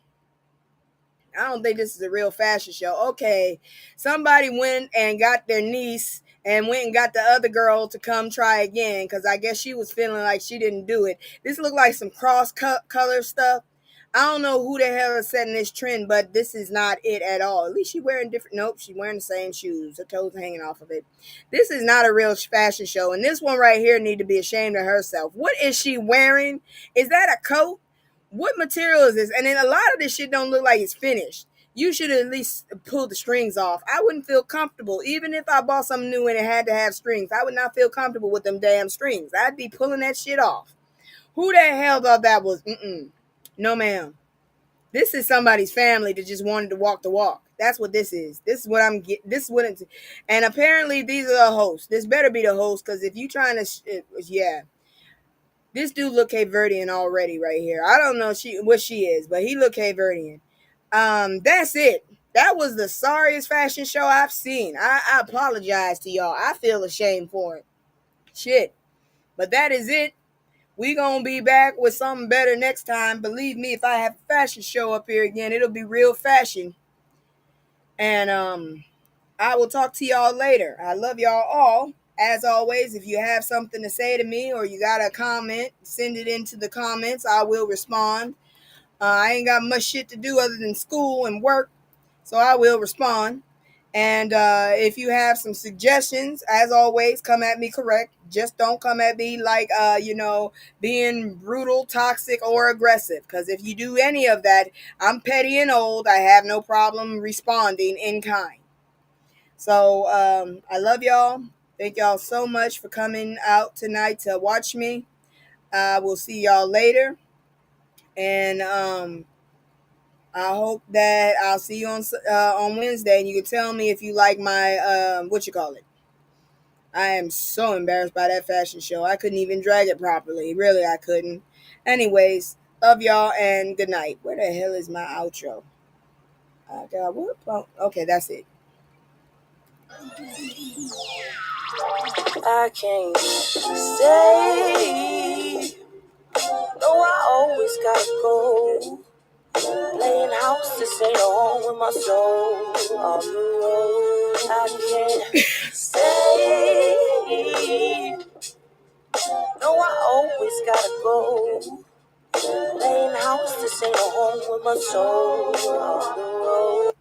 I don't think this is a real fashion show. Okay, somebody went and got their niece and went and got the other girl to come try again, because I guess she was feeling like she didn't do it. This looked like some color stuff. I don't know who the hell is setting this trend, but this is not it at all. At least she's wearing different. Nope, she's wearing the same shoes. Her toes hanging off of it. This is not a real fashion show, and this one right here need to be ashamed of herself. What is she wearing? Is that a coat? What material is this? And then a lot of this shit don't look like it's finished. You should at least pull the strings off. I wouldn't feel comfortable. Even if I bought something new and it had to have strings, I would not feel comfortable with them damn strings. I'd be pulling that shit off. Who the hell thought that was? No, ma'am. This is somebody's family that just wanted to walk the walk. That's what this is. This is what I'm getting. This is what it's. And apparently these are the hosts. This better be the host, because if you trying to, yeah. This dude look Cape Verdean already right here. I don't know what she is, but he look Cape Verdean. That's it. That was the sorriest fashion show I've seen. I apologize to y'all. I feel ashamed for it. Shit. But that is it. We gonna be back with something better next time. Believe me, if I have a fashion show up here again, it'll be real fashion. And I will talk to y'all later. I love y'all all. As always, if you have something to say to me or you got a comment, send it into the comments. I will respond. I ain't got much shit to do other than school and work, so I will respond. And if you have some suggestions, as always, come at me correct. Just don't come at me like, being brutal, toxic, or aggressive. Because if you do any of that, I'm petty and old. I have no problem responding in kind. So I love y'all. Thank y'all so much for coming out tonight to watch me. We'll see y'all later. And I hope that I'll see you on Wednesday. And you can tell me if you like my, I am so embarrassed by that fashion show. I couldn't even drag it properly. Really, I couldn't. Anyways, love y'all and good night. Where the hell is my outro? God, what? Okay, that's it. I can't stay. No, I always gotta go. Playing house to stay on with my soul on the road. I can't stay. No, I always gotta go. this ain't a home with my soul on the road.